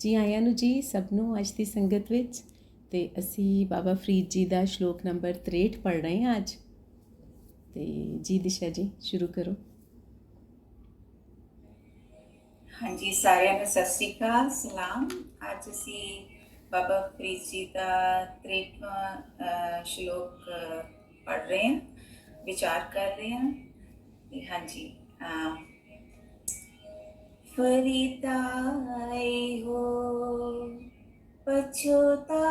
ਜੀ ਆਇਆਂ ਨੂੰ ਜੀ ਸਭ ਨੂੰ ਅੱਜ ਦੀ ਸੰਗਤ ਵਿੱਚ। ਤੇ ਅਸੀਂ ਬਾਬਾ ਫਰੀਦ ਜੀ ਦਾ ਸ਼ਲੋਕ ਨੰਬਰ 63 ਪੜ੍ਹ ਰਹੇ ਹਾਂ ਅੱਜ। ਤੇ ਜੀ ਦਿਸ਼ਾ ਜੀ ਸ਼ੁਰੂ ਕਰੋ। ਹਾਂਜੀ, ਸਾਰਿਆਂ ਨੂੰ ਸਤਿ ਸ਼੍ਰੀ ਅਕਾਲ, ਸਲਾਮ। ਅੱਜ ਅਸੀਂ ਬਾਬਾ ਫਰੀਦ ਜੀ ਦਾ 63ਵਾਂ ਸ਼ਲੋਕ ਪੜ੍ਹ ਰਹੇ ਹਾਂ, ਵਿਚਾਰ ਕਰ ਰਹੇ ਹਾਂ। ਤੇ ਹਾਂਜੀ, फरीदाए हो पछताओ,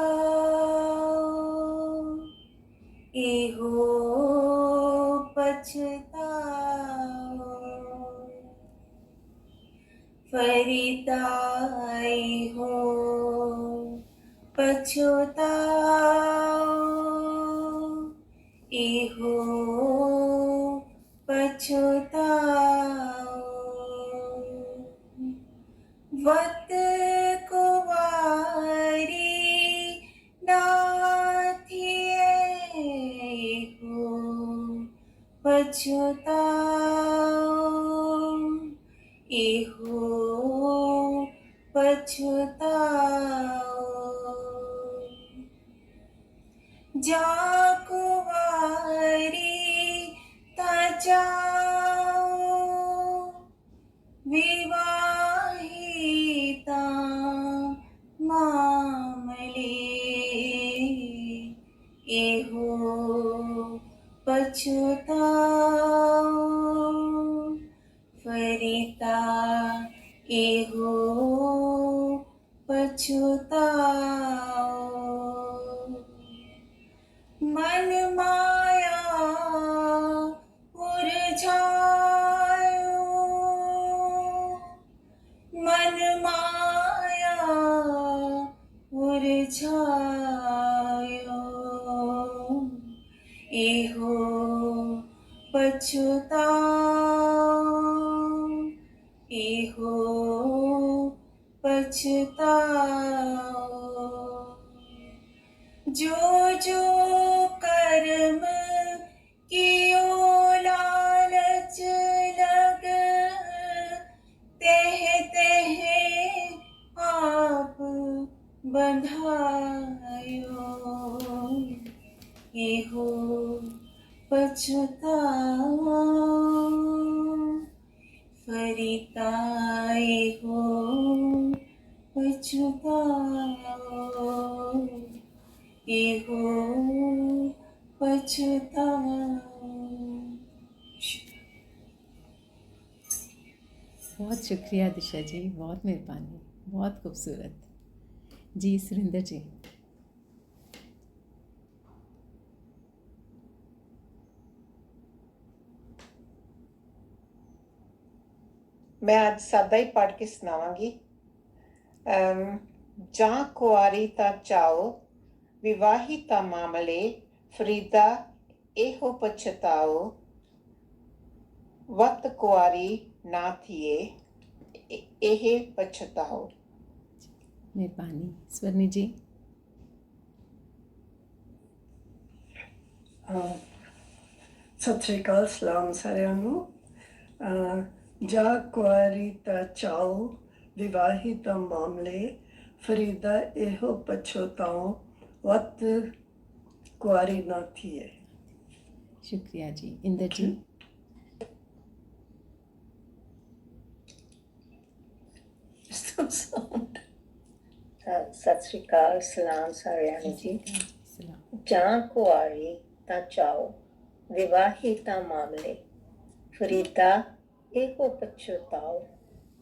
एहो पछताओ। फरीदाए हो पछताओ, एहो पछताओ। वत कुवारी नाथिए हो पछताओ, एहो पछताओ। जा कुवारी ता जाओ, विवाहिता मामले, एहो पछताओ। फरीदा एहो पछताओ। मन माया उलझायो, मन माया उलझायो, एहो पछताओ, एहो पछताओ। जो जो कर्म कियो लालच लग, तेह तेह आप बंधायो, एहो पछताओ। फरीदा एहो पछताओ, एहो पछताओ। बहुत शुक्रिया दिशा जी, बहुत मेहरबानी, बहुत खूबसूरत जी। सुरिंदर जी। मैं आज सादा ही पढ़ के सुनावांगी। ਜਾਂ ਕੁਆਰੀ ਤਾਂ ਚਾਓ, ਵਿਵਾਹਿਤਾ ਮਾਮਲੇ, ਫਰੀਦਾ ਇਹੋ ਪਛਤਾਓ। ਵਤ ਕੁਆਰੀ ਨਾ ਥੀਏ, ਇਹ ਪਛਤਾਓ। मेहरबानी। स्वर्णी जी। ਸਤਿ ਸ਼੍ਰੀ ਅਕਾਲ, ਸਲਾਮ ਸਾਰਿਆਂ ਨੂੰ। ਜਾ ਕੁਆਰੀ ਤਾਂ ਚਾਓ, ਵਿਵਾਹਿਤਾ ਮਾਮਲੇ, ਫਰੀਦਾ ਇਹੋ ਪਛਤਾਓ। ਵਤ ਕੁਆਰੀ ਨਾ ਥੀਏ। शुक्रिया जी। इंदर जी। ਸਤਿ ਸ਼੍ਰੀ ਅਕਾਲ, ਸਲਾਮ ਸਾਰਿਆਂ ਨੂੰ ਜੀ। ਜਾਂ ਕੁਆਰੀ ਤਾਂ ਚਾਓ, ਵਿਵਾਹਿਤਾ ਮਾਮਲੇ, ਫਰੀਦਾ ਇਹੋ ਪਛਤਾਓ।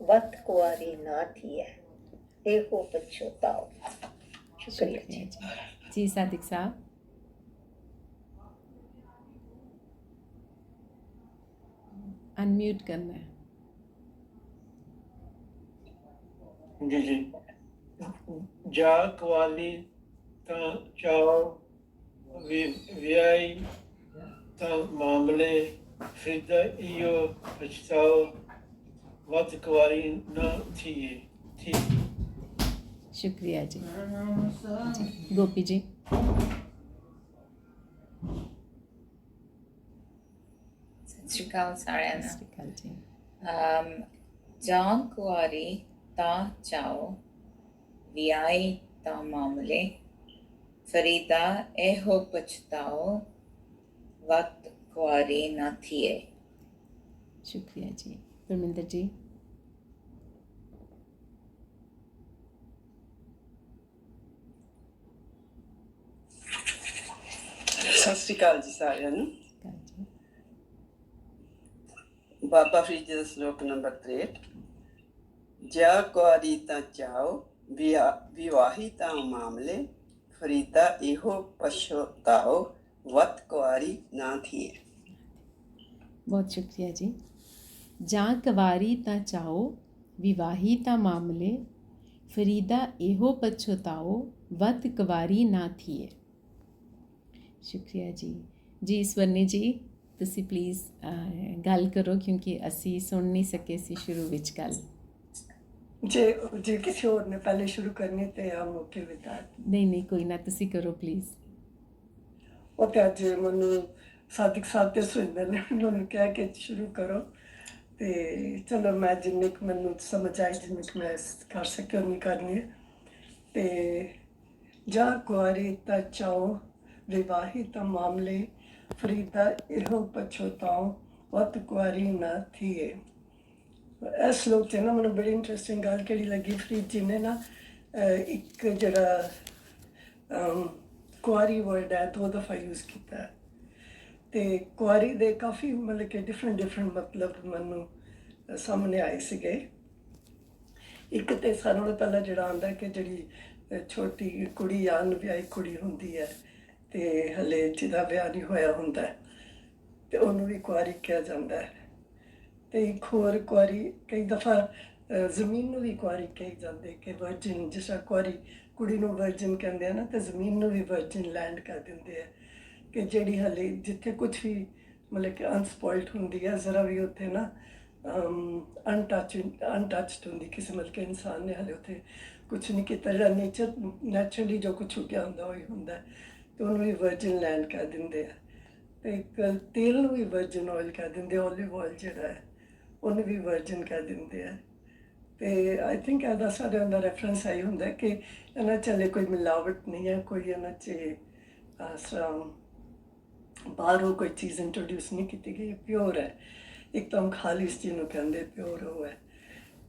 ਵਤ ਕੁਆਰੀ ਨਾ ਥੀਏ, ਇਹੋ ਪਛਤਾਓ। शुक्रिया जी। जी सादिक साहब। अनम्यूट करना है जी जी। जा कुआली ਤਾਂ ਚਾਓ, ਵਿਆਹੀ ਤਾਂ ਮਾਮਲੇ, ਫਰੀਦਾ ਇਹੋ ਪਛਤਾਓ। ਵਤ ਕੁਆਰੀ ਨਾ ਥੀਏ, ਥੀ। शुक्रिया जी। गोपी जी। ਸਤਿ ਸ਼੍ਰੀ ਅਕਾਲ ਸਾਰਿਆਂ ਨੂੰ। ਸਤਿ ਸ਼੍ਰੀ ਅਕਾਲ ਜੀ। ਜਾਂ ਕੁਆਰੀ ਤਾਂ ਚਾਓ, ਵਿਆਹੀ ਤਾਂ ਮਾਮਲੇ ਫਰੀਦਾ ਇਹੋ ਪਛਤਾਓ ਵਕਤ ਕੁਆਰੀ ਨਾ ਥੀਏ। ਸ਼ੁਕਰੀਆ ਜੀ। ਪਰਮਿੰਦਰ ਜੀ। ਸਤਿ ਸ਼੍ਰੀ ਅਕਾਲ ਜੀ ਸਾਰਿਆਂ ਨੂੰ। ਗੱਲ ਜੀ। ਬਾਬਾ ਫਰੀਦ ਜੀ ਦਾ ਸ਼ਲੋਕ ਨੰਬਰ 63। ਜਾ ਕੁਆਰੀ ਤਾਂ ਚਾਓ ਵਿਵਾਹੀ ਤਾਂ ਮਾਮਲੇ ਫਰੀਦਾ ਇਹੋ ਪਛਤਾਓ ਵਤ ਕੁਆਰੀ ਨਾ ਥੀਏ। ਬਹੁਤ ਸ਼ੁਕਰੀਆ ਜੀ। ਜਾਂ ਕੁਵਾਰੀ ਤਾਂ ਚਾਓ ਵਿਵਾਹੀ ਤਾਂ ਮਾਮਲੇ ਫਰੀਦਾ ਇਹੋ ਪਛਤਾਓ ਵਤ ਕੁਵਾਰੀ ਨਾ ਥੀਏ। ਸ਼ੁਕਰੀਆ ਜੀ। ਜੀ ਸਵਰਨੀ ਜੀ ਤੁਸੀਂ ਪਲੀਜ਼ ਗੱਲ ਕਰੋ ਕਿਉਂਕਿ ਅਸੀਂ ਸੁਣ ਨਹੀਂ ਸਕੇ ਸੀ ਸ਼ੁਰੂ ਵਿੱਚ ਗੱਲ। ਜੇ ਕਿਸੇ ਹੋਰ ਨੇ ਪਹਿਲੇ ਸ਼ੁਰੂ ਕਰਨੀ ਤੇ ਆ ਮੌਕੇ ਵਿਦਾ। ਨਹੀਂ ਕੋਈ ਨਾ, ਤੁਸੀਂ ਕਰੋ ਪਲੀਜ਼। ਉਹ ਤੇ ਅੱਜ ਮੈਨੂੰ ਸਾਦਿਕ ਸਾਹਿਬ ਤੇ ਸੁਰਿੰਦਰ ਨੇ ਮੈਨੂੰ ਕਿਹਾ ਕਿ ਸ਼ੁਰੂ ਕਰੋ ਤੇ ਚਲੋ ਮੈਂ ਜਿੰਨੀ ਕੁ ਮੈਨੂੰ ਸਮਝ ਆਈ ਜਿੰਨੀ ਕੁ ਮੈਂ ਕਰ ਸਕੀ ਉਨੀ ਕਰਨੀ ਹੈ। ਤੇ ਜਾਂ ਕੁਆਰੀ ਤਾਂ ਚਾਓ ਵਿਵਾਹੀ ਤਾਂ ਮਾਮਲੇ ਫਰੀਦਾ ਇਹੋ ਪਛਤਾਓ ਵਤ ਕੁਆਰੀ ਨਾ ਥੀਏ। ਇਸ ਸ਼ਲੋਕ 'ਚ ਨਾ ਮੈਨੂੰ ਬੜੀ ਇੰਟਰਸਟਿੰਗ ਗੱਲ ਕਿਹੜੀ ਲੱਗੀ, ਫਰੀਦ ਜੀ ਨੇ ਨਾ ਇੱਕ ਜਿਹੜਾ ਕੁਆਰੀ ਵਰਡ ਹੈ 2 ਦਫਾ ਯੂਜ਼ ਕੀਤਾ ਹੈ ਤੇ ਕੁਆਰੀ ਦੇ ਕਾਫੀ ਮਤਲਬ ਕਿ ਡਿਫਰੈਂਟ ਮਤਲਬ ਮੈਨੂੰ ਸਾਹਮਣੇ ਆਏ ਸੀਗੇ। ਇੱਕ ਤੇ ਸਾਰਿਆਂ ਨਾਲੋਂ ਪਹਿਲਾਂ ਜਿਹੜਾ ਆਉਂਦਾ ਕਿ ਜਿਹੜੀ ਛੋਟੀ ਕੁੜੀ ਜਾਂ ਅਣਵਿਆਹੀ ਕੁੜੀ ਹੁੰਦੀ ਹੈ ਤੇ ਹਲੇ ਜਿਹਦਾ ਵਿਆਹ ਨਹੀਂ ਹੋਇਆ ਹੁੰਦਾ ਤੇ ਉਹਨੂੰ ਵੀ ਕੁਆਰੀ ਕਿਹਾ ਜਾਂਦਾ ਹੈ। ਤੇ ਇੱਕ ਹੋਰ ਕੁਆਰੀ ਕਈ ਦਫਾ ਜ਼ਮੀਨ ਨੂੰ ਵੀ ਕੁਆਰੀ ਕਹੀ ਜਾਂਦੀ ਕਿ ਵਰਜਨ, ਜਿਸ ਤਰ੍ਹਾਂ ਕੁਆਰੀ ਕੁੜੀ ਨੂੰ ਵਰਜਨ ਕਹਿੰਦੇ ਆ ਨਾ ਤੇ ਜ਼ਮੀਨ ਨੂੰ ਵੀ ਵਰਜਨ ਲੈਂਡ ਕਰ ਦਿੰਦੇ ਆ ਕਿ ਜਿਹੜੀ ਹਲੇ ਜਿੱਥੇ ਕੁਝ ਵੀ ਮਤਲਬ ਕਿ ਅਨਸਪੋਇਲਡ ਹੁੰਦੀ ਹੈ, ਜ਼ਰਾ ਵੀ ਉੱਥੇ ਨਾ ਅਨਟੱਚਡ ਹੁੰਦੀ, ਕਿਸੇ ਮਤਲਬ ਕਿ ਇਨਸਾਨ ਨੇ ਹਲੇ ਉੱਥੇ ਕੁਛ ਨਹੀਂ ਕੀਤਾ, ਜਿਹੜਾ ਨੈਚੁਰਲੀ ਜੋ ਕੁਛ ਉੱਗਿਆ ਹੁੰਦਾ ਉਹੀ ਹੁੰਦਾ ਤੇ ਉਹਨੂੰ ਵੀ ਵਰਜਨ ਲੈਂਡ ਕਰ ਦਿੰਦੇ ਆ। ਤੇ ਇੱਕ ਤੇਲ ਨੂੰ ਵੀ ਵਰਜਨ ਆਇਲ ਕਰ ਦਿੰਦੇ, ਓਲਿਵ ਆਇਲ ਜਿਹੜਾ ਹੈ ਉਹਨੂੰ ਵੀ ਵਰਜਨ ਕਰ ਦਿੰਦੇ ਆ। ਤੇ ਆਈ ਥਿੰਕ ਇਹਦਾ ਸਾਡੇ ਅੰਦਰ ਰੈਫਰੈਂਸ ਆਈ ਹੁੰਦਾ ਕਿ ਇਹਨਾਂ 'ਚ ਹਲੇ ਕੋਈ ਮਿਲਾਵਟ ਨਹੀਂ ਹੈ, ਕੋਈ ਇਹਨਾਂ 'ਚ ਬਾਹਰੋਂ ਕੋਈ ਚੀਜ਼ ਇੰਟਰੋਡਿਊਸ ਨਹੀਂ ਕੀਤੀ ਗਈ, ਪਿਓਰ ਹੈ ਇੱਕਦਮ, ਖਾਲਿਸ ਜਿਹਨੂੰ ਕਹਿੰਦੇ ਪਿਓਰ ਉਹ ਹੈ।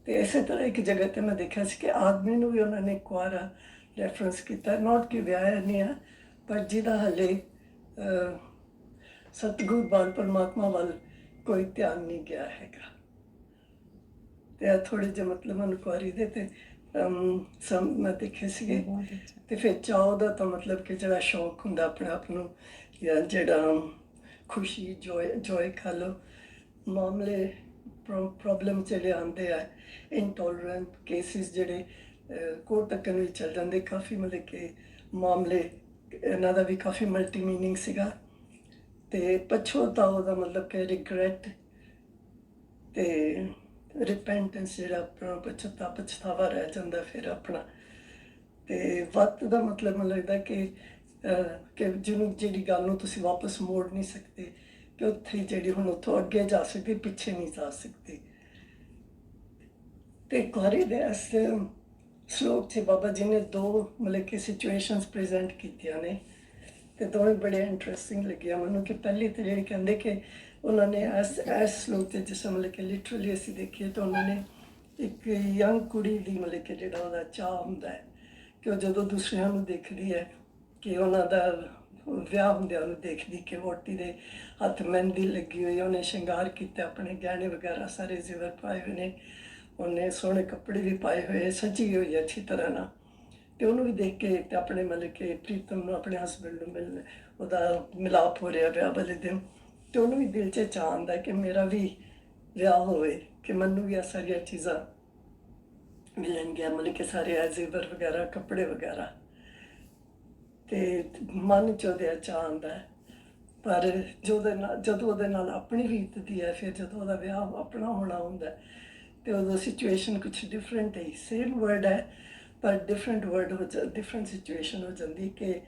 ਤੇ ਇਸੇ ਤਰ੍ਹਾਂ ਇੱਕ ਜਗ੍ਹਾ 'ਤੇ ਮੈਂ ਦੇਖਿਆ ਸੀ ਕਿ ਆਦਮੀ ਨੂੰ ਵੀ ਉਹਨਾਂ ਨੇ ਕੁਆਰਾ ਰੈਫਰੈਂਸ ਕੀਤਾ, ਨੋਟ ਕਿ ਵਿਆਹਿਆ ਨਹੀਂ ਆ ਪਰ ਜਿਹਦਾ ਹਲੇ ਸਤਿਗੁਰ ਵੱਲ ਪਰਮਾਤਮਾ ਵੱਲ ਕੋਈ ਧਿਆਨ ਨਹੀਂ ਗਿਆ ਹੈਗਾ। ਤੇ ਆ ਥੋੜ੍ਹੇ ਜਿਹੇ ਮਤਲਬ ਮੈਨੂੰ ਕੁਆਰੀ ਦੇ ਤੇ ਮੈਂ ਦੇਖੇ ਸੀਗੇ। ਤੇ ਫਿਰ ਚਾਅ ਦਾ ਤਾਂ ਮਤਲਬ ਕਿ ਜਿਹੜਾ ਸ਼ੌਕ ਹੁੰਦਾ ਆਪਣੇ ਆਪ ਨੂੰ ਜਾਂ ਜਿਹੜਾ ਖੁਸ਼ੀ ਜੋਏ ਖਾ ਲਓ, ਮਾਮਲੇ ਪ੍ਰੋਬਲਮ ਜਿਹੜੇ ਆਉਂਦੇ ਆ, ਇਨਟੋਲਰੈਂਟ ਕੇਸਿਸ ਜਿਹੜੇ ਕੋਰਟ ਤੱਕ ਵੀ ਚੱਲ ਜਾਂਦੇ, ਕਾਫੀ ਮਤਲਬ ਕਿ ਮਾਮਲੇ ਇਹਨਾਂ ਦਾ ਵੀ ਕਾਫੀ ਮਲਟੀ ਮੀਨਿੰਗ ਸੀਗਾ। ਤੇ ਪਛਤਾਓ ਦਾ ਮਤਲਬ ਕਿ ਰਿਗਰੈਟ ਤੇ ਰਿਪੈਂਟੈਂਸ, ਜਿਹੜਾ ਆਪਣਾ ਪਛਤਾਵਾ ਰਹਿ ਜਾਂਦਾ ਫਿਰ ਆਪਣਾ। ਤੇ ਵਕਤ ਦਾ ਮਤਲਬ ਮੈਨੂੰ ਲੱਗਦਾ ਕਿ ਜਿਹਨੂੰ ਜਿਹੜੀ ਗੱਲ ਨੂੰ ਤੁਸੀਂ ਵਾਪਸ ਮੋੜ ਨਹੀਂ ਸਕਦੇ ਕਿ ਉੱਥੇ ਜਿਹੜੀ ਹੁਣ ਉੱਥੋਂ ਅੱਗੇ ਜਾ ਸਕਦੀ, ਪਿੱਛੇ ਨਹੀਂ ਜਾ ਸਕਦੀ। ਤੇ ਕੁਆਰੀ ਦੇ ਇਸ ਸ਼ਲੋਕ 'ਚ ਬਾਬਾ ਜੀ ਨੇ 2 ਮਤਲਬ ਕਿ ਸਿਚੁਏਸ਼ਨਸ ਪ੍ਰੈਜ਼ੈਂਟ ਕੀਤੀਆਂ ਨੇ ਤੇ ਦੋਵੇਂ ਬੜੇ ਇੰਟਰਸਟਿੰਗ ਲੱਗਿਆ ਮੈਨੂੰ। ਕਿ ਪਹਿਲੀ ਤਾਂ ਜਿਹੜੀ ਕਹਿੰਦੇ ਕਿ ਉਹਨਾਂ ਨੇ ਇਸ ਸ਼ਲੋਕ 'ਚ ਜਿਸ ਮਤਲਬ ਕਿ ਲਿਟਰਲੀ ਅਸੀਂ ਦੇਖੀਏ ਤਾਂ ਉਹਨਾਂ ਨੇ ਇੱਕ ਯੰਗ ਕੁੜੀ ਦੀ ਮਤਲਬ ਕਿ ਜਿਹੜਾ ਉਹਦਾ ਚਾਅ ਹੁੰਦਾ ਹੈ ਕਿ ਉਹ ਜਦੋਂ ਦੂਸਰਿਆਂ ਨੂੰ ਦੇਖਦੀ ਹੈ ਕਿ ਉਹਨਾਂ ਦਾ ਵਿਆਹ ਹੁੰਦਿਆਂ ਉਹਨੂੰ ਦੇਖਦੀ ਕਿ ਵਹੁਟੀ ਦੇ ਹੱਥ ਮਹਿੰਦੀ ਲੱਗੀ ਹੋਈ, ਉਹਨੇ ਸ਼ਿੰਗਾਰ ਕੀਤਾ, ਆਪਣੇ ਗਹਿਣੇ ਵਗੈਰਾ ਸਾਰੇ ਜ਼ੇਵਰ ਪਾਏ ਹੋਏ ਨੇ, ਉਹਨੇ ਸੋਹਣੇ ਕੱਪੜੇ ਵੀ ਪਾਏ ਹੋਏ, ਸਜੀ ਹੋਈ ਅੱਛੀ ਤਰ੍ਹਾਂ ਨਾਲ। ਤੇ ਉਹਨੂੰ ਵੀ ਦੇਖ ਕੇ ਤੇ ਆਪਣੇ ਮਤਲਬ ਕਿ ਪ੍ਰੀਤਮ ਨੂੰ, ਆਪਣੇ ਹਸਬੈਂਡ ਨੂੰ ਮਿਲਣ, ਉਹਦਾ ਮਿਲਾਪ ਹੋ ਰਿਹਾ ਵਿਆਹ ਵਾਲੇ ਦਿਨ, ਤੇ ਉਹਨੂੰ ਵੀ ਦਿਲ 'ਚ ਚਾਅ ਆਉਂਦਾ ਕਿ ਮੇਰਾ ਵੀ ਵਿਆਹ ਹੋਵੇ, ਕਿ ਮੈਨੂੰ ਵੀ ਇਹ ਸਾਰੀਆਂ ਚੀਜ਼ਾਂ ਮਿਲਣਗੀਆਂ, ਮਤਲਬ ਕਿ ਸਾਰੇ ਜ਼ੇਵਰ ਵਗੈਰਾ, ਕੱਪੜੇ ਵਗੈਰਾ। ਤੇ ਮਨ 'ਚ ਉਹਦੇ ਚਾਅ ਆਉਂਦਾ ਹੈ। ਪਰ ਜਦੋਂ ਉਹਦੇ ਨਾਲ ਆਪਣੀ ਬੀਤਦੀ ਹੈ, ਫਿਰ ਜਦੋਂ ਉਹਦਾ ਵਿਆਹ ਆਪਣਾ ਹੋਣਾ ਹੁੰਦਾ ਤੇ ਉਦੋਂ ਸਿਚੁਏਸ਼ਨ ਕੁਛ ਡਿਫਰੈਂਟ ਹੈ, ਸੇਮ ਵਰਡ ਹੈ ਪਰ ਡਿਫਰੈਂਟ ਵਰਡ ਡਿਫਰੈਂਟ ਸਿਚੁਏਸ਼ਨ ਹੋ ਜਾਂਦੀ ਕਿ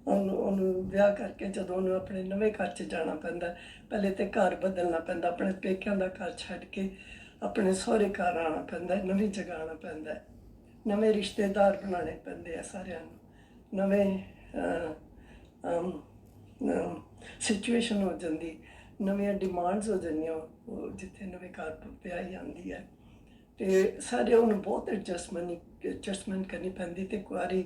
ਉਹਨੂੰ ਵਿਆਹ ਕਰਕੇ ਜਦੋਂ ਉਹਨੂੰ ਆਪਣੇ ਨਵੇਂ ਘਰ 'ਚ ਜਾਣਾ ਪੈਂਦਾ, ਪਹਿਲੇ ਤਾਂ ਘਰ ਬਦਲਣਾ ਪੈਂਦਾ, ਆਪਣੇ ਪੇਕਿਆਂ ਦਾ ਘਰ ਛੱਡ ਕੇ ਆਪਣੇ ਸਹੁਰੇ ਘਰ ਆਉਣਾ ਪੈਂਦਾ, ਨਵੀਂ ਜਗ੍ਹਾ ਆਉਣਾ ਪੈਂਦਾ। ਨਵੇਂ ਰਿਸ਼ਤੇਦਾਰ ਬਣਾਉਣੇ ਪੈਂਦੇ ਆ ਸਾਰਿਆਂ ਨੂੰ, ਨਵੇਂ ਸਿਚੁਏਸ਼ਨ ਹੋ ਜਾਂਦੀ, ਨਵੀਆਂ ਡਿਮਾਂਡਸ ਹੋ ਜਾਂਦੀਆਂ ਉਹ ਜਿੱਥੇ ਨਵੇਂ ਘਰ ਪਿਆਈ ਆਉਂਦੀ ਹੈ, ਅਤੇ ਸਾਰੇ ਉਹਨੂੰ ਬਹੁਤ ਐਡਜਸਟਮੈਂਟ ਕਰਨੀ ਪੈਂਦੀ। ਅਤੇ ਕੁਆਰੀ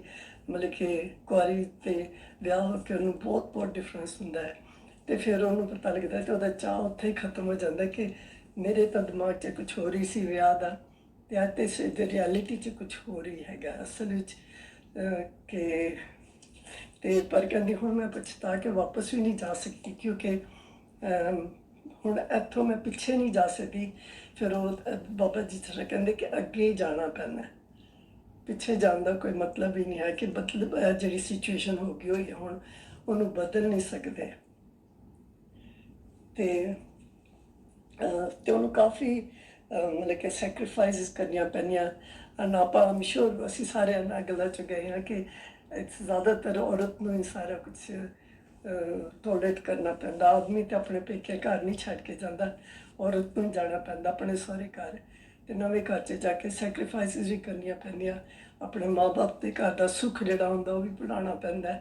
ਮਤਲਬ ਕਿ ਕੁਆਰੀ ਅਤੇ ਵਿਆਹ ਹੋ ਕੇ ਉਹਨੂੰ ਬਹੁਤ ਬਹੁਤ ਡਿਫਰੈਂਸ ਹੁੰਦਾ ਹੈ। ਅਤੇ ਫਿਰ ਉਹਨੂੰ ਪਤਾ ਲੱਗਦਾ ਅਤੇ ਉਹਦਾ ਚਾਅ ਉੱਥੇ ਹੀ ਖਤਮ ਹੋ ਜਾਂਦਾ ਕਿ ਮੇਰੇ ਤਾਂ ਦਿਮਾਗ 'ਚ ਕੁਛ ਹੋ ਰਹੀ ਸੀ ਵਿਆਹ ਦਾ, ਅਤੇ ਅੱਜ ਤੇ ਰਿਐਲਿਟੀ 'ਚ ਕੁਛ ਹੋ ਰਹੀ ਹੈਗਾ ਅਸਲ ਵਿੱਚ ਕਿ। ਅਤੇ ਪਰ ਕਹਿੰਦੀ ਹੁਣ ਮੈਂ ਪਛਤਾ ਕੇ ਵਾਪਸ ਵੀ ਨਹੀਂ ਜਾ ਸਕਦੀ, ਕਿਉਂਕਿ ਹੁਣ ਇੱਥੋਂ ਮੈਂ ਪਿੱਛੇ ਨਹੀਂ ਜਾ ਸਕਦੀ। ਫਿਰ ਉਹ ਬਾਬਾ ਜੀ ਤਰ੍ਹਾਂ ਕਹਿੰਦੇ ਕਿ ਅੱਗੇ ਹੀ ਜਾਣਾ ਪੈਂਦਾ, ਪਿੱਛੇ ਜਾਣ ਦਾ ਕੋਈ ਮਤਲਬ ਹੀ ਨਹੀਂ ਹੈ ਕਿ ਮਤਲਬ ਜਿਹੜੀ ਸਿਚੁਏਸ਼ਨ ਹੋ ਗਈ ਹੋਈ ਹੈ ਹੁਣ ਉਹਨੂੰ ਬਦਲ ਨਹੀਂ ਸਕਦੇ। ਅਤੇ ਉਹਨੂੰ ਕਾਫੀ ਮਤਲਬ ਕਿ ਸੈਕਰੀਫਾਈਸਿਸ ਕਰਨੀਆਂ ਪੈਂਦੀਆਂ ਹਨ। ਆਪਾਂ ਮਸ਼ਹੂਰ ਅਸੀਂ ਸਾਰੇ ਇਹਨਾਂ ਗੱਲਾਂ 'ਚ ਗਏ ਹਾਂ ਕਿ ਜ਼ਿਆਦਾਤਰ ਔਰਤ ਨੂੰ ਹੀ ਸਾਰਾ ਕੁਛ ਟੋਲਰੇਟ ਕਰਨਾ ਪੈਂਦਾ। ਆਦਮੀ ਤਾਂ ਆਪਣੇ ਪੇਕੇ ਘਰ ਨਹੀਂ ਛੱਡ ਕੇ ਜਾਂਦਾ, ਔਰਤ ਨੂੰ ਜਾਣਾ ਪੈਂਦਾ ਆਪਣੇ ਸਹੁਰੇ ਘਰ, ਅਤੇ ਨਵੇਂ ਘਰ 'ਚ ਜਾ ਕੇ ਸੈਕਰੀਫਾਈਸਿਸ ਵੀ ਕਰਨੀਆਂ ਪੈਂਦੀਆਂ। ਆਪਣੇ ਮਾਂ ਬਾਪ ਦੇ ਘਰ ਦਾ ਸੁੱਖ ਜਿਹੜਾ ਹੁੰਦਾ ਉਹ ਵੀ ਬਣਾਉਣਾ ਪੈਂਦਾ।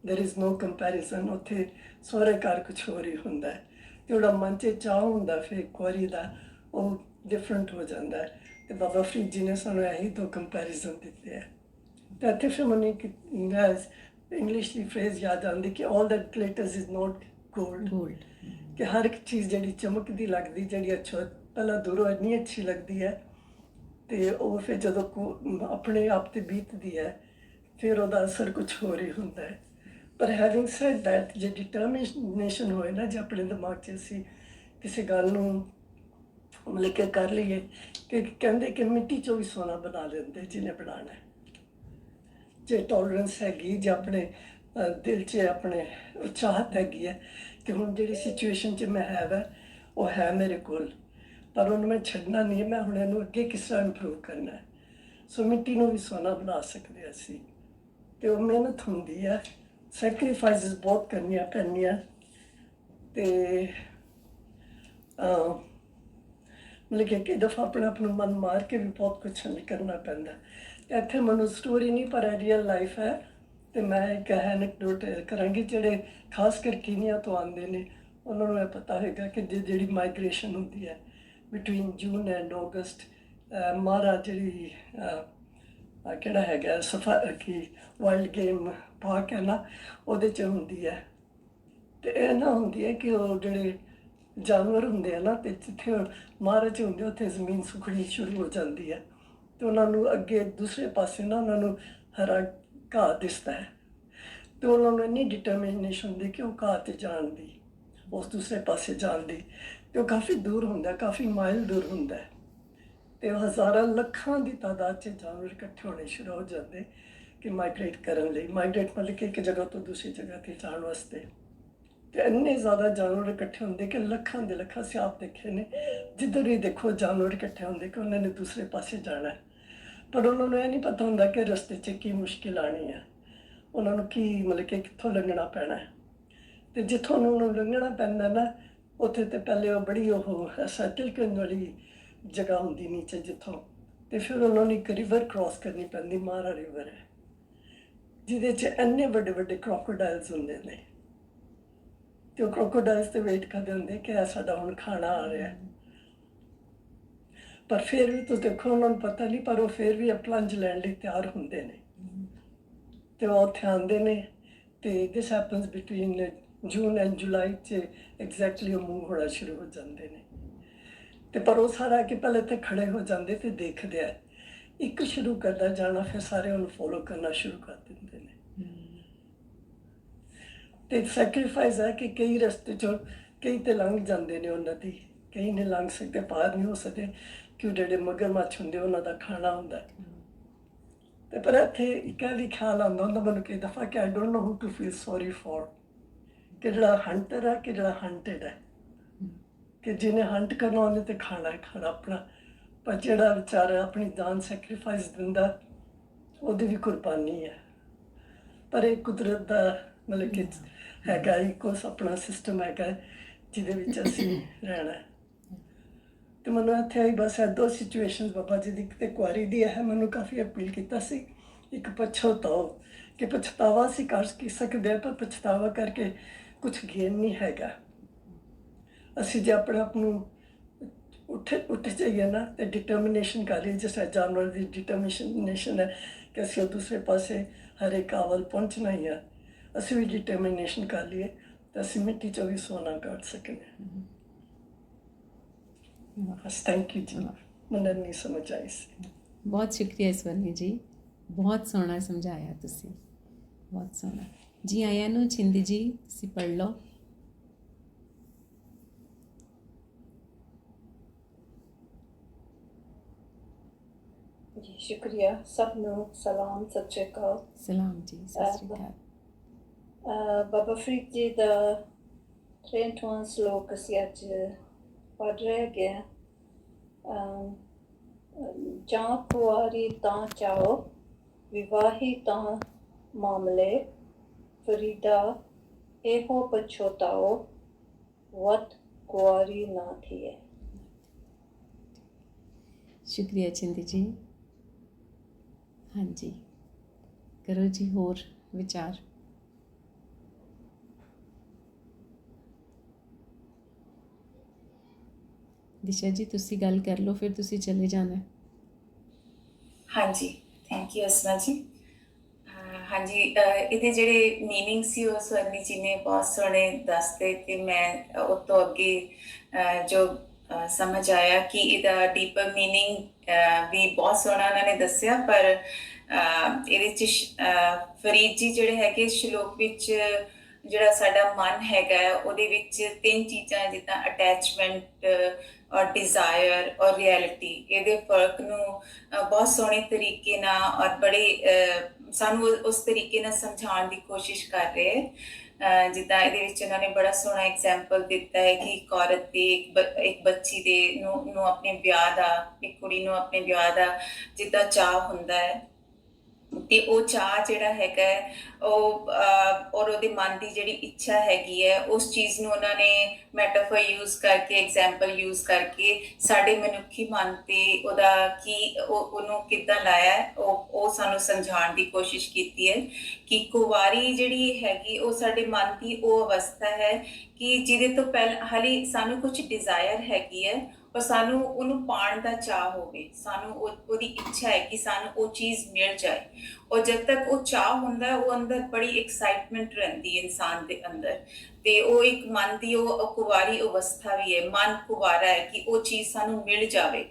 There is no comparison. ਉੱਥੇ ਸਹੁਰੇ ਘਰ ਕੁਛ ਹੋਰ ਹੀ ਹੁੰਦਾ, ਅਤੇ ਜਿਹੜਾ ਮਨ 'ਚ ਚਾਅ ਹੁੰਦਾ ਫਿਰ ਇੱਕ ਵਾਰੀ ਦਾ ਉਹ ਡਿਫਰੈਂਟ ਹੋ ਜਾਂਦਾ। ਅਤੇ ਬਾਬਾ ਫਰੀਦ ਜੀ ਨੇ ਸਾਨੂੰ ਇਹੀ ਦੋ ਕੰਪੈਰੀਜ਼ਨ ਦਿੱਤੇ ਹੈ। ਅਤੇ ਇੱਥੇ ਫਿਰ ਮੈਨੂੰ ਇੱਕ ਇੰਗਲਿਸ਼ ਦੀ ਫਰੇਜ਼ ਯਾਦ ਆਉਂਦੀ ਕਿ all that glitters is not gold, ਕਿ ਹਰ ਇੱਕ ਚੀਜ਼ ਜਿਹੜੀ ਚਮਕਦੀ ਲੱਗਦੀ, ਜਿਹੜੀ ਅੱਛਾ ਪਹਿਲਾਂ ਦੂਰੋਂ ਇੰਨੀ ਅੱਛੀ ਲੱਗਦੀ ਹੈ, ਅਤੇ ਉਹ ਫਿਰ ਜਦੋਂ ਆਪਣੇ ਆਪ 'ਤੇ ਬੀਤਦੀ ਹੈ ਫਿਰ ਉਹਦਾ ਅਸਰ ਕੁਛ ਹੋਰ ਹੀ ਹੁੰਦਾ ਹੈ। ਪਰ ਹੈਵਿੰਗ ਸੈਡ ਦੈਟ, ਜੇ ਡਿਟਰਮੀਨੇਸ਼ਨ ਹੋਏ ਨਾ, ਜੇ ਆਪਣੇ ਦਿਮਾਗ 'ਚ ਅਸੀਂ ਕਿਸੇ ਗੱਲ ਨੂੰ ਮਤਲਬ ਕਿ ਕਰ ਲਈਏ, ਕਿ ਕਹਿੰਦੇ ਕਿ ਮਿੱਟੀ 'ਚੋਂ ਵੀ ਸੋਨਾ ਬਣਾ ਲੈਂਦੇ ਜਿਹਨੇ ਬਣਾਉਣਾ। ਜੇ ਟੋਲਰੈਂਸ ਹੈਗੀ, ਜੇ ਆਪਣੇ ਦਿਲ 'ਚ ਆਪਣੇ ਚਾਹਤ ਹੈਗੀ ਹੈ ਕਿ ਹੁਣ ਜਿਹੜੀ ਸਿਚੁਏਸ਼ਨ 'ਚ ਮੈਂ ਹੈਗਾ ਉਹ ਹੈ ਮੇਰੇ ਕੋਲ, ਪਰ ਉਹਨੂੰ ਮੈਂ ਛੱਡਣਾ ਨਹੀਂ ਹੈ, ਮੈਂ ਹੁਣ ਇਹਨੂੰ ਅੱਗੇ ਕਿਸ ਤਰ੍ਹਾਂ ਇੰਪਰੂਵ ਕਰਨਾ ਹੈ। ਸੋ ਮਿੱਟੀ ਨੂੰ ਵੀ ਸੋਨਾ ਬਣਾ ਸਕਦੇ ਅਸੀਂ, ਅਤੇ ਉਹ ਮਿਹਨਤ ਹੁੰਦੀ ਹੈ, ਸੈਕਰੀਫਾਈਸਿਸ ਬਹੁਤ ਕਰਨੀਆਂ ਪੈਂਦੀਆਂ। ਅਤੇ ਮਤਲਬ ਕਿ ਕਈ ਦਫਾ ਆਪਣੇ ਆਪ ਨੂੰ ਮਨ ਮਾਰ ਕੇ ਵੀ ਬਹੁਤ ਕੁਛ ਕਰਨਾ ਪੈਂਦਾ। ਅਤੇ ਇੱਥੇ ਮੈਨੂੰ ਸਟੋਰੀ ਨਹੀਂ ਪਰ ਰੀਅਲ ਲਾਈਫ ਹੈ, ਅਤੇ ਮੈਂ ਇੱਕ ਐਨਕਡੋਟ ਕਰਾਂਗੀ। ਜਿਹੜੇ ਖਾਸ ਕਰ ਕੀਨੀਆ ਤੋਂ ਆਉਂਦੇ ਨੇ ਉਹਨਾਂ ਨੂੰ ਇਹ ਪਤਾ ਹੈਗਾ ਕਿ ਜਿਹੜੀ ਮਾਈਗ੍ਰੇਸ਼ਨ ਹੁੰਦੀ ਹੈ ਬਿਟਵੀਨ ਜੂਨ ਐਂਡ ਅਗਸਤ, ਮਾਰਾ ਜਿਹੜੀ ਕਿਹੜਾ ਹੈਗਾ ਕਿ ਵਾਈਲਡ ਗੇਮ ਪਾਰਕ ਹੈ ਨਾ, ਉਹਦੇ 'ਚ ਹੁੰਦੀ ਹੈ। ਅਤੇ ਇਹ ਨਾ ਹੁੰਦੀ ਹੈ ਕਿ ਉਹ ਜਿਹੜੇ ਜਾਨਵਰ ਹੁੰਦੇ ਆ ਨਾ, ਅਤੇ ਜਿੱਥੇ ਮਾਰਾ 'ਚ ਹੁੰਦੇ ਉੱਥੇ ਜ਼ਮੀਨ ਸੁੱਕਣੀ ਸ਼ੁਰੂ ਹੋ ਜਾਂਦੀ ਹੈ, ਅਤੇ ਉਹਨਾਂ ਨੂੰ ਅੱਗੇ ਦੂਸਰੇ ਪਾਸੇ ਨਾ ਉਹਨਾਂ ਨੂੰ ਹਰਾ ਘਾਹ ਦਿਸਦਾ ਹੈ, ਅਤੇ ਉਹਨਾਂ ਨੂੰ ਇੰਨੀ ਡਿਟਰਮੀਨੇਸ਼ਨ ਹੁੰਦੀ ਕਿ ਉਹ ਘਾਹ 'ਤੇ ਜਾਣ ਦੀ, ਉਸ ਦੂਸਰੇ ਪਾਸੇ ਜਾਣ ਦੀ। ਅਤੇ ਉਹ ਕਾਫੀ ਦੂਰ ਹੁੰਦਾ, ਕਾਫੀ ਮਾਈਲ ਦੂਰ ਹੁੰਦਾ, ਅਤੇ ਉਹ ਹਜ਼ਾਰਾਂ ਲੱਖਾਂ ਦੀ ਤਾਦਾਦ 'ਚ ਜਾਨਵਰ ਇਕੱਠੇ ਹੋਣੇ ਸ਼ੁਰੂ ਹੋ ਜਾਂਦੇ ਕਿ ਮਾਈਗ੍ਰੇਟ ਕਰਨ ਲਈ। ਮਾਈਗ੍ਰੇਟ ਮਤਲਬ ਕਿ ਇੱਕ ਜਗ੍ਹਾ ਤੋਂ ਦੂਸਰੀ ਜਗ੍ਹਾ 'ਤੇ ਜਾਣ ਵਾਸਤੇ। ਅਤੇ ਇੰਨੇ ਜ਼ਿਆਦਾ ਜਾਨਵਰ ਇਕੱਠੇ ਹੁੰਦੇ ਕਿ ਲੱਖਾਂ ਦੇ ਲੱਖਾਂ ਅਸੀਂ ਆਪ ਦੇਖੇ ਨੇ, ਜਿੱਧਰ ਵੀ ਦੇਖੋ ਜਾਨਵਰ ਇਕੱਠੇ ਹੁੰਦੇ ਕਿ ਉਹਨਾਂ ਨੇ ਦੂਸਰੇ ਪਾਸੇ ਜਾਣਾ। ਪਰ ਉਹਨਾਂ ਨੂੰ ਇਹ ਨਹੀਂ ਪਤਾ ਹੁੰਦਾ ਕਿ ਰਸਤੇ 'ਚ ਕੀ ਮੁਸ਼ਕਿਲ ਆਉਣੀ ਹੈ, ਉਹਨਾਂ ਨੂੰ ਕੀ ਮਤਲਬ ਕਿ ਕਿੱਥੋਂ ਲੰਘਣਾ ਪੈਣਾ। ਅਤੇ ਜਿੱਥੋਂ ਉਹਨਾਂ ਨੂੰ ਲੰਘਣਾ ਪੈਂਦਾ ਨਾ, ਉੱਥੇ ਤਾਂ ਪਹਿਲੇ ਉਹ ਬੜੀ ਐਸਾ ਤਿਲਕਣ ਵਾਲੀ ਜਗ੍ਹਾ ਹੁੰਦੀ ਨੀਚੇ ਜਿੱਥੋਂ, ਅਤੇ ਫਿਰ ਉਹਨਾਂ ਨੂੰ ਇੱਕ ਰਿਵਰ ਕ੍ਰੋਸ ਕਰਨੀ ਪੈਂਦੀ, ਮਾਰਾ ਰਿਵਰ ਹੈ, ਜਿਹਦੇ 'ਚ ਇੰਨੇ ਵੱਡੇ ਵੱਡੇ ਕ੍ਰੋਕੋਡਾਈਲਸ ਹੁੰਦੇ ਨੇ, ਅਤੇ ਉਹ ਕ੍ਰੋਕੋਡਾਈਲਸ 'ਤੇ ਵੇਟ ਕਰਦੇ ਹੁੰਦੇ ਕਿ ਇਹ ਸਾਡਾ ਹੁਣ ਖਾਣਾ ਆ ਰਿਹਾ। ਪਰ ਫਿਰ ਵੀ ਤੁਸੀਂ ਦੇਖੋ ਉਹਨਾਂ ਨੂੰ ਪਤਾ ਨਹੀਂ, ਪਰ ਉਹ ਫਿਰ ਵੀ ਪਲੰਜ ਲੈਣ ਲਈ ਤਿਆਰ ਹੁੰਦੇ ਨੇ, ਅਤੇ ਉਹ ਉੱਥੇ ਆਉਂਦੇ ਨੇ। ਅਤੇ ਦਿਸ ਹੈਪਨਸ ਬਿਟਵੀਨ ਜੂਨ ਐਂਡ ਜੁਲਾਈ 'ਚ ਐਗਜ਼ੈਕਟਲੀ ਉਹ ਮੂਵ ਹੋਣਾ ਸ਼ੁਰੂ ਹੋ ਜਾਂਦੇ ਨੇ। ਅਤੇ ਪਰ ਉਹ ਸਾਰਾ ਕਿ ਪਹਿਲੇ ਇੱਥੇ ਖੜੇ ਹੋ ਜਾਂਦੇ ਅਤੇ ਦੇਖਦੇ ਆ, ਇੱਕ ਸ਼ੁਰੂ ਕਰਦਾ ਜਾਣਾ, ਫਿਰ ਸਾਰੇ ਉਹਨੂੰ ਫੋਲੋ ਕਰਨਾ ਸ਼ੁਰੂ ਕਰ ਦਿੰਦੇ ਨੇ। ਅਤੇ ਸੈਕਰੀਫਾਈਸ ਹੈ ਕਿ ਕਈ ਰਸਤੇ 'ਚੋਂ ਕਈ ਤਾਂ ਲੰਘ ਜਾਂਦੇ ਨੇ ਉਹਨਾਂ ਦੀ, ਕਈ ਨਹੀਂ ਲੰਘ ਸਕਦੇ, ਪਾਰ ਨਹੀਂ ਹੋ ਸਕਦੇ, ਕਿ ਉਹ ਜਿਹੜੇ ਮਗਰਮੱਛ ਹੁੰਦੇ ਉਹਨਾਂ ਦਾ ਖਾਣਾ ਹੁੰਦਾ। ਅਤੇ ਪਰ ਇੱਥੇ ਇੱਕ ਇਹ ਵੀ ਖਿਆਲ ਆਉਂਦਾ ਹੁੰਦਾ ਮੈਨੂੰ ਕਈ ਦਫਾ ਕਿ I don't know who to feel sorry for, ਕਿ ਜਿਹੜਾ ਹੰਟਰ ਹੈ ਕਿ ਜਿਹੜਾ ਹੰਟਡ ਹੈ, ਕਿ ਜਿਹਨੇ ਹੰਟ ਕਰਨਾ ਉਹਨੇ ਤਾਂ ਖਾਣਾ ਆਪਣਾ, ਪਰ ਜਿਹੜਾ ਵਿਚਾਰਾ ਆਪਣੀ ਜਾਨ ਸੈਕਰੀਫਾਈਸ ਦਿੰਦਾ ਉਹਦੀ ਵੀ ਕੁਰਬਾਨੀ ਹੈ। ਪਰ ਇਹ ਕੁਦਰਤ ਦਾ ਮਤਲਬ ਕਿ ਹੈਗਾ, ਇੱਕੋ ਆਪਣਾ ਸਿਸਟਮ ਹੈਗਾ ਜਿਹਦੇ ਵਿੱਚ ਅਸੀਂ ਰਹਿਣਾ। ਤੇ ਮੈਨੂੰ ਇੱਥੇ ਆਈ ਬਸ ਇਹ 2 ਸਿਚੁਏਸ਼ਨਸ ਬਾਬਾ ਜੀ ਦੀ ਤੇ ਕੁਆਰੀ ਦੀ ਹੈ ਮੈਨੂੰ ਕਾਫੀ ਅਪੀਲ ਕੀਤਾ ਸੀ। ਇੱਕ ਪਛਤਾਓ ਕਿ ਪਛਤਾਵਾ ਅਸੀਂ ਕਰ ਕੀ ਸਕਦੇ ਹਾਂ, ਪਰ ਪਛਤਾਵਾ ਕਰਕੇ ਕੁਝ ਗੇਨ ਨਹੀਂ ਹੈਗਾ। ਅਸੀਂ ਜੇ ਆਪਣੇ ਆਪ ਨੂੰ ਉੱਠ ਜਾਈਏ ਨਾ ਤੇ ਡਿਟਰਮੀਨੇਸ਼ਨ ਕਰ ਲਈਏ, ਜਿਸ ਤਰ੍ਹਾਂ ਜਾਨਵਰ ਦੀ ਡਿਟਰਮੀਨੇਸ਼ਨ ਹੈ ਕਿ ਅਸੀਂ ਉਹ ਦੂਸਰੇ ਪਾਸੇ ਹਰੇ ਕਾਵਲ ਪਹੁੰਚਣਾ ਹੀ ਆ, ਅਸੀਂ ਵੀ ਡਿਟਰਮੀਨੇਸ਼ਨ ਕਰ ਲਈਏ ਤਾਂ ਅਸੀਂ ਮਿੱਟੀ 'ਚੋਂ ਵੀ ਸੋਨਾ ਕੱਢ ਸਕਦੇ ਹਾਂ। ਬਸ ਥੈਂਕ ਯੂ ਜੀ, ਮੈਨੂੰ ਨਹੀਂ ਸਮਝ ਆਈ ਸੀ। ਬਹੁਤ ਸ਼ੁਕਰੀਆ ਸਵਰਨੀ ਜੀ, ਬਹੁਤ ਸੋਹਣਾ ਸਮਝਾਇਆ ਤੁਸੀਂ, ਬਹੁਤ ਸੋਹਣਾ। ਜੀ ਆਇਆਂ ਨੂੰ ਛਿੰਦੀ ਜੀ, ਤੁਸੀਂ ਪੜ੍ਹ ਲਓ। ਜੀ ਸ਼ੁਕਰੀਆ। ਸਭ ਨੂੰ ਸਲਾਮ, ਸਤਿ ਸ਼੍ਰੀ ਅਕਾਲ। ਸਲਾਮ ਜੀ, ਸਤਿ ਸ਼੍ਰੀ ਅਕਾਲ। ਬਾਬਾ ਫਰੀਦ ਜੀ ਦਾ 63ਵਾਂ ਸ਼ਲੋਕ ਅਸੀਂ ਅੱਜ ਪੜ੍ਹ ਰਹੇ ਹੈਗੇ ਹਾਂ। ਜਾਂ ਕੁਆਰੀ ਤਾਂ ਚਾਓ, ਵਿਵਾਹੀ ਤਾਂ ਮਾਮਲੇ, ਫਰੀਦਾ ਇਹੋ ਪਛੋਤਾਓ, ਵਤ ਕੁਆਰੀ ਨਾ ਥੀਏ। ਸ਼ੁਕਰੀਆ ਚਿੰਦੀ ਜੀ। ਹਾਂਜੀ, ਕਰੋ ਜੀ ਹੋਰ ਵਿਚਾਰ। ਦਿਸ਼ਾ ਜੀ ਤੁਸੀਂ ਗੱਲ ਕਰ ਲਓ, ਫਿਰ ਤੁਸੀਂ ਚਲੇ ਜਾਣਾ। ਹਾਂਜੀ, ਥੈਂਕ ਯੂ ਅਸਮਾ ਜੀ। ਹਾਂਜੀ, ਇਹਦੇ ਜਿਹੜੇ ਮੀਨਿੰਗ ਸੀ ਉਹ ਸਵਰਨੀ ਜੀ ਨੇ ਬਹੁਤ ਸੋਹਣੇ ਦੱਸਦੇ, ਅਤੇ ਮੈਂ ਉਹ ਤੋਂ ਅੱਗੇ ਜੋ ਸਮਝ ਆਇਆ ਕਿ ਇਹਦਾ ਡੀਪਰ ਮੀਨਿੰਗ ਵੀ ਬਹੁਤ ਸੋਹਣਾ ਉਹਨਾਂ ਨੇ ਦੱਸਿਆ। ਪਰ ਇਹਦੇ 'ਚ ਫਰੀਦ ਜੀ ਜਿਹੜੇ ਹੈਗੇ ਸ਼ਲੋਕ ਵਿੱਚ ਜਿਹੜਾ ਸਾਡਾ ਮਨ ਹੈਗਾ ਉਹਦੇ ਵਿੱਚ 3 ਚੀਜ਼ਾਂ ਜਿੱਦਾਂ ਅਟੈਚਮੈਂਟ ਔਰ ਡਿਜ਼ਾਇਰ ਔਰ ਰਿਐਲਿਟੀ, ਇਹਦੇ ਫਰਕ ਨੂੰ ਬਹੁਤ ਸੋਹਣੇ ਤਰੀਕੇ ਨਾਲ ਔਰ ਬੜੇ ਸਾਨੂੰ ਉਸ ਤਰੀਕੇ ਨਾਲ ਸਮਝਾਉਣ ਦੀ ਕੋਸ਼ਿਸ਼ ਕਰ ਰਹੇ। ਜਿੱਦਾਂ ਇਹਦੇ ਵਿੱਚ ਉਹਨਾਂ ਨੇ ਬੜਾ ਸੋਹਣਾ ਐਗਜ਼ਾਮਪਲ ਦਿੱਤਾ ਹੈ ਕਿ ਇੱਕ ਔਰਤ ਦੇ ਇੱਕ ਬੱਚੀ ਦੇ ਨੂੰ ਆਪਣੇ ਵਿਆਹ ਦਾ, ਇੱਕ ਕੁੜੀ ਨੂੰ ਆਪਣੇ ਵਿਆਹ ਦਾ ਜਿੱਦਾਂ ਚਾਅ ਹੁੰਦਾ ਹੈ, ਅਤੇ ਉਹ ਚਾਅ ਜਿਹੜਾ ਹੈਗਾ ਉਹ ਔਰ ਉਹਦੇ ਮਨ ਦੀ ਜਿਹੜੀ ਇੱਛਾ ਹੈਗੀ ਹੈ, ਉਸ ਚੀਜ਼ ਨੂੰ ਉਹਨਾਂ ਨੇ ਮੈਟਾਫਰ ਯੂਜ਼ ਕਰਕੇ, ਐਗਜ਼ਾਮਪਲ ਯੂਜ਼ ਕਰਕੇ ਸਾਡੇ ਮਨੁੱਖੀ ਮਨ 'ਤੇ ਉਹਦਾ ਉਹਨੂੰ ਕਿੱਦਾਂ ਲਾਇਆ ਉਹ ਸਾਨੂੰ ਸਮਝਾਉਣ ਦੀ ਕੋਸ਼ਿਸ਼ ਕੀਤੀ ਹੈ ਕਿ ਕੁਵਾਰੀ ਜਿਹੜੀ ਹੈਗੀ ਉਹ ਸਾਡੇ ਮਨ ਦੀ ਉਹ ਅਵਸਥਾ ਹੈ ਕਿ ਜਿਹਦੇ ਤੋਂ ਪਹਿਲਾਂ ਹਾਲੇ ਸਾਨੂੰ ਕੁਝ ਡਿਜ਼ਾਇਰ ਹੈਗੀ ਹੈ ਪਰ ਸਾਨੂੰ ਉਹਨੂੰ ਪਾਉਣ ਦਾ ਚਾਅ ਹੋਵੇ, ਸਾਨੂੰ ਉਹਦੀ ਇੱਛਾ ਹੈ ਕਿ ਸਾਨੂੰ ਉਹ ਚੀਜ਼ ਮਿਲ ਜਾਏ। ਔਰ ਜਦ ਤੱਕ ਉਹ ਚਾਅ ਹੁੰਦਾ ਉਹ ਅੰਦਰ ਬੜੀ ਐਕਸਾਈਟਮੈਂਟ ਰਹਿੰਦੀ ਹੈ ਇਨਸਾਨ ਦੇ ਅੰਦਰ, ਅਤੇ ਉਹ ਇੱਕ ਮਨ ਦੀ ਉਹ ਕੁਵਾਰੀ ਅਵਸਥਾ ਵੀ ਹੈ, ਮਨ ਕੁਵਾਰਾ ਹੈ ਕਿ ਉਹ ਚੀਜ਼ ਸਾਨੂੰ ਮਿਲ ਜਾਵੇ।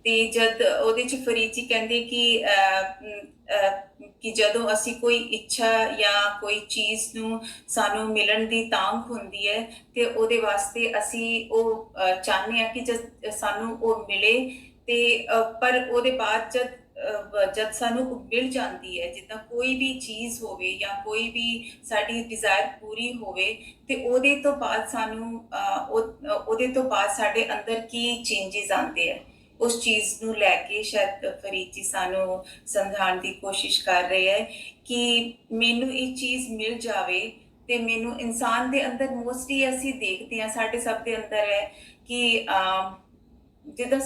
ਅਤੇ ਜਦ ਉਹਦੇ 'ਚ ਫਰੀਦ ਜੀ ਕਹਿੰਦੇ ਕਿ ਜਦੋਂ ਅਸੀਂ ਕੋਈ ਇੱਛਾ ਜਾਂ ਕੋਈ ਚੀਜ਼ ਨੂੰ ਸਾਨੂੰ ਮਿਲਣ ਦੀ ਤਾਂਘ ਹੁੰਦੀ ਹੈ ਅਤੇ ਉਹਦੇ ਵਾਸਤੇ ਅਸੀਂ ਉਹ ਚਾਹੁੰਦੇ ਹਾਂ ਕਿ ਜਦ ਸਾਨੂੰ ਉਹ ਮਿਲੇ, ਅਤੇ ਪਰ ਉਹਦੇ ਬਾਅਦ ਜਦ ਸਾਨੂੰ ਉਹ ਮਿਲ ਜਾਂਦੀ ਹੈ, ਜਿੱਦਾਂ ਕੋਈ ਵੀ ਚੀਜ਼ ਹੋਵੇ ਜਾਂ ਕੋਈ ਵੀ ਸਾਡੀ ਡਿਜ਼ਾਇਰ ਪੂਰੀ ਹੋਵੇ, ਅਤੇ ਉਹਦੇ ਤੋਂ ਬਾਅਦ ਸਾਨੂੰ ਉਹਦੇ ਤੋਂ ਬਾਅਦ ਸਾਡੇ ਅੰਦਰ ਕੀ ਚੇਂਜਿਸ ਆਉਂਦੇ ਹੈ, ਉਸ ਚੀਜ਼ ਨੂੰ ਲੈ ਕੇ ਸ਼ਾਇਦ ਫਰੀਦ ਜੀ ਸਾਨੂੰ ਸਮਝਾਉਣ ਦੀ ਕੋਸ਼ਿਸ਼ ਕਰ ਰਹੇ ਹੈ ਕਿ ਮੈਨੂੰ ਇਹ ਚੀਜ਼ ਮਿਲ ਜਾਵੇ। ਅਤੇ ਮੈਨੂੰ ਇਨਸਾਨ ਦੇ ਅੰਦਰ ਮੋਸਟਲੀ ਅਸੀਂ ਦੇਖਦੇ ਹਾਂ, ਸਾਡੇ ਸਭ ਦੇ ਅੰਦਰ ਹੈ ਕਿ ਜਿੱਦਾਂ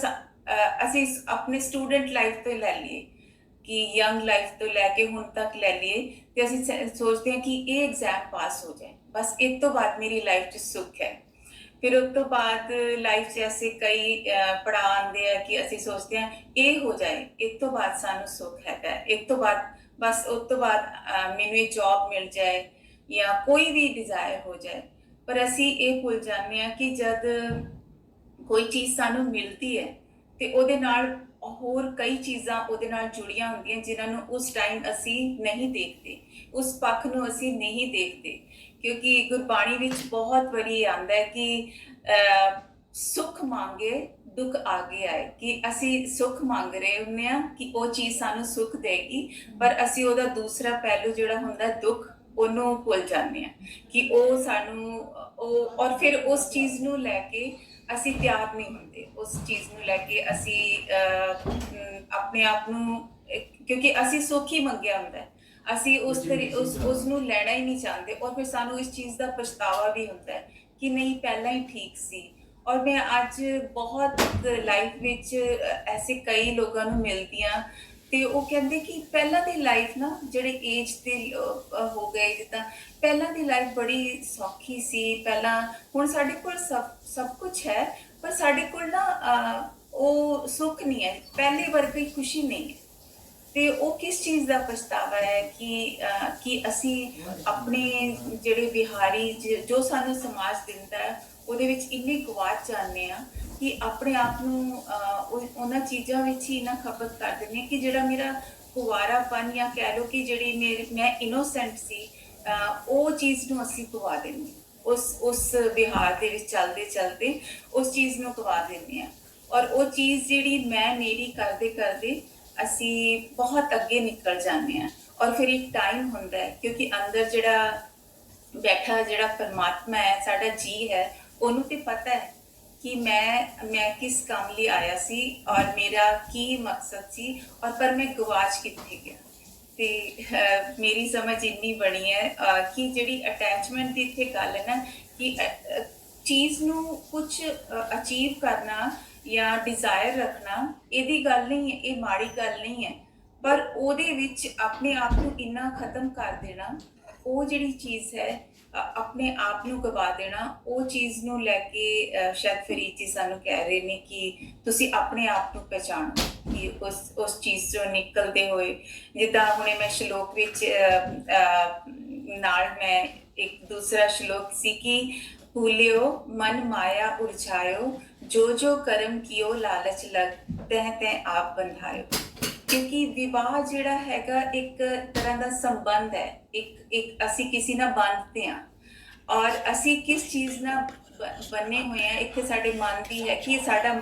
ਅਸੀਂ ਆਪਣੇ ਸਟੂਡੈਂਟ ਲਾਈਫ ਤੋਂ ਲੈ ਲਈਏ ਕਿ ਯੰਗ ਲਾਈਫ ਤੋਂ ਲੈ ਕੇ ਹੁਣ ਤੱਕ ਲੈ ਲਈਏ, ਅਤੇ ਅਸੀਂ ਸੋਚਦੇ ਹਾਂ ਕਿ ਇਹ ਐਗਜ਼ਾਮ ਪਾਸ ਹੋ ਜਾਏ, ਬਸ ਇਸ ਤੋਂ ਬਾਅਦ ਮੇਰੀ ਲਾਈਫ 'ਚ ਸੁੱਖ ਹੈ। ਫਿਰ ਉਸ ਤੋਂ ਬਾਅਦ ਲਾਈਫ 'ਚ ਐਸੇ ਕਈ ਪੜਾਅ ਆਉਂਦੇ ਆ ਕਿ ਅਸੀਂ ਸੋਚਦੇ ਹਾਂ ਇਹ ਹੋ ਜਾਏ, ਇਸ ਤੋਂ ਬਾਅਦ ਸਾਨੂੰ ਸੁੱਖ ਹੈਗਾ, ਇਸ ਤੋਂ ਬਾਅਦ ਬਸ ਉਸ ਤੋਂ ਬਾਅਦ ਮੈਨੂੰ ਇਹ ਜੌਬ ਮਿਲ ਜਾਏ ਜਾਂ ਕੋਈ ਵੀ ਡਿਜ਼ਾਇਰ ਹੋ ਜਾਏ। ਪਰ ਅਸੀਂ ਇਹ ਭੁੱਲ ਜਾਂਦੇ ਹਾਂ ਕਿ ਜਦ ਕੋਈ ਚੀਜ਼ ਸਾਨੂੰ ਮਿਲਦੀ ਹੈ ਅਤੇ ਉਹਦੇ ਨਾਲ ਹੋਰ ਕਈ ਚੀਜ਼ਾਂ ਉਹਦੇ ਨਾਲ ਜੁੜੀਆਂ ਹੁੰਦੀਆਂ ਜਿਨ੍ਹਾਂ ਨੂੰ ਉਸ ਟਾਈਮ ਅਸੀਂ ਨਹੀਂ ਦੇਖਦੇ, ਉਸ ਪੱਖ ਨੂੰ ਅਸੀਂ ਨਹੀਂ ਦੇਖਦੇ, ਕਿਉਂਕਿ ਗੁਰਬਾਣੀ ਵਿੱਚ ਬਹੁਤ ਵਾਰੀ ਆਉਂਦਾ ਹੈ ਕਿ ਸੁੱਖ ਮੰਗੇ ਦੁੱਖ ਆਗੇ ਆਏ, ਕਿ ਅਸੀਂ ਸੁੱਖ ਮੰਗ ਰਹੇ ਹੁੰਦੇ ਹਾਂ ਕਿ ਉਹ ਚੀਜ਼ ਸਾਨੂੰ ਸੁੱਖ ਦੇਗੀ, ਪਰ ਅਸੀਂ ਉਹਦਾ ਦੂਸਰਾ ਪਹਿਲੂ ਜਿਹੜਾ ਹੁੰਦਾ ਦੁੱਖ ਉਹਨੂੰ ਭੁੱਲ ਜਾਂਦੇ ਹਾਂ ਕਿ ਉਹ ਸਾਨੂੰ ਔਰ ਫਿਰ ਉਸ ਚੀਜ਼ ਨੂੰ ਲੈ ਕੇ ਅਸੀਂ ਤਿਆਰ ਨਹੀਂ ਹੁੰਦੇ, ਉਸ ਚੀਜ਼ ਨੂੰ ਲੈ ਕੇ ਅਸੀਂ ਆਪਣੇ ਆਪ ਨੂੰ, ਕਿਉਂਕਿ ਅਸੀਂ ਸੁੱਖ ਹੀ ਮੰਗਿਆ ਹੁੰਦਾ, ਅਸੀਂ ਉਸ ਨੂੰ ਲੈਣਾ ਹੀ ਨਹੀਂ ਚਾਹੁੰਦੇ, ਔਰ ਫਿਰ ਸਾਨੂੰ ਇਸ ਚੀਜ਼ ਦਾ ਪਛਤਾਵਾ ਵੀ ਹੁੰਦਾ ਹੈ ਕਿ ਨਹੀਂ ਪਹਿਲਾਂ ਹੀ ਠੀਕ ਸੀ। ਔਰ ਮੈਂ ਅੱਜ ਬਹੁਤ ਲਾਈਫ ਵਿੱਚ ਐਸੇ ਕਈ ਲੋਕਾਂ ਨੂੰ ਮਿਲਦੀ ਹਾਂ ਤੇ ਉਹ ਕਹਿੰਦੇ ਕਿ ਪਹਿਲਾਂ ਦੀ ਲਾਈਫ ਨਾ ਜਿਹੜੇ ਏਜ ਤੇ ਹੋ ਗਏ, ਜਿੱਦਾਂ ਪਹਿਲਾਂ ਦੀ ਲਾਈਫ ਬੜੀ ਸੌਖੀ ਸੀ। ਪਹਿਲਾਂ ਹੁਣ ਸਾਡੇ ਕੋਲ ਸਭ ਕੁਝ ਹੈ, ਪਰ ਸਾਡੇ ਕੋਲ ਨਾ ਉਹ ਸੁੱਖ ਨਹੀਂ ਹੈ, ਪਹਿਲੇ ਵਰਗੀ ਖੁਸ਼ੀ ਨਹੀਂ ਹੈ। ਤੇ ਉਹ ਕਿਸ ਚੀਜ਼ ਦਾ ਪਛਤਾਵਾ ਹੈ ਕਿ ਅਸੀਂ ਆਪਣੇ ਜਿਹੜੇ ਵਿਹਾਰੀ ਜੋ ਸਾਨੂੰ ਸਮਾਜ ਦਿੰਦਾ ਹੈ ਉਹਦੇ ਵਿੱਚ ਇੰਨੇ ਗਵਾਚ ਜਾਂਦੇ ਆ ਕਿ ਆਪਣੇ ਆਪ ਨੂੰ ਉਹਨਾਂ ਚੀਜ਼ਾਂ ਵਿੱਚ ਹੀ ਨਾ ਖਪਤ ਕਰ ਦਿੰਦੇ ਕਿ ਜਿਹੜਾ ਮੇਰਾ ਕੁਵਾਰਾਪਨ ਜਾਂ ਕਹਿ ਲਓ ਕਿ ਜਿਹੜੀ ਮੈਂ ਇਨੋਸੈਂਟ ਸੀ, ਉਹ ਚੀਜ਼ ਨੂੰ ਅਸੀਂ ਗਵਾ ਦਿੰਦੇ, ਉਸ ਵਿਹਾਰ ਦੇ ਵਿੱਚ ਚੱਲਦੇ ਚੱਲਦੇ ਉਸ ਚੀਜ਼ ਨੂੰ ਗਵਾ ਦਿੰਦੇ ਆ। ਔਰ ਉਹ ਚੀਜ਼ ਜਿਹੜੀ ਮੈਂ ਮੇਰੀ ਕਰਦੇ ਕਰਦੇ ਅਸੀਂ ਬਹੁਤ ਅੱਗੇ ਨਿਕਲ ਜਾਂਦੇ ਹਾਂ। ਔਰ ਫਿਰ ਇੱਕ ਟਾਈਮ ਹੁੰਦਾ ਹੈ, ਕਿਉਂਕਿ ਅੰਦਰ ਜਿਹੜਾ ਬੈਠਾ ਜਿਹੜਾ ਪਰਮਾਤਮਾ ਹੈ, ਸਾਡਾ ਜੀ ਹੈ, ਉਹਨੂੰ ਤੇ ਪਤਾ ਹੈ ਕਿ ਮੈਂ ਕਿਸ ਕੰਮ ਲਈ ਆਇਆ ਸੀ ਔਰ ਮੇਰਾ ਕੀ ਮਕਸਦ ਸੀ, ਔਰ ਪਰ ਮੈਂ ਗਵਾਚ ਕਿੱਥੇ ਗਿਆ। ਤੇ ਮੇਰੀ ਸਮਝ ਇੰਨੀ ਬਣੀ ਹੈ ਕਿ ਜਿਹੜੀ ਅਟੈਚਮੈਂਟ ਦੀ ਇੱਥੇ ਗੱਲ ਹੈ ਨਾ ਕਿ ਚੀਜ਼ ਨੂੰ ਕੁਝ ਅਚੀਵ ਕਰਨਾ ਜਾਂ ਡਿਜ਼ਾਇਰ ਰੱਖਣਾ, ਇਹਦੀ ਗੱਲ ਨਹੀਂ ਹੈ, ਇਹ ਮਾੜੀ ਗੱਲ ਨਹੀਂ ਹੈ, ਪਰ ਉਹਦੇ ਵਿੱਚ ਆਪਣੇ ਆਪ ਨੂੰ ਇੰਨਾ ਖਤਮ ਕਰ ਦੇਣਾ, ਉਹ ਜਿਹੜੀ ਚੀਜ਼ ਹੈ ਆਪਣੇ ਆਪ ਨੂੰ ਗਵਾ ਦੇਣਾ, ਉਹ ਚੀਜ਼ ਨੂੰ ਲੈ ਕੇ ਸ਼ਾਇਦ ਫਰੀਦ ਜੀ ਸਾਨੂੰ ਕਹਿ ਰਹੇ ਨੇ ਕਿ ਤੁਸੀਂ ਆਪਣੇ ਆਪ ਨੂੰ ਪਹਿਚਾਣੋ ਕਿ ਉਸ ਚੀਜ਼ ਤੋਂ ਨਿਕਲਦੇ ਹੋਏ। ਜਿੱਦਾਂ ਹੁਣੇ ਮੈਂ ਸ਼ਲੋਕ ਵਿੱਚ ਨਾਲ ਮੈਂ ਇੱਕ ਦੂਸਰਾ ਸ਼ਲੋਕ ਸੀ ਕਿ ਭੂਲਿਓ ਮਨ ਮਾਇਆ ਉਰਝਾਇਓ, ਜੋ ਜੋ ਕਰਮ ਕੀਓ ਲਾਲਚ ਲਗ ਤਹਿ ਤਹਿ ਆਪ ਬੰਧਾਇਓ। ਕਿਉਂਕਿ ਵਿਵਾਹ ਜਿਹੜਾ ਹੈਗਾ ਇੱਕ ਤਰ੍ਹਾਂ ਦਾ ਸੰਬੰਧ ਹੈ, ਇੱਕ ਅਸੀਂ ਕਿਸੇ ਨਾਲ ਬੰਧਦੇ ਹਾਂ ਔਰ ਅਸੀਂ ਕਿਸ ਚੀਜ਼ ਨਾਲ ਬੰਨੇ ਹੋਏ ਹਾਂ। ਇੱਥੇ ਸਾਡੇ ਮਨ ਦੀ ਹੈ ਕਿ ਸਾਡਾ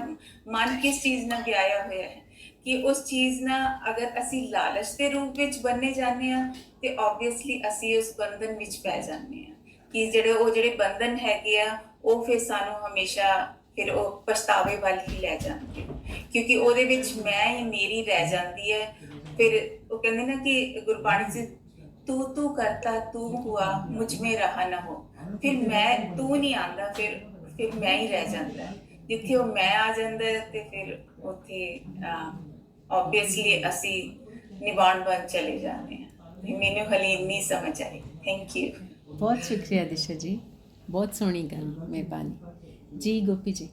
ਮਨ ਕਿਸ ਚੀਜ਼ ਨਾਲ ਵਿਆਹਿਆ ਹੋਇਆ ਹੈ, ਕਿ ਉਸ ਚੀਜ਼ ਨਾਲ ਅਗਰ ਅਸੀਂ ਲਾਲਚ ਦੇ ਰੂਪ ਵਿੱਚ ਬੰਨੇ ਜਾਂਦੇ ਹਾਂ ਤੇ ਓਬਵੀਅਸਲੀ ਅਸੀਂ ਉਸ ਬੰਧਨ ਵਿੱਚ ਪੈ ਜਾਂਦੇ ਹਾਂ ਕਿ ਜਿਹੜੇ ਬੰਧਨ ਹੈਗੇ ਆ ਉਹ ਫਿਰ ਸਾਨੂੰ ਹਮੇਸ਼ਾ ਫਿਰ ਉਹ ਪਛਤਾਵੇ ਵੱਲ ਹੀ ਲੈ ਜਾਂਦੇ, ਕਿਉਂਕਿ ਉਹਦੇ ਵਿੱਚ ਮੈਂ ਹੀ ਮੇਰੀ ਰਹਿ ਜਾਂਦੀ ਹੈ। ਫਿਰ ਉਹ ਕਹਿੰਦੇ ਨਾ ਕਿ ਗੁਰਬਾਣੀ 'ਚ ਤੂੰ ਕਰਤਾ ਤੂੰ ਹੁਆ ਮੁਝ ਮੇ ਰਹਾ ਨਾ ਹੋ, ਫਿਰ ਮੈਂ ਤੂੰ ਨਹੀਂ ਆਉਂਦਾ, ਫਿਰ ਮੈਂ ਹੀ ਰਹਿ ਜਾਂਦਾ। ਜਿੱਥੇ ਉਹ ਮੈਂ ਆ ਜਾਂਦਾ ਤੇ ਫਿਰ ਉੱਥੇ ਓਬਵੀਅਸਲੀ ਅਸੀਂ ਨਿਭਾਉਣ ਬਣ ਚਲੇ ਜਾਂਦੇ ਹਾਂ। ਮੈਨੂੰ ਹਲੇ ਇੰਨੀ ਸਮਝ ਆਈ। Thank you. ਬਹੁਤ ਸ਼ੁਕਰੀਆ ਦਿਸ਼ਾ ਜੀ, ਬਹੁਤ ਸੋਹਣੀ ਗੱਲ, ਮਿਹਰਬਾਨੀ ਜੀ। ਗੋਪੀ ਜੀ।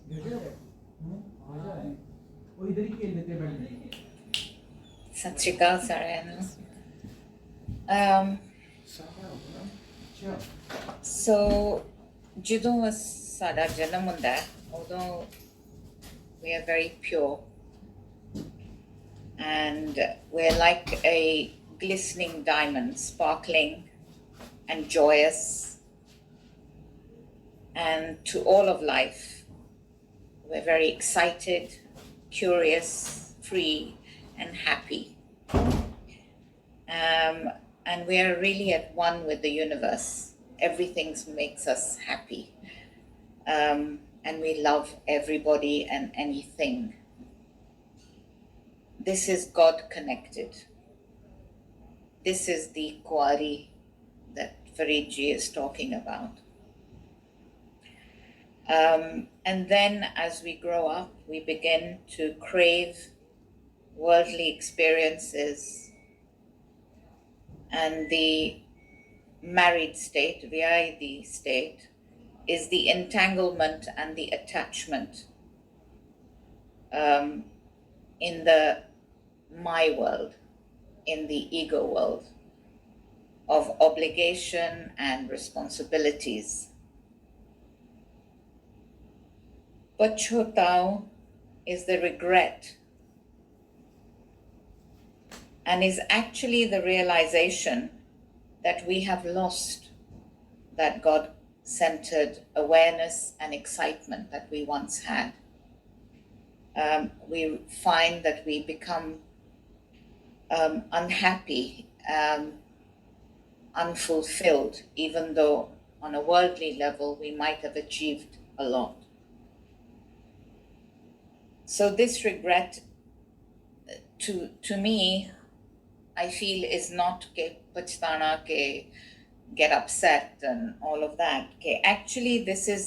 ਸਤਿ ਸ਼੍ਰੀ ਅਕਾਲ ਸਾਰਿਆਂ ਨੂੰ। ਸੋ ਜਦੋਂ ਸਾਡਾ ਜਨਮ ਹੁੰਦਾ ਹੈ ਉਦੋਂ we are very pure and we're like a glistening diamond, sparkling and joyous, and to all of life we're very excited, curious, free and happy, and we are really at one with the universe. Everything makes us happy, and we love everybody and anything. This is God connected. This is the Kuari that Farid ji is talking about. And then as we grow up, we begin to crave worldly experiences, and the married state, Vyayadi state, is the entanglement and the attachment in the my world, in the ego world of obligation and responsibilities. Pachotao is the regret and is actually the realization that we have lost that God-centered awareness and excitement that we once had. We find that we become unhappy, unfulfilled, even though on a worldly level we might have achieved a lot. So this regret, to me, I feel is not ke pachhtana, ke get upset and all of that. Ke actually this is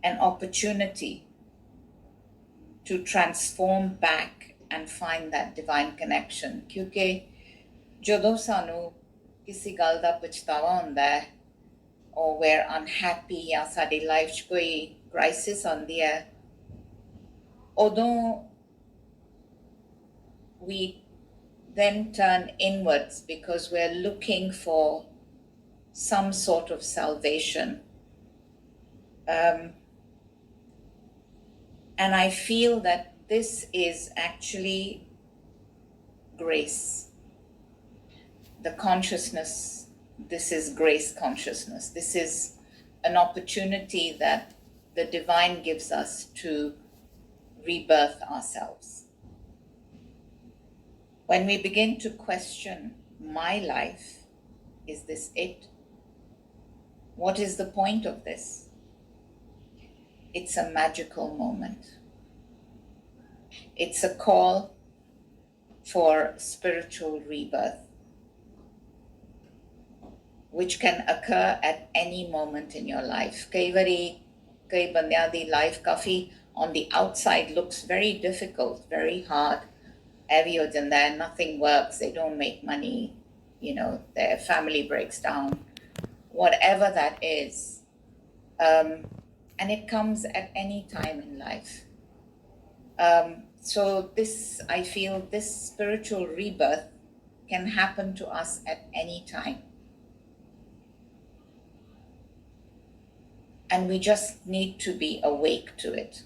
an opportunity to transform back and find that divine connection. ਕਿਉਂਕਿ ਜਦੋਂ ਸਾਨੂੰ ਕਿਸੇ ਗੱਲ ਦਾ ਪਛਤਾਵਾ ਹੁੰਦਾ ਹੈ, or we're unhappy, ਜਾਂ ਸਾਡੀ ਲਾਈਫ 'ਚ ਕੋਈ ਕ੍ਰਾਈਸਿਸ ਆਉਂਦੀ ਹੈ, ਉਦੋਂ we then turn inwards because we're looking for some sort of salvation. And I feel that this is actually grace. The consciousness, this is grace consciousness. This is an opportunity that the divine gives us to rebirth ourselves. When we begin to question my life, is this it? What is the point of this? It's a magical moment. It's a call for spiritual rebirth, which can occur at any moment in your life. Kai bandiyan di life kafi on the outside looks very difficult, very hard. Heavy ho janda hai, nothing works, they don't make money, their family breaks down, whatever that is. And it comes at any time in life. So I feel this spiritual rebirth can happen to us at any time. And we just need to be awake to it.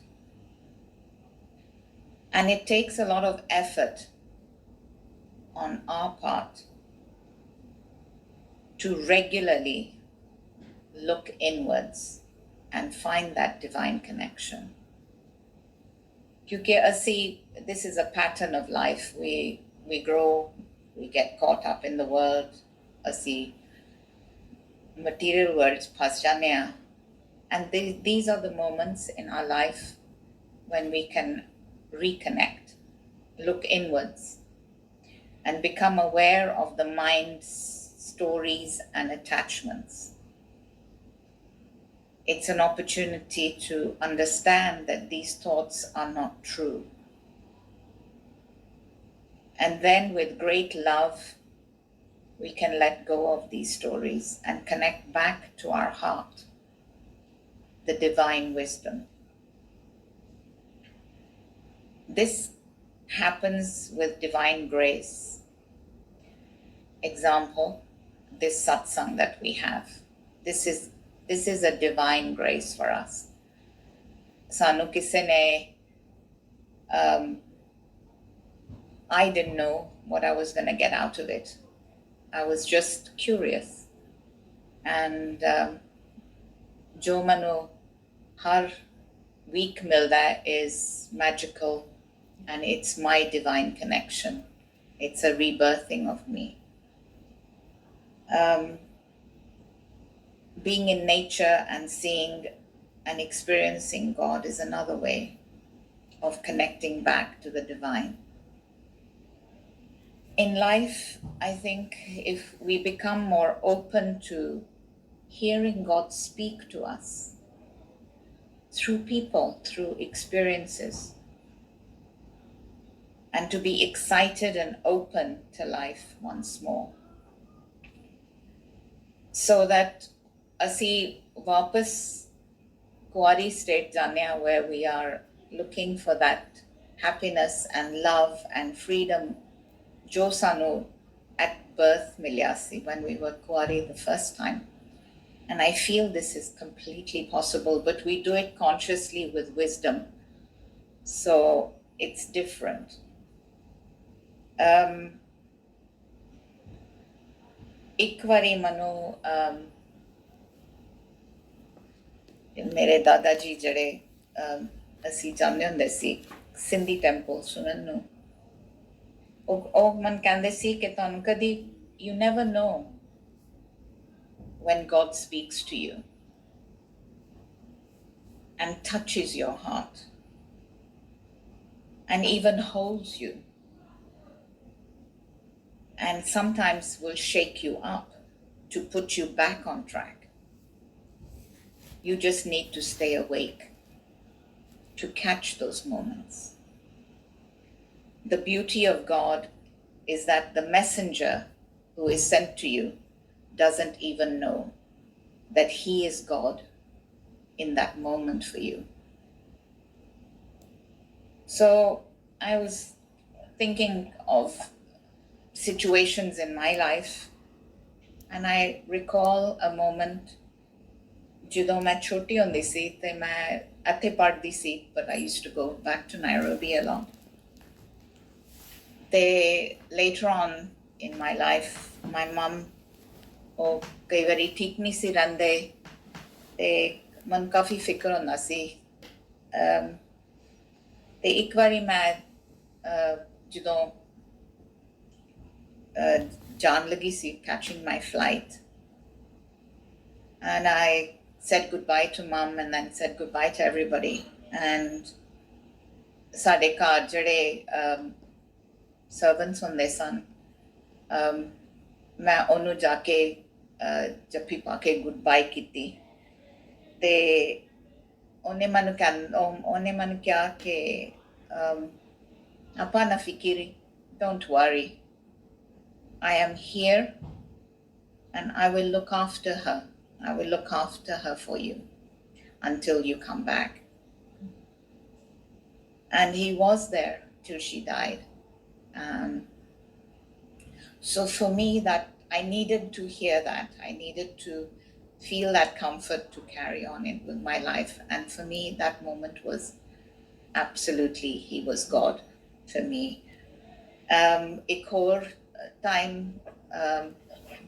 And it takes a lot of effort on our part to regularly look inwards and find that divine connection. Because this is a pattern of life. We grow, we get caught up in the world, material worlds phas jane hain. And these are the moments in our life when we can reconnect, look inwards, and become aware of the mind's stories and attachments. It's an opportunity to understand that these thoughts are not true. And then with great love, we can let go of these stories and connect back to our heart, the divine wisdom. This happens with divine grace. Example, this satsang that we have. This is a divine grace for us. Sanu kise ne, I didn't know what I was going to get out of it. I was just curious. And jo manu har week milda is magical, and it's my divine connection. It's a rebirthing of me. Being in nature and seeing and experiencing God is another way of connecting back to the divine. In life, I think if we become more open to hearing God speak to us through people, through experiences, and to be excited and open to life once more, so that asi wapas Kuwari state janya, where we are looking for that happiness and love and freedom jo sanu at birth milya si when we were Kuwari the first time. And I feel this is completely possible, but we do it consciously with wisdom, so it's different. ਇੱਕ ਵਾਰੀ ਮੈਨੂੰ ਮੇਰੇ ਦਾਦਾ ਜੀ ਜਿਹੜੇ ਅਸੀਂ ਜਾਂਦੇ ਹੁੰਦੇ ਸੀ ਸਿੰਧੀ ਟੈਂਪਲ ਸੁਣਨ ਨੂੰ, ਉਹ ਮਨ ਕਹਿੰਦੇ ਸੀ ਕਿ ਤੁਹਾਨੂੰ ਕਦੀ you never know when God speaks to you and touches your heart and even holds you, and sometimes will shake you up to put you back on track. You just need to stay awake to catch those moments. The beauty of God is that the messenger who is sent to you doesn't even know that he is God in that moment for you. So I was thinking of situations in my life, and I recall a moment ਜਦੋਂ ਮੈਂ ਛੋਟੀ ਹੁੰਦੀ ਸੀ ਤੇ ਮੈਂ ਇੱਥੇ ਪੜ੍ਹਦੀ ਸੀ, but I used to go back to Nairobi a lot. ਤੇ later on in my life, my mum ਉਹ ਕਈ ਵਾਰੀ ਠੀਕ ਨਹੀਂ ਸੀ ਰਹਿੰਦੇ ਤੇ ਮਨ ਕਾਫੀ ਫਿਕਰ ਹੁੰਦਾ ਸੀ। ਤੇ ਇੱਕ ਵਾਰੀ ਮੈਂ ਜਦੋਂ ਜਾਣ ਲੱਗੀ ਸੀ catching my flight, and I said goodbye to mum and then said goodbye to everybody. And ਸਾਡੇ ਘਰ ਜਿਹੜੇ ਸਰਵੈਂਟਸ ਹੁੰਦੇ ਸਨ, ਮੈਂ ਉਹਨੂੰ ਜਾ ਕੇ ਜੱਫੀ ਪਾ ਕੇ ਗੁੱਡਬਾਈ ਕੀਤੀ ਤੇ ਉਹਨੇ ਮੈਨੂੰ ਕਿਹਾ ਕਿ ਆਪਾਂ ਨਾ ਫਿਕਰੀ, don't worry, I am here and I will look after her. I will look after her for you until you come back. And he was there till she died. So for me, that I needed to hear that. I needed to feel that comfort to carry on with my life. And for me, that moment was absolutely, he was God for me. Ek aur time,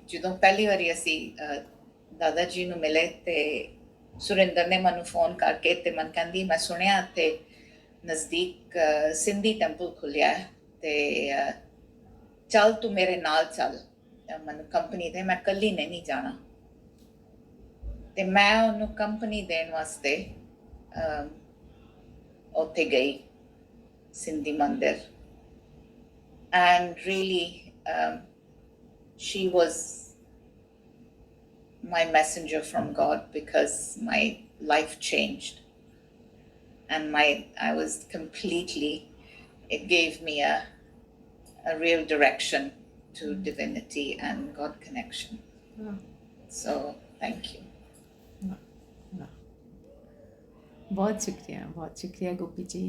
ਜਦੋਂ ਪਹਿਲੀ ਵਾਰੀ ਅਸੀਂ ਦਾਦਾ ਜੀ ਨੂੰ ਮਿਲੇ ਤੇ ਸੁਰਿੰਦਰ ਨੇ ਮੈਨੂੰ ਫੋਨ ਕਰਕੇ ਤੇ ਮੈਨੂੰ ਕਹਿੰਦੀ ਮੈਂ ਸੁਣਿਆ ਤੇ ਨਜ਼ਦੀਕ ਸਿੰਧੀ ਟੈਂਪਲ ਖੁੱਲਿਆ ਤੇ ਚੱਲ ਤੂੰ ਮੇਰੇ ਨਾਲ ਚੱਲ, ਮੈਨੂੰ ਕੰਪਨੀ ਦੇ, ਮੈਂ ਇਕੱਲੀ ਨਹੀਂ ਜਾਣਾ। ਤੇ ਮੈਂ ਉਹਨੂੰ ਕੰਪਨੀ ਦੇਣ ਵਾਸਤੇ ਉੱਥੇ ਗਈ ਸਿੰਧੀ ਮੰਦਿਰ। And really she was my messenger from God, because my life changed and I was completely, it gave me a real direction to divinity and God connection. So thank you. बहुत शुक्रिया गोपी जी,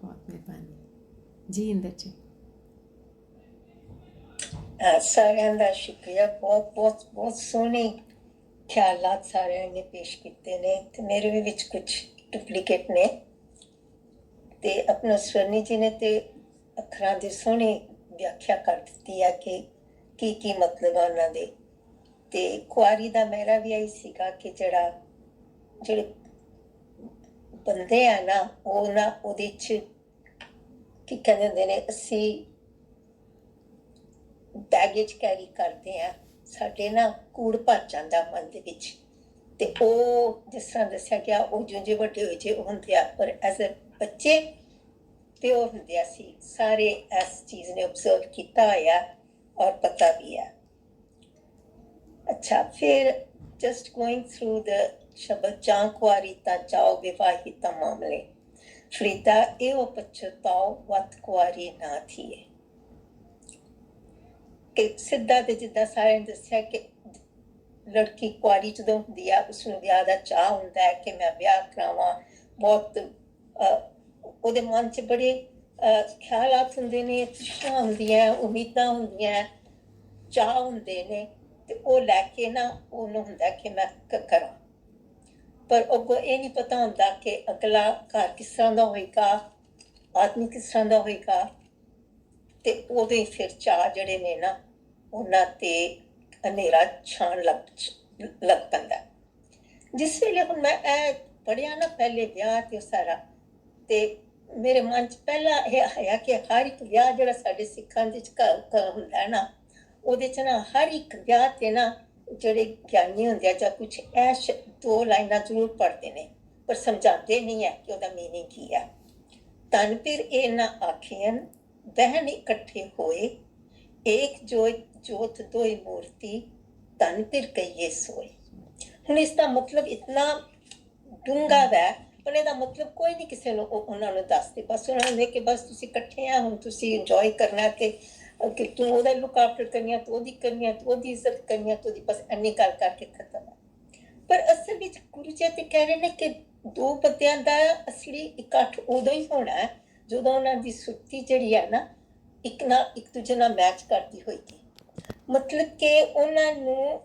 बहुत मेहरबानी जी। इंदर जी ਸਾਰਿਆਂ ਦਾ ਸ਼ੁਕਰੀਆ, ਬਹੁਤ ਸੋਹਣੇ ਖਿਆਲਾਤ ਸਾਰਿਆਂ ਨੇ ਪੇਸ਼ ਕੀਤੇ ਨੇ ਤੇ ਮੇਰੇ ਵੀ ਵਿੱਚ ਕੁਝ ਡੁਪਲੀਕੇਟ ਨੇ ਤੇ ਆਪਣਾ ਸਵਰਨੀ ਜੀ ਨੇ ਤੇ ਅੱਖਰਾਂ ਦੀ ਸੋਹਣੀ ਵਿਆਖਿਆ ਕਰ ਦਿੱਤੀ ਹੈ ਕਿ ਕੀ ਮਤਲਬ ਆ ਉਹਨਾਂ ਦੇ। ਤੇ ਕੁਆਰੀ ਦਾ ਮੇਰਾ ਵੀ ਇਹੀ ਸੀਗਾ ਕਿ ਜਿਹੜੇ ਬੰਦੇ ਆ ਨਾ, ਉਹ ਨਾ ਉਹਦੇ 'ਚ ਕੀ ਕਹਿੰਦੇ ਹੁੰਦੇ ਨੇ, ਅਸੀਂ ਬੈਗੇਜ ਕੈਰੀ ਕਰਦੇ ਆ, ਸਾਡੇ ਨਾ ਕੂੜ ਭਰ ਜਾਂਦਾ ਮਨ ਦੇ ਵਿੱਚ। ਤੇ ਉਹ ਜਿਸ ਤਰ੍ਹਾਂ ਦੱਸਿਆ ਗਿਆ, ਉਹ ਜਿਉਂ ਵੱਡੇ ਹੋਏ ਜੇ ਉਹ ਹੁੰਦੇ ਆ, ਪਰ ਐਜ਼ ਅ ਬੱਚੇ ਪਿਓਰ ਹੁੰਦੇ ਆ। ਸੀ ਸਾਰੇ ਇਸ ਚੀਜ਼ ਨੇ ਓਬਜ਼ਰਵ ਕੀਤਾ ਹੋਇਆ ਔਰ ਪਤਾ ਵੀ ਆ। ਅੱਛਾ, ਫਿਰ ਜਸਟ ਗੋਇੰਗ ਥਰੂ ਦ ਸ਼ਬਦ, ਜਾਂ ਕੁਆਰੀ ਤਾਂ ਜਾਓ ਵਿਵਾਹੀ ਤਾਂ ਮਾਮਲੇ, ਫਰੀਦਾ ਇਹੋ ਪਛਤਾਓ ਵਤ ਕੁਆਰੀ ਨਾ ਥੀਏ। ਕਿ ਸਿੱਧਾ ਤੇ ਜਿੱਦਾਂ ਸਾਰਿਆਂ ਨੇ ਦੱਸਿਆ ਕਿ ਲੜਕੀ ਕੁਆਰੀ ਜਦੋਂ ਹੁੰਦੀ ਆ, ਉਸਨੂੰ ਵਿਆਹ ਦਾ ਚਾਅ ਹੁੰਦਾ ਹੈ ਕਿ ਮੈਂ ਵਿਆਹ ਕਰਾਵਾਂ। ਬਹੁਤ ਉਹਦੇ ਮਨ 'ਚ ਬੜੇ ਖਿਆਲਾਤ ਹੁੰਦੇ ਨੇ, ਖੁਸ਼ੀਆਂ ਹੁੰਦੀਆਂ, ਉਮੀਦਾਂ ਹੁੰਦੀਆਂ, ਚਾਅ ਹੁੰਦੇ ਨੇ ਤੇ ਉਹ ਲੈ ਕੇ ਨਾ ਉਹਨੂੰ ਹੁੰਦਾ ਕਿ ਮੈਂ ਕਰਾਂ। ਪਰ ਅੱਗੋਂ ਇਹ ਨਹੀਂ ਪਤਾ ਹੁੰਦਾ ਕਿ ਅਗਲਾ ਘਰ ਕਿਸ ਤਰ੍ਹਾਂ ਦਾ ਹੋਏਗਾ, ਆਦਮੀ ਕਿਸ ਤਰ੍ਹਾਂ ਦਾ ਹੋਏਗਾ। ਤੇ ਉਹਦੇ ਫਿਰ ਚਾਅ ਜਿਹੜੇ ਨੇ ਨਾ, ਉਹਨਾਂ ਤੇ ਹਨੇਰਾ ਛਾਣ ਲੱਗ ਪੈਂਦਾ। ਜਿਸ ਵੇਲੇ ਹੁਣ ਮੈਂ ਇਹ ਪੜ੍ਹਿਆ ਨਾ ਪਹਿਲੇ ਵਿਆਹ ਤੇ ਸਾਰਾ, ਤੇ ਮੇਰੇ ਮਨ 'ਚ ਪਹਿਲਾਂ ਇਹ ਆਇਆ ਕਿ ਹਰ ਇੱਕ ਵਿਆਹ ਜਿਹੜਾ ਸਾਡੇ ਸਿੱਖਾਂ ਦੇ 'ਚ ਹੁੰਦਾ ਨਾ, ਉਹਦੇ 'ਚ ਨਾ ਹਰ ਇੱਕ ਵਿਆਹ ਤੇ ਨਾ ਜਿਹੜੇ ਗਿਆਨੀ ਹੁੰਦੇ ਆ ਜਾਂ ਕੁਛ ਐਸ਼ 2 ਲਾਈਨਾਂ ਜ਼ਰੂਰ ਪੜ੍ਹਦੇ ਨੇ, ਪਰ ਸਮਝਾਉਂਦੇ ਨਹੀਂ ਹੈ ਕਿ ਉਹਦਾ ਮੀਨਿੰਗ ਕੀ ਹੈ। ਤਨ ਫਿਰ ਇਹ ਨਾ ਆਖੀਆਂ बहन इकट्ठे होए, एक जोत दोई मूर्ति तन फिर कहिए सोए। ਹੁਣ ਇਸ ਦਾ ਮਤਲਬ ਇਤਨਾ ਡੂੰਘਾ ਵੈ, ਪਰ ਇਹਦਾ ਮਤਲਬ ਕੋਈ ਨਹੀਂ ਕਿਸੇ ਨੂੰ ਉਹਨਾਂ ਨੂੰ ਦੱਸਦੇ, ਬਸ ਉਹਨਾਂ ਨੇ ਕਿ ਬਸ ਤੁਸੀਂ ਇਕੱਠੇ ਆ, ਹੁਣ ਤੁਸੀਂ ਇੰਜੋਏ ਕਰਨਾ ਕਿ ਤੂੰ ਉਹਦਾ ਲੁੱਕ ਆਫਟਰ ਕਰਨੀ ਆ, ਤੂੰ ਉਹਦੀ ਕਰਨੀ ਆ, ਤੂੰ ਉਹਦੀ ਇੱਜ਼ਤ ਕਰਨੀ ਆ, ਤੂੰ ਉਹਦੀ, ਬਸ ਇੰਨੀ ਗੱਲ ਕਰਕੇ ਖਤਮ ਹੈ। ਪਰ ਅਸਲ ਵਿੱਚ ਗੁਰੂ ਜੀ ਤੇ ਕਹਿ ਰਹੇ ਨੇ ਕਿ ਦੋ ਬੰਦਿਆਂ ਦਾ ਅਸਲੀ ਇਕੱਠ ਉਦੋਂ ਹੀ ਹੋਣਾ ਹੈ ਜਦੋਂ ਉਹਨਾਂ ਦੀ ਸੁਰਤੀ ਜਿਹੜੀ ਹੈ ਨਾ ਇੱਕ ਦੂਜੇ ਨਾਲ ਮੈਚ ਕਰਦੀ ਹੋਏਗੀ। ਮਤਲਬ ਕਿ ਉਹਨਾਂ ਨੂੰ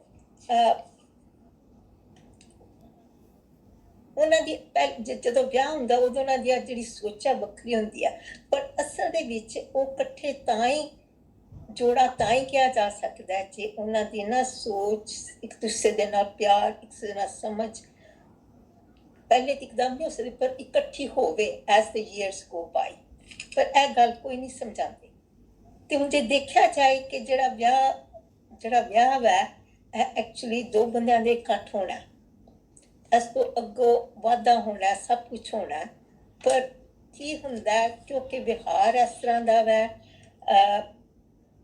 ਉਹਨਾਂ ਦੀ ਜਦੋਂ ਵਿਆਹ ਹੁੰਦਾ ਉਦੋਂ ਉਹਨਾਂ ਦੀ ਜਿਹੜੀ ਸੋਚਾਂ ਵੱਖਰੀ ਹੁੰਦੀ ਆ, ਪਰ ਅਸਲ ਦੇ ਵਿੱਚ ਉਹ ਇਕੱਠੇ ਤਾਂ ਹੀ ਜੋੜਾ ਤਾਂ ਹੀ ਕਿਹਾ ਜਾ ਸਕਦਾ ਹੈ ਜੇ ਉਹਨਾਂ ਦੀ ਨਾ ਸੋਚ, ਇੱਕ ਦੂਸਰੇ ਦੇ ਨਾਲ ਪਿਆਰ, ਇੱਕ ਦੂਸਰੇ ਨਾਲ ਸਮਝ ਪਹਿਲੇ ਇੱਕਦਮ ਨਹੀਂ ਹੋ ਸਕਦੀ, ਪਰ ਇਕੱਠੀ ਹੋਵੇ ਐਜ਼ ਦ ਈਅਰਸ ਗੋ ਬਾਈ। ਪਰ ਇਹ ਗੱਲ ਕੋਈ ਨਹੀਂ ਸਮਝਾਉਂਦੀ। ਤੇ ਹੁਣ ਜੇ ਦੇਖਿਆ ਜਾਏ ਕਿ ਜਿਹੜਾ ਵਿਆਹ ਹੈ ਇਹ ਐਕਚੁਅਲੀ ਦੋ ਬੰਦਿਆਂ ਦੇ ਇਕੱਠ ਹੋਣਾ, ਇਸ ਤੋਂ ਅੱਗੋਂ ਵਾਧਾ ਹੋਣਾ, ਸਭ ਕੁਛ ਹੋਣਾ, ਪਰ ਕੀ ਹੁੰਦਾ ਕਿਉਂਕਿ ਵਿਹਾਰ ਇਸ ਤਰ੍ਹਾਂ ਦਾ ਵੈ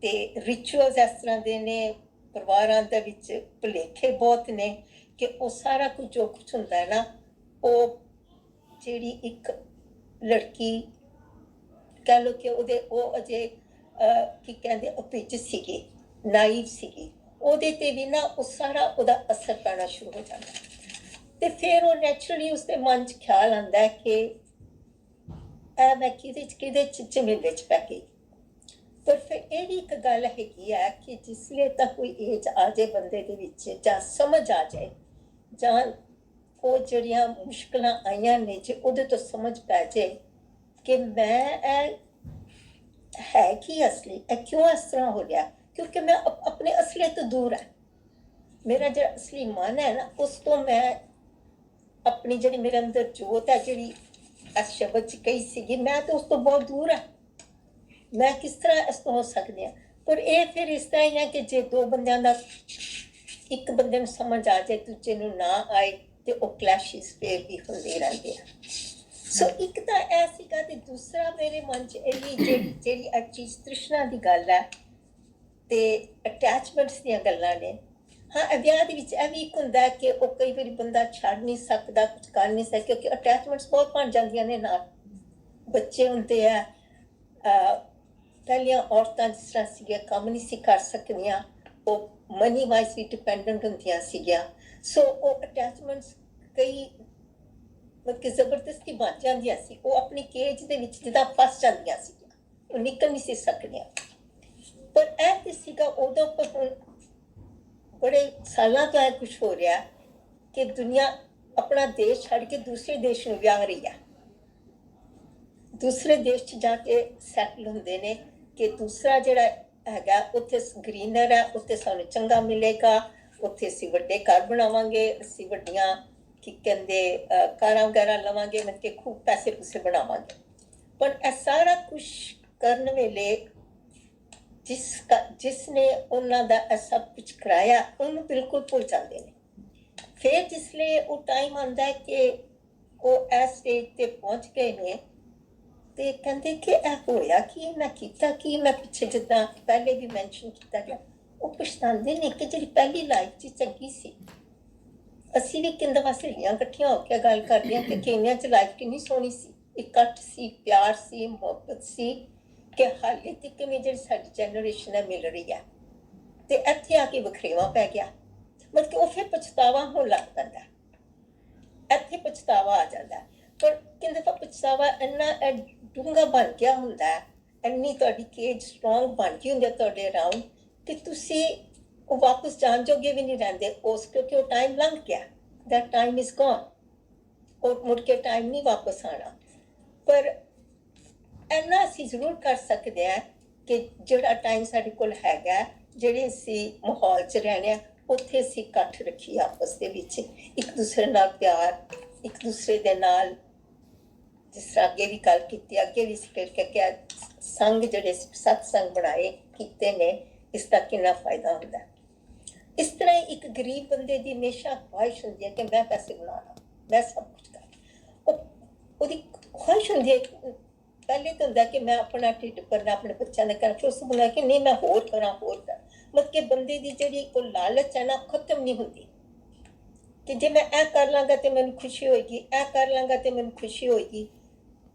ਤੇ ਰਿਚੁਅਲਸ ਇਸ ਤਰ੍ਹਾਂ ਦੇ ਨੇ, ਪਰਿਵਾਰਾਂ ਦੇ ਵਿੱਚ ਭੁਲੇਖੇ ਬਹੁਤ ਨੇ ਕਿ ਉਹ ਸਾਰਾ ਕੁਝ ਜੋ ਕੁਛ ਹੁੰਦਾ ਹੈ ਨਾ, ਉਹ ਜਿਹੜੀ ਇੱਕ ਲੜਕੀ ਕਹਿ ਲਓ ਕਿ ਉਹ ਅਜੇ ਕੀ ਕਹਿੰਦੇ ਅਪਿਜ ਸੀਗੀ, ਨਾਈਵ ਸੀਗੀ, ਉਹਦੇ ਤੇ ਵੀ ਨਾ ਉਹ ਸਾਰਾ ਉਹਦਾ ਅਸਰ ਪੈਣਾ ਸ਼ੁਰੂ ਹੋ ਜਾਂਦਾ। ਤੇ ਫਿਰ ਉਹ ਨੈਚੁਰਲੀ ਉਸਦੇ ਮਨ 'ਚ ਖਿਆਲ ਆਉਂਦਾ ਹੈ ਕਿ ਇਹ ਮੈਂ ਕਿਹਦੇ 'ਚ ਝਮੇਲੇ 'ਚ ਪੈ ਗਈ। ਪਰ ਫਿਰ ਇਹ ਵੀ ਇੱਕ ਗੱਲ ਹੈਗੀ ਹੈ ਕਿ ਜਿਸ ਵੇਲੇ ਤੱਕ ਕੋਈ ਏਜ ਆ ਜਾਏ ਬੰਦੇ ਦੇ ਵਿੱਚ, ਜਾਂ ਸਮਝ ਆ ਜਾਏ, ਜਾਂ ਉਹ ਜਿਹੜੀਆਂ ਮੁਸ਼ਕਲਾਂ ਆਈਆਂ ਨੇ ਜੇ ਉਹਦੇ ਤੋਂ ਸਮਝ ਪੈ ਜਾਏ ਕਿ ਮੈਂ ਇਹ ਹੈ ਕੀ ਅਸਲੀ, ਇਹ ਕਿਉਂ ਇਸ ਤਰ੍ਹਾਂ ਹੋ ਗਿਆ, ਕਿਉਂਕਿ ਮੈਂ ਆਪਣੇ ਅਸਲੀ ਤੋਂ ਦੂਰ ਹਾਂ। ਮੇਰਾ ਜਿਹੜਾ ਅਸਲੀ ਮਨ ਹੈ ਨਾ, ਉਸ ਤੋਂ ਮੈਂ ਆਪਣੀ ਜਿਹੜੀ ਮੇਰੇ ਅੰਦਰ ਜੋਤ ਹੈ, ਜਿਹੜੀ ਇਸ ਸ਼ਬਦ 'ਚ ਕਹੀ ਸੀਗੀ, ਮੈਂ ਤਾਂ ਉਸ ਤੋਂ ਬਹੁਤ ਦੂਰ ਹਾਂ। ਮੈਂ ਕਿਸ ਤਰ੍ਹਾਂ ਇਸ ਤੋਂ ਹੋ ਸਕਦੀ ਹਾਂ। ਪਰ ਇਹ ਫਿਰ ਇਸ ਤਰ੍ਹਾਂ ਹੀ ਹੈ ਕਿ ਜੇ ਦੋ ਬੰਦਿਆਂ ਦਾ ਇੱਕ ਬੰਦੇ ਨੂੰ ਸਮਝ ਆ ਜਾਏ, ਦੂਜੇ ਨੂੰ ਨਾ ਆਏ, ਤੇ ਉਹ ਕਲੈਸ਼ਿਸ ਫਿਰ ਵੀ ਹੁੰਦੇ ਰਹਿੰਦੇ ਆ। ਸੋ ਇੱਕ ਤਾਂ ਇਹ ਸੀਗਾ, ਤੇ ਦੂਸਰਾ ਮੇਰੇ ਮਨ 'ਚ ਇਹ ਵੀ ਜਿਹੜੀ ਇਹ ਚੀਜ਼ ਤ੍ਰਿਸ਼ਨਾ ਦੀ ਗੱਲ ਹੈ ਤੇ ਅਟੈਚਮੈਂਟਸ ਦੀਆਂ ਗੱਲਾਂ ਨੇ। ਹਾਂ, ਵਿਆਹ ਦੇ ਵਿੱਚ ਇਹ ਵੀ ਇੱਕ ਹੁੰਦਾ ਕਿ ਉਹ ਕਈ ਵਾਰੀ ਬੰਦਾ ਛੱਡ ਨਹੀਂ ਸਕਦਾ, ਕੁਝ ਕਰ ਨਹੀਂ ਸਕਦਾ, ਕਿਉਂਕਿ ਅਟੈਚਮੈਂਟਸ ਬਹੁਤ ਬਣ ਜਾਂਦੀਆਂ ਨੇ, ਨਾਲ ਬੱਚੇ ਹੁੰਦੇ ਆ। ਪਹਿਲੀਆਂ ਔਰਤਾਂ ਜਿਸ ਤਰ੍ਹਾਂ ਸੀਗੀਆਂ, ਕੰਮ ਨਹੀਂ ਸੀ ਕਰ ਸਕਦੀਆਂ, ਉਹ ਮਨੀ ਵਾਈਜ਼ ਵੀ ਡਿਪੈਂਡੈਂਟ ਹੁੰਦੀਆਂ ਸੀਗੀਆਂ। ਸੋ ਉਹ ਅਟੈਚਮੈਂਟਸ ਕਈ ਮਤਲਬ ਕਿ ਜ਼ਬਰਦਸਤੀ ਬਣ ਜਾਂਦੀਆਂ ਸੀ, ਉਹ ਆਪਣੀ ਕੇਜ ਦੇ ਵਿੱਚ ਜਿੱਦਾਂ ਫਸ ਜਾਂਦੀਆਂ ਸੀਗੀਆਂ, ਉਹ ਨਿਕਲ ਨਹੀਂ ਸੀ ਸਕਦੀਆਂ। ਪਰ ਇਹ ਤੇ ਸੀਗਾ ਉਦੋਂ, ਪਰ ਹੁਣ ਬੜੇ ਸਾਲਾਂ ਤੋਂ ਇਹ ਕੁਛ ਹੋ ਰਿਹਾ ਕਿ ਦੁਨੀਆ ਆਪਣਾ ਦੇਸ਼ ਛੱਡ ਕੇ ਦੂਸਰੇ ਦੇਸ਼ ਨੂੰ ਵਿਆਹ ਰਹੀ ਹੈ, ਦੂਸਰੇ ਦੇਸ਼ 'ਚ ਜਾ ਕੇ ਸੈਟਲ ਹੁੰਦੇ ਨੇ ਕਿ ਦੂਸਰਾ ਜਿਹੜਾ ਹੈਗਾ ਉੱਥੇ ਗ੍ਰੀਨਰ ਹੈ, ਉੱਥੇ ਸਾਨੂੰ ਚੰਗਾ ਮਿਲੇਗਾ, ਉੱਥੇ ਅਸੀਂ ਵੱਡੇ ਘਰ ਬਣਾਵਾਂਗੇ, ਅਸੀਂ ਵੱਡੀਆਂ ਕੀ ਕਹਿੰਦੇ ਕਾਰਾਂ ਵਗੈਰਾ ਲਵਾਂਗੇ, ਮਤਲਬ ਕਿ ਖੂਬ ਪੈਸੇ ਪੂਸੇ ਬਣਾਵਾਂਗੇ। ਪਰ ਇਹ ਸਾਰਾ ਕੁਛ ਕਰਨ ਵੇਲੇ ਜਿਸ ਨੇ ਉਹਨਾਂ ਦਾ ਇਹ ਸਭ ਕੁਛ ਕਰਾਇਆ, ਉਹਨੂੰ ਬਿਲਕੁਲ ਭੁੱਲ ਜਾਂਦੇ ਨੇ। ਫਿਰ ਜਿਸ ਲਈ ਉਹ ਟਾਈਮ ਆਉਂਦਾ ਹੈ ਕਿ ਉਹ ਇਸ ਸਟੇਜ 'ਤੇ ਪਹੁੰਚ ਗਏ ਨੇ, ਤੇ ਕਹਿੰਦੇ ਕਿ ਇਹ ਹੋਇਆ ਕੀ, ਮੈਂ ਕੀਤਾ ਕੀ, ਮੈਂ ਪਿੱਛੇ ਜਿੱਦਾਂ ਪਹਿਲੇ ਵੀ ਮੈਂਸ਼ਨ ਕੀਤਾ ਗਿਆ, ਉਹ ਪਛਤਾਉਂਦੇ ਨੇ ਕਿ ਜਿਹੜੀ ਪਹਿਲੀ ਲਾਈਫ 'ਚ ਚੰਗੀ ਸੀ। ਅਸੀਂ ਵੀ ਕਿੰਨੇ ਵਾਸਤੇ ਇਕੱਠੀਆਂ ਹੋ ਕੇ ਗੱਲ ਕਰਦੇ ਹਾਂ ਕਿ ਕੇਨੀਆ 'ਚ ਲਾਈਫ ਕਿੰਨੀ ਸੋਹਣੀ ਸੀ, ਇਕੱਠ ਸੀ, ਪਿਆਰ ਸੀ, ਮੁਹੱਬਤ ਸੀ, ਕਿ ਹਾਲੇ ਤੱਕ ਵੀ ਜਿਹੜੀ ਸਾਡੀ ਜਨਰੇਸ਼ਨ ਹੈ ਮਿਲ ਰਹੀ ਹੈ। ਤੇ ਇੱਥੇ ਆ ਕੇ ਵਖਰੇਵਾਂ ਪੈ ਗਿਆ, ਮਤਲਬ ਕਿ ਉਹ ਫਿਰ ਪਛਤਾਵਾ ਹੋਣ ਲੱਗ ਪੈਂਦਾ, ਇੱਥੇ ਪਛਤਾਵਾ ਆ ਜਾਂਦਾ। ਪਰ ਕਿੰਨੇ ਦਫਾ ਪਛਤਾਵਾ ਇੰਨਾ ਡੂੰਘਾ ਬਣ ਗਿਆ ਹੁੰਦਾ, ਇੰਨੀ ਤੁਹਾਡੀ ਕੇਜ ਸਟਰੋਂਗ ਬਣ ਗਈ ਹੁੰਦੀ ਤੁਹਾਡੇ ਅਰਾਊਂਡ ਕਿ ਤੁਸੀਂ ਉਹ ਵਾਪਸ ਜਾਣ ਜੋਗੇ ਵੀ ਨਹੀਂ ਰਹਿੰਦੇ ਉਸ, ਕਿਉਂਕਿ ਉਹ ਟਾਈਮ ਲੰਘ ਗਿਆ, ਦੈਟ ਟਾਈਮ ਇਜ਼ ਗੋਨ, ਉਹ ਮੁੜ ਕੇ ਟਾਈਮ ਨਹੀਂ ਵਾਪਸ ਆਉਣਾ। ਪਰ ਇੰਨਾ ਅਸੀਂ ਜ਼ਰੂਰ ਕਰ ਸਕਦੇ ਹਾਂ ਕਿ ਜਿਹੜਾ ਟਾਈਮ ਸਾਡੇ ਕੋਲ ਹੈਗਾ, ਜਿਹੜੇ ਅਸੀਂ ਮਾਹੌਲ 'ਚ ਰਹਿਣੇ ਆ, ਉੱਥੇ ਅਸੀਂ ਇਕੱਠ ਰੱਖੀਏ ਆਪਸ ਦੇ ਵਿੱਚ, ਇੱਕ ਦੂਸਰੇ ਨਾਲ ਪਿਆਰ, ਇੱਕ ਦੂਸਰੇ ਦੇ ਨਾਲ, ਜਿਸ ਤਰ੍ਹਾਂ ਅੱਗੇ ਵੀ ਗੱਲ ਕੀਤੀ, ਅੱਗੇ ਵੀ ਕਿ ਸੰਗ ਜਿਹੜੇ ਸਤਸੰਗ ਬਣਾਏ ਕੀਤੇ ਨੇ, ਇਸ ਦਾ ਕਿੰਨਾ ਫਾਇਦਾ ਹੁੰਦਾ। ਇਸ ਤਰ੍ਹਾਂ ਹੀ ਇੱਕ ਗਰੀਬ ਬੰਦੇ ਦੀ ਹਮੇਸ਼ਾ ਖੁਆਇਸ਼ ਹੁੰਦੀ ਹੈ ਕਿ ਮੈਂ ਪੈਸੇ ਬਣਾਉਣਾ, ਮੈਂ ਸਭ ਕੁਝ ਕਰਾਂ, ਉਹਦੀ ਖੁਆਇਸ਼ ਹੁੰਦੀ ਹੈ। ਪਹਿਲੇ ਤਾਂ ਹੁੰਦਾ ਕਿ ਮੈਂ ਆਪਣਾ ਢਿੱਡ ਭਰਨਾ, ਆਪਣੇ ਬੱਚਿਆਂ ਦਾ ਕਰਨਾ, ਫਿਰ ਉਸ ਹੁੰਦਾ ਕਿ ਨਹੀਂ ਮੈਂ ਹੋਰ ਕਰਾਂ, ਹੋਰ ਕਰਾਂ। ਮਤਲਬ ਕਿ ਬੰਦੇ ਦੀ ਜਿਹੜੀ ਉਹ ਲਾਲਚ ਹੈ ਨਾ, ਖਤਮ ਨਹੀਂ ਹੁੰਦੀ। ਕਿ ਜੇ ਮੈਂ ਇਹ ਕਰ ਲਾਂਗਾ ਤੇ ਮੈਨੂੰ ਖੁਸ਼ੀ ਹੋਏਗੀ, ਇਹ ਕਰ ਲਾਂਗਾ ਤੇ ਮੈਨੂੰ ਖੁਸ਼ੀ ਹੋਏਗੀ।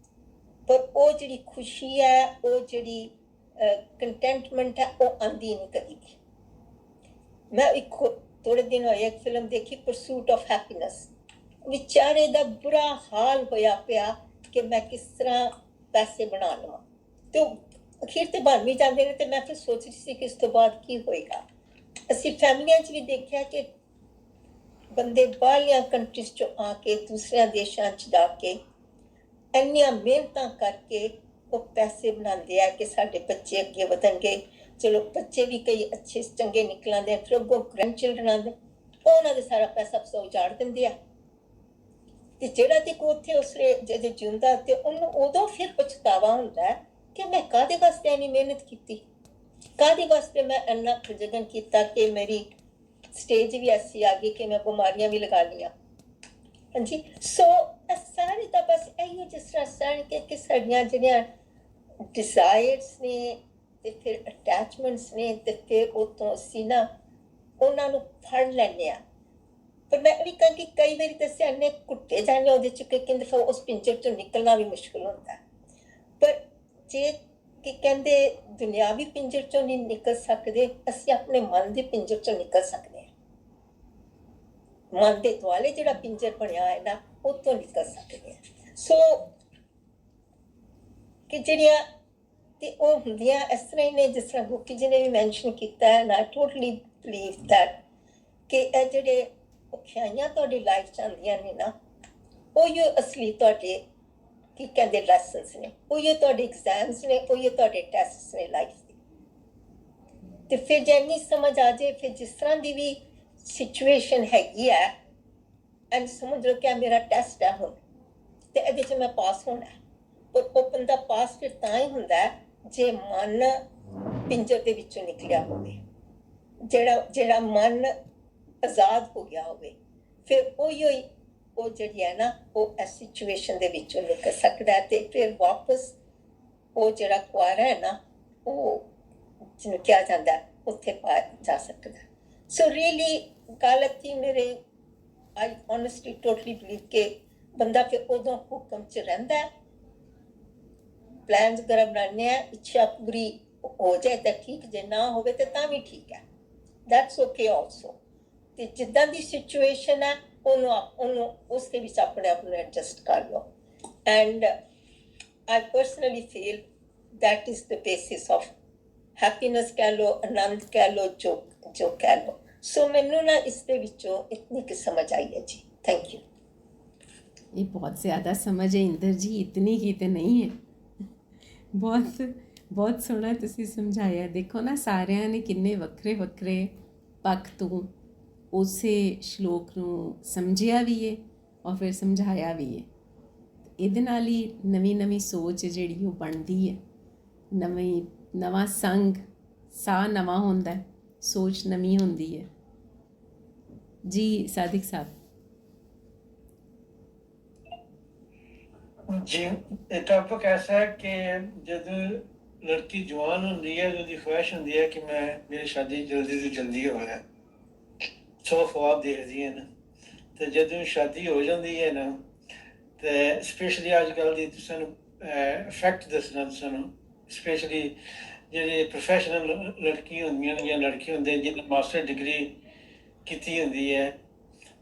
ਪਰ ਉਹ ਜਿਹੜੀ ਖੁਸ਼ੀ ਹੈ, ਉਹ ਜਿਹੜੀ ਕੰਟੈਂਟਮੈਂਟ ਹੈ, ਉਹ ਆਉਂਦੀ ਨਹੀਂ ਕਦੀ ਵੀ। ਮੈਂ ਇੱਕ ਥੋੜੇ ਦਿਨ ਹੋਏ ਇੱਕ ਫਿਲਮ ਦੇਖੀ, ਪਰਸੂਟ ਆਫ ਹੈਪੀਨੈਸ। ਵਿਚਾਰੇ ਦਾ ਬੁਰਾ ਹਾਲ ਹੋਇਆ ਪਿਆ ਕਿ ਮੈਂ ਕਿਸ ਤਰ੍ਹਾਂ ਪੈਸੇ ਬਣਾ ਲਵਾਂ, ਤੇ ਅਖੀਰ ਤੇ ਬਣ ਵੀ ਜਾਂਦੇ ਨੇ। ਤੇ ਮੈਂ ਫਿਰ ਸੋਚ ਰਹੀ ਸੀ ਕਿ ਇਸ ਤੋਂ ਬਾਅਦ ਕੀ ਹੋਏਗਾ। ਅਸੀਂ ਫੈਮਲੀਆਂ 'ਚ ਵੀ ਦੇਖਿਆ ਕਿ ਬੰਦੇ ਬਾਹਰਲੀਆਂ ਕੰਟਰੀਜ਼ 'ਚੋਂ ਆ ਕੇ ਦੂਸਰਿਆਂ ਦੇਸ਼ਾਂ 'ਚ ਜਾ ਕੇ ਇੰਨੀਆਂ ਮਿਹਨਤਾਂ ਕਰਕੇ ਉਹ ਪੈਸੇ ਬਣਾਉਂਦੇ ਆ ਕਿ ਸਾਡੇ ਬੱਚੇ ਅੱਗੇ ਵਧਣਗੇ। ਚਲੋ ਬੱਚੇ ਵੀ ਕਈ ਅੱਛੇ ਚੰਗੇ ਨਿਕਲਾਂਦੇ, ਫਿਰ ਅੱਗੋਂ ਗ੍ਰੈਂਡ ਚਿਲਡਰਨ ਆਉਂਦੇ, ਉਹਨਾਂ ਦੇ ਸਾਰਾ ਪੈਸਾ ਉਜਾੜ ਦਿੰਦੇ ਆ। ਤੇ ਜਿਹੜਾ ਦੇਖੋ ਉੱਥੇ ਉਸਰੇ ਜਦੋਂ ਜਿਉਂਦਾ ਤੇ ਉਹਨੂੰ ਉਦੋਂ ਫਿਰ ਪਛਤਾਵਾ ਹੁੰਦਾ ਹੈ ਕਿ ਮੈਂ ਕਾਹਦੇ ਵਾਸਤੇ ਇੰਨੀ ਮਿਹਨਤ ਕੀਤੀ, ਕਾਹਦੇ ਵਾਸਤੇ ਮੈਂ ਇੰਨਾ ਖਜਗਨ ਕੀਤਾ ਕਿ ਮੇਰੀ ਸਟੇਜ ਵੀ ਐਸੀ ਆ ਗਈ ਕਿ ਮੈਂ ਬਿਮਾਰੀਆਂ ਵੀ ਲਗਾ ਲਈਆਂ। ਹਾਂਜੀ, ਸੋ ਸਾਰੇ ਤਾਂ ਬਸ ਇਹੋ ਜਿਸ ਤਰ੍ਹਾਂ ਸਨ ਕਿ ਸਾਡੀਆਂ ਜਿਹੜੀਆਂ ਡਿਜ਼ਾਇਰਸ ਨੇ ਤੇ ਫਿਰ ਅਟੈਚਮੈਂਟਸ ਨੇ, ਤੇ ਫਿਰ ਉਹ ਤੋਂ ਅਸੀਂ ਨਾ ਉਹਨਾਂ ਨੂੰ ਫੜ ਲੈਂਦੇ ਹਾਂ। ਪਰ ਮੈਂ ਵੀ ਕਹਾਂਗੀ ਕਈ ਵਾਰੀ ਤਾਂ ਅਸੀਂ ਇੰਨੇ ਕੁੱਟੇ ਜਾਂਦੇ ਉਹਦੇ 'ਚ ਕਿ ਕਹਿੰਦੇ ਫਿਰ ਉਸ ਪਿੰਜਰ 'ਚੋਂ ਨਿਕਲਣਾ ਵੀ ਮੁਸ਼ਕਿਲ ਹੁੰਦਾ। ਪਰ ਜੇ ਕਿ ਕਹਿੰਦੇ ਦੁਨਿਆਵੀ ਪਿੰਜਰ 'ਚੋਂ ਨਹੀਂ ਨਿਕਲ ਸਕਦੇ, ਅਸੀਂ ਆਪਣੇ ਮਨ ਦੇ ਪਿੰਜਰ 'ਚੋਂ ਨਿਕਲ ਸਕਦੇ ਹਾਂ। ਮਨ ਦੇ ਦੁਆਲੇ ਜਿਹੜਾ ਪਿੰਜਰ ਬਣਿਆ ਹੈ ਨਾ, ਉਹ ਤੋਂ ਨਿਕਲ ਸਕਦੇ ਹਾਂ। ਸੋ ਕਿ ਜਿਹੜੀਆਂ ਤੇ ਉਹ ਹੁੰਦੀਆਂ ਇਸ ਤਰ੍ਹਾਂ ਹੀ ਨੇ ਜਿਸ ਤਰ੍ਹਾਂ ਗੋਕੀ ਜੀ ਨੇ ਵੀ ਮੈਂਸ਼ਨ ਕੀਤਾ ਹੈ। ਨਾ ਟੋਟਲੀ ਬਲੀਵ ਦੈਟ ਕਿ ਇਹ ਜਿਹੜੇ ਔਖਿਆਈਆਂ ਤੁਹਾਡੀ ਲਾਈਫ 'ਚ ਆਉਂਦੀਆਂ ਨੇ ਨਾ, ਉਹੀ ਅਸਲੀ ਤੁਹਾਡੇ ਕੀ ਕਹਿੰਦੇ ਲੈਸਨਸ ਨੇ, ਉਹੀ ਤੁਹਾਡੇ ਐਗਜ਼ਾਮਸ ਨੇ, ਉਹੀ ਤੁਹਾਡੇ ਟੈਸਟਸ ਨੇ ਲਾਈਫ ਦੇ। ਤੇ ਫਿਰ ਜੇ ਇੰਨੀ ਸਮਝ ਆ ਜਾਏ, ਫਿਰ ਜਿਸ ਤਰ੍ਹਾਂ ਦੀ ਵੀ ਸਿਚੁਏਸ਼ਨ ਹੈਗੀ ਹੈ, ਐਂਡ ਸਮਝ ਲਓ ਕਿ ਮੇਰਾ ਟੈਸਟ ਹੈ ਹੁਣ, ਤੇ ਇਹਦੇ 'ਚ ਮੈਂ ਪਾਸ ਹੋਣਾ। ਪਰ ਉਹ ਬੰਦਾ ਪਾਸ ਫਿਰ ਤਾਂ ਹੀ ਹੁੰਦਾ ਜੇ ਮਨ ਪਿੰਜਰ ਦੇ ਵਿੱਚੋਂ ਨਿਕਲਿਆ ਹੋਵੇ, ਜਿਹੜਾ ਮਨ ਆਜ਼ਾਦ ਹੋ ਗਿਆ ਹੋਵੇ। ਫਿਰ ਉਹੀ ਉਹ ਜਿਹੜੀ ਹੈ ਨਾ, ਉਹ ਇਸ ਸਿਚੁਏਸ਼ਨ ਦੇ ਵਿੱਚੋਂ ਨਿਕਲ ਸਕਦਾ ਹੈ। ਤੇ ਫਿਰ ਵਾਪਸ ਉਹ ਜਿਹੜਾ ਕੁਆਰਾ ਹੈ ਨਾ, ਉਹ ਜਿਹਨੂੰ ਕਿਹਾ ਜਾਂਦਾ ਉੱਥੇ ਪਾਇਆ ਜਾ ਸਕਦਾ। ਸੋ ਰੀਅਲੀ ਗੱਲ ਇੱਥੇ ਮੇਰੇ ਆਈ ਓਨੈਸਟਲੀ ਟੋਟਲੀ ਬਲੀਵ ਕਿ ਬੰਦਾ ਫਿਰ ਉਦੋਂ ਹੁਕਮ 'ਚ ਰਹਿੰਦਾ। ਪਲਾਨਸ ਵਗੈਰਾ ਬਣਾਉਂਦੇ ਆ, ਇੱਛਾ ਪੂਰੀ ਹੋ ਜਾਏ ਤਾਂ ਠੀਕ, ਜੇ ਨਾ ਹੋਵੇ ਤਾਂ ਤਾਂ ਵੀ ਠੀਕ ਹੈ, ਦੈਟਸ ਓਕੇ ਆਲਸੋ। ਤੇ ਜਿੱਦਾਂ ਦੀ ਸਿਚੁਏਸ਼ਨ ਹੈ ਉਹਨੂੰ ਉਸ ਦੇ ਵਿੱਚ ਆਪਣੇ ਆਪ ਨੂੰ ਐਡਜਸਟ ਕਰ ਲਓ। And I personally feel that is the basis of happiness ਕਹਿ ਲਓ, ਆਨੰਦ ਕਹਿ ਲਓ, ਜੋ ਕਹਿ ਲਓ। ਸੋ ਮੈਨੂੰ ਨਾ ਇਸ ਦੇ ਵਿੱਚੋਂ ਇਤਨੀ ਕੁ ਸਮਝ ਆਈ ਹੈ ਜੀ। Thank you. ਇਹ ਬਹੁਤ ਜ਼ਿਆਦਾ ਸਮਝ ਹੈ ਇੰਦਰ ਜੀ, ਇਤਨੀ ਕੀ ਤੇ ਨਹੀਂ ਹੈ। ਬਹੁਤ ਸੋਹਣਾ ਤੁਸੀਂ ਸਮਝਾਇਆ। ਦੇਖੋ ਨਾ, ਸਾਰਿਆਂ ਨੇ ਕਿੰਨੇ ਵੱਖਰੇ ਵੱਖਰੇ ਪੱਖ ਤੋਂ ਉਸੇ ਸ਼ਲੋਕ ਨੂੰ ਸਮਝਿਆ ਵੀ ਹੈ ਔਰ ਫਿਰ ਸਮਝਾਇਆ ਵੀ ਹੈ। ਇਹਦੇ ਨਾਲ ਹੀ ਨਵੀਂ ਸੋਚ ਜਿਹੜੀ ਉਹ ਬਣਦੀ ਹੈ, ਨਵਾਂ ਸੰਗ, ਸਾਹ ਨਵਾਂ ਹੁੰਦਾ, ਸੋਚ ਨਵੀਂ ਹੁੰਦੀ ਹੈ ਜੀ। ਸਾਦਿਕ ਸਾਹਿਬ जी, टॉपिक ऐसा है कि जब लड़की जवान होंगी है, तो ख्वाहिश होंगी है कि मैं मेरी शादी जल्दी से जल्दी होवे, सौ ख्वाब देखती है ना। तो जब शादी हो जाती है ना, तो स्पेशली अजकल की तुसानू इफेक्ट दसना, तुसानू स्पेशली जेह्ड़ी प्रोफैशनल लड़की होंदियां ने या लड़के होंदे जिन्हें मास्टर डिग्री कीती होंदी है,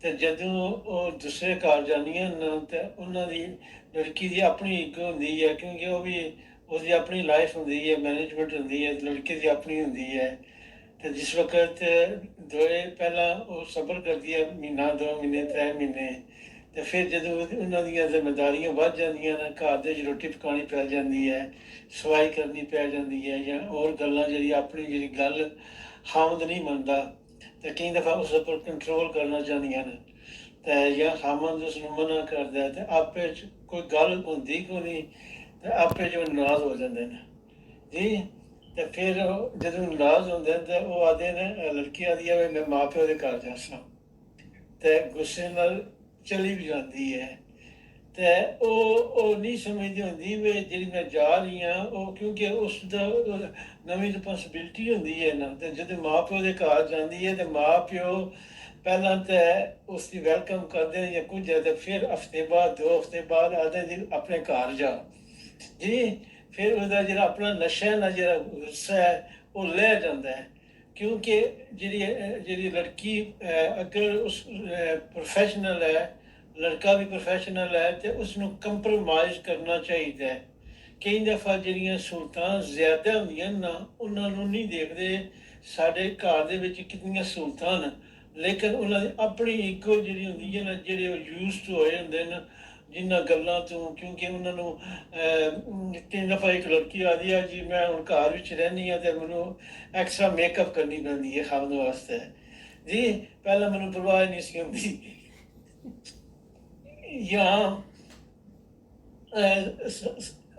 तो जदों वो दूसरे घर जानियां ना, तो उन्होंने लड़की की अपनी इक होंदी है, क्योंकि वो भी उसकी अपनी लाइफ होंदी है, मैनेजमेंट होंदी है, लड़के की अपनी होंदी है। तो जिस वक्त दोए पहला वो सबर करती है महीना, 2 महीने, 3 महीने, तो फिर जदों उन्होंने जिम्मेदारियां बढ़ जांदियां ने, घर दे रोटी पकानी पै जाती है, सफाई करनी पै जाती है, या होर गल्लां जिहड़ी अपनी जिहड़ी गल खामद नहीं मनदा, तो कई दफ़ा उस पर कंट्रोल करना चाहदियां ने, तो या खामद उसनूं मना करदा है, तो आपे च कोई गल होंदी कोई नहीं, तो आपे च नाराज़ हो जाते हैं जी। तो फिर जदों नाराज़ होंदे हैं तो वो आखदे ने, लड़की आखदी है मैं माँ प्यो के घर जासां, तो गुस्से नाल चली भी जाती है। ਤੇ ਉਹ ਨਹੀਂ ਸਮਝਦੀ ਹੁੰਦੀ ਵੀ ਜਿਹੜੀ ਮੈਂ ਜਾ ਰਹੀ ਹਾਂ ਉਹ, ਕਿਉਂਕਿ ਉਸ ਦਾ ਨਵੀਂ ਰਿਸਪੌਂਸਿਬਿਲਟੀ ਹੁੰਦੀ ਹੈ ਨਾ। ਤੇ ਜਦੋਂ ਮਾਂ ਪਿਓ ਦੇ ਘਰ ਜਾਂਦੀ ਹੈ ਤੇ ਮਾਂ ਪਿਓ ਪਹਿਲਾਂ ਤਾਂ ਉਸ ਦੀ ਵੈਲਕਮ ਕਰਦੇ ਨੇ ਜਾਂ ਕੁਝ ਹੈ, ਤੇ ਫਿਰ ਹਫ਼ਤੇ ਬਾਅਦ 2 ਹਫ਼ਤੇ ਬਾਅਦ ਆਦੇ ਜੀ ਆਪਣੇ ਘਰ ਜਾ ਜੀ। ਫਿਰ ਉਹਦਾ ਜਿਹੜਾ ਆਪਣਾ ਨਸ਼ਾ ਨਾ, ਜਿਹੜਾ ਗੁੱਸਾ ਹੈ ਉਹ ਲੈ ਜਾਂਦਾ ਹੈ। ਕਿਉਂਕਿ ਜਿਹੜੀ ਲੜਕੀ ਅਗਰ ਉਸ ਪ੍ਰੋਫੈਸ਼ਨਲ ਹੈ, ਲੜਕਾ ਵੀ ਪ੍ਰੋਫੈਸ਼ਨਲ ਹੈ, ਤੇ ਉਸਨੂੰ ਕੰਪਰੋਮਾਈਜ਼ ਕਰਨਾ ਚਾਹੀਦਾ ਹੈ। ਕਈ ਦਫਾ ਜਿਹੜੀਆਂ ਸਹੂਲਤਾਂ ਜ਼ਿਆਦਾ ਹੁੰਦੀਆਂ ਨਾ, ਉਹਨਾਂ ਨੂੰ ਨਹੀਂ ਦੇਖਦੇ ਸਾਡੇ ਘਰ ਦੇ ਵਿੱਚ ਕਿੰਨੀਆਂ ਸਹੂਲਤਾਂ ਹਨ, ਲੇਕਿਨ ਉਹਨਾਂ ਦੀ ਆਪਣੀ ਈਗੋ ਜਿਹੜੀ ਹੁੰਦੀ ਹੈ ਨਾ, ਜਿਹੜੇ ਉਹ ਯੂਜ਼ਡ ਹੋਏ ਹੁੰਦੇ ਨੇ ਜਿਨ੍ਹਾਂ ਗੱਲਾਂ ਤੋਂ। ਕਿਉਂਕਿ ਉਹਨਾਂ ਨੂੰ 3 ਦਫਾ ਇੱਕ ਲੜਕੀ ਆਦੀ ਆ ਜੀ, ਮੈਂ ਹੁਣ ਘਰ ਵਿੱਚ ਰਹਿੰਦੀ ਹਾਂ ਤੇ ਮੈਨੂੰ ਐਕਸਟਰਾ ਮੇਕਅਪ ਕਰਨੀ ਪੈਂਦੀ ਹੈ ਖਾਣ ਵਾਸਤੇ ਜੀ, ਪਹਿਲਾਂ ਮੈਨੂੰ ਪਰਵਾਹ ਨਹੀਂ ਸੀ ਹੁੰਦੀ। ਜਾਂ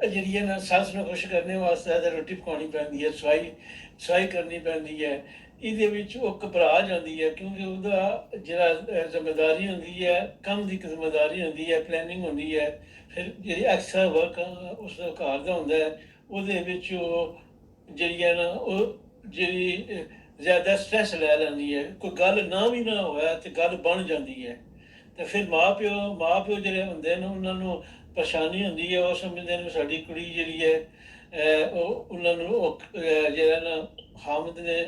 ਜਿਹੜੀ ਹੈ ਨਾ, ਸੱਸ ਨੂੰ ਖੁਸ਼ ਕਰਨ ਵਾਸਤੇ ਤਾਂ ਰੋਟੀ ਪਕਾਉਣੀ ਪੈਂਦੀ ਹੈ, ਸਫਾਈ ਕਰਨੀ ਪੈਂਦੀ ਹੈ। ਇਹਦੇ ਵਿੱਚ ਉਹ ਘਬਰਾ ਜਾਂਦੀ ਹੈ, ਕਿਉਂਕਿ ਉਹਦਾ ਜਿਹੜਾ ਜ਼ਿੰਮੇਦਾਰੀ ਹੁੰਦੀ ਹੈ, ਕੰਮ ਦੀ ਜ਼ਿੰਮੇਦਾਰੀ ਹੁੰਦੀ ਹੈ, ਪਲੈਨਿੰਗ ਹੁੰਦੀ ਹੈ। ਫਿਰ ਜਿਹੜੀ ਐਕਸਟਰਾ ਵਰਕ ਉਸ ਦਾ ਘਰ ਦਾ ਹੁੰਦਾ ਹੈ, ਉਹਦੇ ਵਿੱਚ ਉਹ ਜਿਹੜੀ ਹੈ ਨਾ, ਉਹ ਜਿਹੜੀ ਜ਼ਿਆਦਾ ਸਟਰੈਸ ਲੈ ਲੈਂਦੀ ਹੈ। ਕੋਈ ਗੱਲ ਨਾ ਵੀ ਨਾ ਹੋਇਆ ਤੇ ਗੱਲ ਬਣ ਜਾਂਦੀ ਹੈ। ਤੇ ਫਿਰ ਮਾਂ ਪਿਓ ਜਿਹੜੇ ਹੁੰਦੇ ਨੇ, ਉਹਨਾਂ ਨੂੰ ਪਰੇਸ਼ਾਨੀ ਹੁੰਦੀ ਹੈ। ਉਹ ਸਮਝਦੇ ਨੇ ਸਾਡੀ ਕੁੜੀ ਜਿਹੜੀ ਹੈ ਉਹ ਉਹਨਾਂ ਨੂੰ ਉਹ ਜਿਹੜਾ ਨਾ ਹਾਮਦ ਨੇ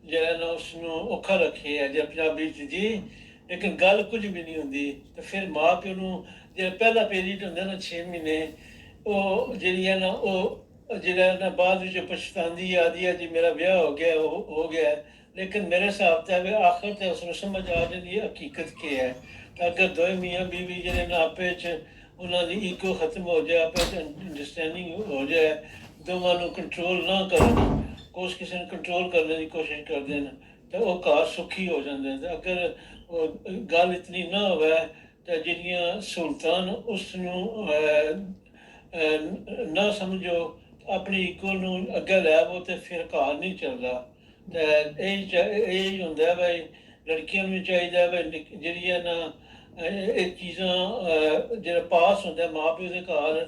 ਜਿਹੜਾ ਨਾ ਉਸਨੂੰ ਔਖਾ ਰੱਖੇ ਹੈ, ਜਾਂ ਪੰਜਾਬੀ 'ਚ ਜੀ। ਲੇਕਿਨ ਗੱਲ ਕੁਝ ਵੀ ਨਹੀਂ ਹੁੰਦੀ। ਤੇ ਫਿਰ ਮਾਂ ਪਿਓ ਨੂੰ ਜਿਹੜਾ ਪਹਿਲਾ ਪੀਰੀਅਡ ਹੁੰਦਾ ਨਾ 6 ਮਹੀਨੇ, ਉਹ ਜਿਹੜੀ ਹੈ ਨਾ, ਉਹ ਜਿਹੜਾ ਨਾ ਬਾਅਦ ਵਿੱਚ ਪਛਤਾਉਂਦੀ ਆਦੀ ਹੈ ਜੀ ਮੇਰਾ ਵਿਆਹ ਹੋ ਗਿਆ। ਲੇਕਿਨ ਮੇਰੇ ਹਿਸਾਬ ਤੇ ਆਖਰ ਤੇ ਉਸਨੂੰ ਸਮਝ ਆ ਜਾਂਦੀ ਹੈ ਹਕੀਕਤ ਕੀ ਹੈ। ਤਾਂ ਅਗਰ ਦੋਵੇਂ ਮੀਆਂ ਬੀਵੀ ਜਿਹੜੇ ਨਾ ਆਪੇ 'ਚ ਉਹਨਾਂ ਦੀ ਈਗੋ ਖਤਮ ਹੋ ਜਾਏ, ਆਪੇ 'ਚ ਅੰਡਰਸਟੈਂਡਿੰਗ ਹੋ ਜਾਏ, ਦੋਵਾਂ ਨੂੰ ਕੰਟਰੋਲ ਨਾ ਕਰਨ, ਕਿਸੇ ਨੂੰ ਕੰਟਰੋਲ ਕਰਨ ਦੀ ਕੋਸ਼ਿਸ਼ ਕਰਦੇ ਨੇ, ਤਾਂ ਉਹ ਘਰ ਸੁਖੀ ਹੋ ਜਾਂਦੇ ਨੇ। ਅਗਰ ਉਹ ਗੱਲ ਇਤਨੀ ਨਾ ਹੋਵੇ ਤਾਂ ਜਿਹੜੀਆਂ ਸਹੂਲਤਾਂ ਉਸ ਨੂੰ ਨਾ ਸਮਝੋ, ਆਪਣੀ ਈਗੋ ਨੂੰ ਅੱਗੇ ਲੈ ਆਵੋ, ਤੇ ਫਿਰ ਘਰ ਨਹੀਂ ਚੱਲਦਾ। ਤੇ ਇਹ ਹੁੰਦਾ ਬਈ ਲੜਕੀਆਂ ਨੂੰ ਵੀ ਚਾਹੀਦਾ ਬਈ ਜਿਹੜੀ ਹੈ ਨਾ ਇਹ ਚੀਜ਼ਾਂ ਜਿਹੜਾ ਪਾਸ ਹੁੰਦਾ ਮਾਂ ਪਿਓ ਦੇ ਘਰ,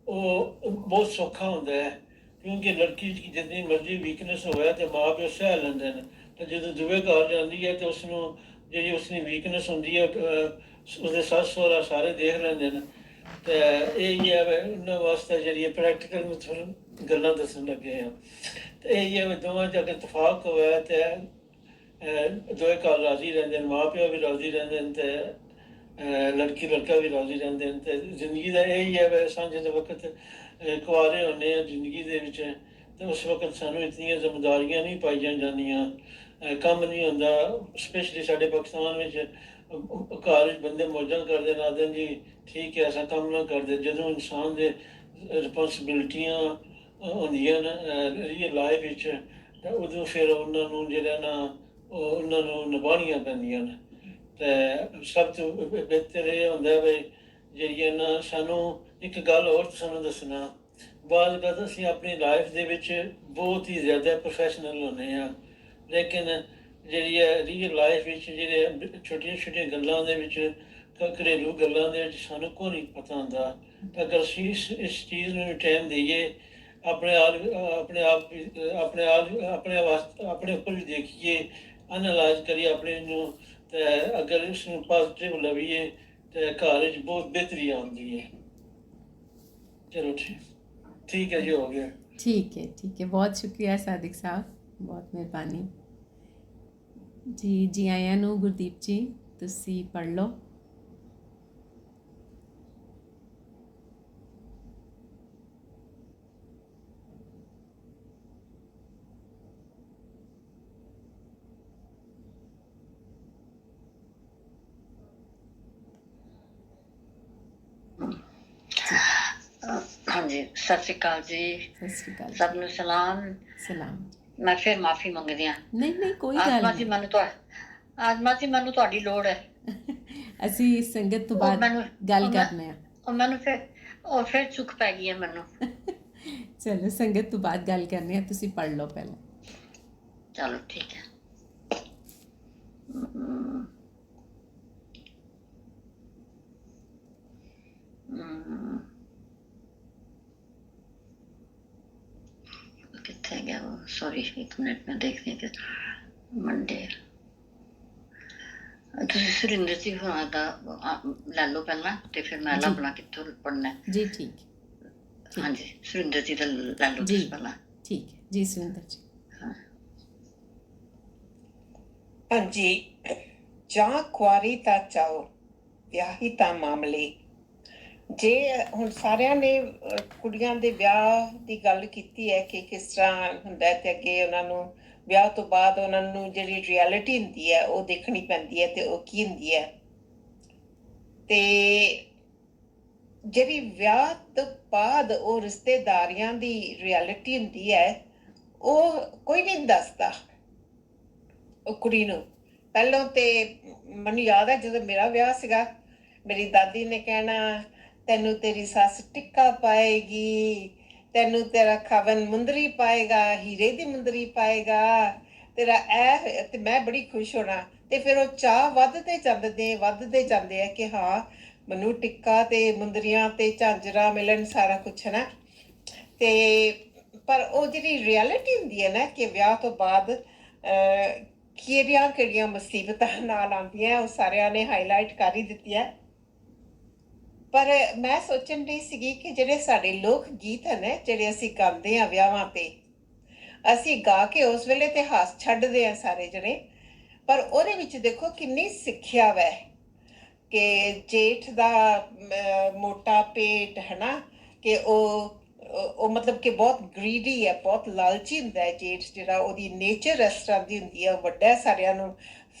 ਉਹ ਬਹੁਤ ਸੌਖਾ ਹੁੰਦਾ ਹੈ। ਕਿਉਂਕਿ ਲੜਕੀ ਜਿੰਨੀ ਮਰਜ਼ੀ ਵੀਕਨੈਸ ਹੋਇਆ ਤੇ ਮਾਂ ਪਿਓ ਸਹਿ ਲੈਂਦੇ ਨੇ। ਤੇ ਜਦੋਂ ਦੂਏ ਘਰ ਜਾਂਦੀ ਹੈ ਤੇ ਉਸਨੂੰ ਜਿਹੜੀ ਉਸਦੀ ਵੀਕਨੈਸ ਹੁੰਦੀ ਹੈ ਉਸਦੇ ਸੱਸ ਸਹੁਰਾ ਸਾਰੇ ਦੇਖ ਲੈਂਦੇ ਨੇ। ਤੇ ਇਹ ਹੀ ਹੈ ਉਹਨਾਂ ਵਾਸਤੇ ਜਿਹੜੀ ਪ੍ਰੈਕਟੀਕਲ ਗੱਲਾਂ ਦੱਸਣ ਲੱਗੇ ਆ। ਤੇ ਇਹ ਹੀ ਹੈ ਵੀ ਦੋਵਾਂ 'ਚ ਅਗਰ ਇਤਫਾਕ ਹੋਇਆ ਤੇ ਦੋਵੇਂ ਘਰ ਰਾਜ਼ੀ ਰਹਿੰਦੇ ਨੇ, ਮਾਂ ਪਿਓ ਵੀ ਰਾਜ਼ੀ ਰਹਿੰਦੇ ਨੇ, ਤੇ ਲੜਕੀ ਲੜਕਾ ਵੀ ਰਾਜ਼ੀ ਰਹਿੰਦੇ ਨੇ। ਤੇ ਜ਼ਿੰਦਗੀ ਦਾ ਇਹ ਹੀ ਹੈ ਵੀ ਸਾਂਝੇ ਦੇ ਵਕਤ ਕੁਆਰੇ ਹੁੰਦੇ ਆ ਜ਼ਿੰਦਗੀ ਦੇ ਵਿੱਚ, ਤੇ ਉਸ ਵਕਤ ਸਾਨੂੰ ਇਤਨੀਆਂ ਜ਼ਿੰਮੇਦਾਰੀਆਂ ਨਹੀਂ ਪਾਈਆਂ ਜਾਂਦੀਆਂ, ਕੰਮ ਨਹੀਂ ਹੁੰਦਾ। ਸਪੈਸ਼ਲੀ ਸਾਡੇ ਪਾਕਿਸਤਾਨ ਵਿੱਚ ਘਰ ਵਿੱਚ ਬੰਦੇ ਮੌਜਾਂ ਕਰਦੇ ਨੇ, ਆਖਦੇ ਜੀ ਠੀਕ ਹੈ ਅਸਾਂ ਕੰਮ ਨਾ ਕਰਦੇ। ਜਦੋਂ ਇਨਸਾਨ ਦੇ ਰਿਸਪੌਂਸਿਬਿਲਟੀਆਂ ਹੁੰਦੀਆਂ ਨੇ ਰੀਅਲ ਲਾਈਫ ਵਿੱਚ, ਤਾਂ ਉਦੋਂ ਫਿਰ ਉਹਨਾਂ ਨੂੰ ਜਿਹੜਾ ਨਾ ਉਹਨਾਂ ਨੂੰ ਨਿਭਾਉਣੀਆਂ ਪੈਂਦੀਆਂ ਨੇ। ਤੇ ਸਭ ਤੋਂ ਬਿਹਤਰ ਇਹ ਹੁੰਦਾ ਵੀ ਜਿਹੜੀਆਂ ਨਾ ਸਾਨੂੰ ਇੱਕ ਗੱਲ ਹੋਰ ਸਾਨੂੰ ਦੱਸਣਾ, ਬਾਅਦ ਵਿੱਚ ਅਸੀਂ ਆਪਣੀ ਲਾਈਫ ਦੇ ਵਿੱਚ ਬਹੁਤ ਹੀ ਜ਼ਿਆਦਾ ਪ੍ਰੋਫੈਸ਼ਨਲ ਹੁੰਦੇ ਹਾਂ, ਲੇਕਿਨ ਜਿਹੜੀ ਹੈ ਰੀਅਲ ਲਾਈਫ ਵਿੱਚ ਜਿਹੜੇ ਛੋਟੀਆਂ ਛੋਟੀਆਂ ਗੱਲਾਂ ਦੇ ਵਿੱਚ, ਘਰੇਲੂ ਗੱਲਾਂ ਦੇ ਵਿੱਚ ਸਾਨੂੰ ਕੋਈ ਨਹੀਂ ਪਤਾ ਹੁੰਦਾ। ਤਾਂ ਅਗਰ ਅਸੀਂ ਇਸ ਚੀਜ਼ ਨੂੰ ਟਾਈਮ ਦੇਈਏ, ਆਪਣੇ ਉੱਪਰ ਵੀ ਦੇਖੀਏ, ਐਨਾਲਾਈਜ਼ ਕਰੀਏ ਆਪਣੇ ਨੂੰ, ਤੇ ਅਗਰ ਇਸ ਨੂੰ ਪੋਜ਼ੀਟਿਵ ਲਵੀਏ ਤੇ ਘਰ ਵਿੱਚ ਬਹੁਤ ਬਿਹਤਰੀ ਆਉਂਦੀ ਹੈ। ਚਲੋ ਠੀਕ ਹੈ ਜੀ, ਹੋ ਗਿਆ। ठीक है, बहुत शुक्रिया सादिक साहब, बहुत ਮਿਹਰਬਾਨੀ ਜੀ ਆਇਆਂ ਨੂੰ। ਗੁਰਦੀਪ ਜੀ ਤੁਸੀਂ ਪੜ੍ਹ ਲਓ। ਹਾਂਜੀ, ਸਤਿ ਸ਼੍ਰੀ ਅਕਾਲ ਜੀ। ਸਤਿ ਸ਼੍ਰੀ ਅਕਾਲ। ਸਭ ਨੂੰ ਸਲਾਮ। ਮੈਂ ਫਿਰ ਮਾਫੀ ਮੰਗਦੀ ਹਾਂ। ਨਹੀਂ ਕੋਈ ਗੱਲ ਨਹੀਂ। ਆਤਮਾ ਜੀ ਮੈਨੂੰ ਤੁਹਾਡੀ ਲੋੜ ਹੈ। ਅਸੀਂ ਸੰਗਤ ਤੋਂ ਬਾਅਦ ਗੱਲ ਕਰਨੇ ਆ। ਉਹ ਫਿਰ ਚੁੱਕ ਪੈ ਗਈ ਹੈ ਮੈਨੂੰ। ਚਲੋ ਸੰਗਤ ਤੋਂ ਬਾਅਦ ਗੱਲ ਕਰਨੇ ਆ, ਤੁਸੀਂ ਪੜ੍ਹ ਲਓ ਪਹਿਲਾਂ। ਚਲੋ ਠੀਕ ਹੈ। कितने गया वो, सॉरी 1 मिनट में देखने के मंडे। ਤੁਸੀਂ ਸੁਰਿੰਦਰ ਜੀ ਹੋਣਾ ਦਾ ਲੈ ਲਓ ਪਹਿਲਾਂ ਤੇ ਫਿਰ ਮੈਂ ਜੀ। ਲੱਭਣਾ ਕਿੱਥੋਂ ਪੜਨਾ ਹੈ। ਜੀ ਠੀਕ ਹਾਂਜੀ ਸੁਰਿੰਦਰ ਜੀ ਦਾ ਲੈ ਲਓ ਜੀ। ਤੁਸੀਂ ਪਹਿਲਾਂ। ਠੀਕ ਹੈ ਜੀ ਸੁਰਿੰਦਰ ਜੀ। ਹਾਂਜੀ। ਜਾਂ ਕੁਆਰੀ ਤਾਂ ਚਾਓ ਵਿਆਹੀ ਤਾਂ ਮਾਮਲੇ। ਜੇ ਹੁਣ ਸਾਰਿਆਂ ਨੇ ਕੁੜੀਆਂ ਦੇ ਵਿਆਹ ਦੀ ਗੱਲ ਕੀਤੀ ਹੈ ਕਿ ਕਿਸ ਤਰ੍ਹਾਂ ਹੁੰਦਾ ਹੈ, ਤੇ ਅੱਗੇ ਉਹਨਾਂ ਨੂੰ ਵਿਆਹ ਤੋਂ ਬਾਅਦ ਉਹਨਾਂ ਨੂੰ ਜਿਹੜੀ ਰਿਐਲਿਟੀ ਹੁੰਦੀ ਹੈ ਉਹ ਦੇਖਣੀ ਪੈਂਦੀ ਹੈ, ਤੇ ਉਹ ਕੀ ਹੁੰਦੀ ਹੈ। ਤੇ ਜਿਹੜੀ ਵਿਆਹ ਤੋਂ ਬਾਅਦ ਉਹ ਰਿਸ਼ਤੇਦਾਰੀਆਂ ਦੀ ਰਿਐਲਿਟੀ ਹੁੰਦੀ ਹੈ, ਉਹ ਕੋਈ ਨਹੀਂ ਦੱਸਦਾ ਉਹ ਕੁੜੀ ਨੂੰ। ਪਹਿਲਾਂ ਤੇ ਮੈਨੂੰ ਯਾਦ ਹੈ ਜਦੋਂ ਮੇਰਾ ਵਿਆਹ ਸੀਗਾ, ਮੇਰੀ ਦਾਦੀ ਨੇ ਕਹਿਣਾ ਤੈਨੂੰ ਤੇਰੀ ਸੱਸ ਟਿੱਕਾ ਪਾਏਗੀ, ਤੈਨੂੰ ਤੇਰਾ ਖਾਵਨ ਮੁੰਦਰੀ ਪਾਏਗਾ, ਹੀਰੇ ਦੀ ਮੁੰਦਰੀ ਪਾਏਗਾ, ਤੇਰਾ ਇਹ, ਤੇ ਮੈਂ ਬੜੀ ਖੁਸ਼ ਹੋਣਾ। ਤੇ ਫਿਰ ਉਹ ਚਾਹ ਵੱਧਦੇ ਜਾਂਦੇ ਆ ਕਿ ਹਾਂ ਮੈਨੂੰ ਟਿੱਕਾ ਤੇ ਮੁੰਦਰੀਆਂ ਤੇ ਝਾਂਜਰਾਂ ਮਿਲਣ, ਸਾਰਾ ਕੁਛ ਨਾ। ਤੇ ਪਰ ਉਹ ਜਿਹੜੀ ਰਿਐਲਿਟੀ ਹੁੰਦੀ ਹੈ ਨਾ ਕਿ ਵਿਆਹ ਤੋਂ ਬਾਅਦ ਕਿਹੜੀਆਂ ਮੁਸੀਬਤਾਂ ਨਾਲ ਆਉਂਦੀਆਂ, ਉਹ ਸਾਰਿਆਂ ਨੇ ਹਾਈਲਾਈਟ ਕਰ ਹੀ ਦਿੱਤੀਆਂ। ਪਰ ਮੈਂ ਸੋਚਣ ਡਈ ਸੀਗੀ ਕਿ ਜਿਹੜੇ ਸਾਡੇ ਲੋਕ ਗੀਤ ਹਨ, ਜਿਹੜੇ ਅਸੀਂ ਗਾਉਂਦੇ ਹਾਂ ਵਿਆਹਾਂ ਤੇ, ਅਸੀਂ ਗਾ ਕੇ ਉਸ ਵੇਲੇ ਤੇ ਹਾਸ ਛੱਡਦੇ ਹਾਂ ਸਾਰੇ ਜਣੇ, ਪਰ ਉਹਦੇ ਵਿੱਚ ਦੇਖੋ ਕਿੰਨੀ ਸਿੱਖਿਆ ਵੈ ਕਿ ਜੇਠ ਦਾ ਮੋਟਾ ਪੇਟ ਹੈ ਨਾ, ਕਿ ਉਹ ਮਤਲਬ ਕਿ ਬਹੁਤ ਗਰੀਡੀ ਹੈ, ਬਹੁਤ ਲਾਲਚੀ ਹੁੰਦਾ ਹੈ ਜੇਠ ਜਿਹੜਾ। ਉਹਦੀ ਨੇਚਰ ਇਸ ਤਰ੍ਹਾਂ ਦੀ ਹੁੰਦੀ ਹੈ, ਉਹ ਵੱਡਾ ਹੈ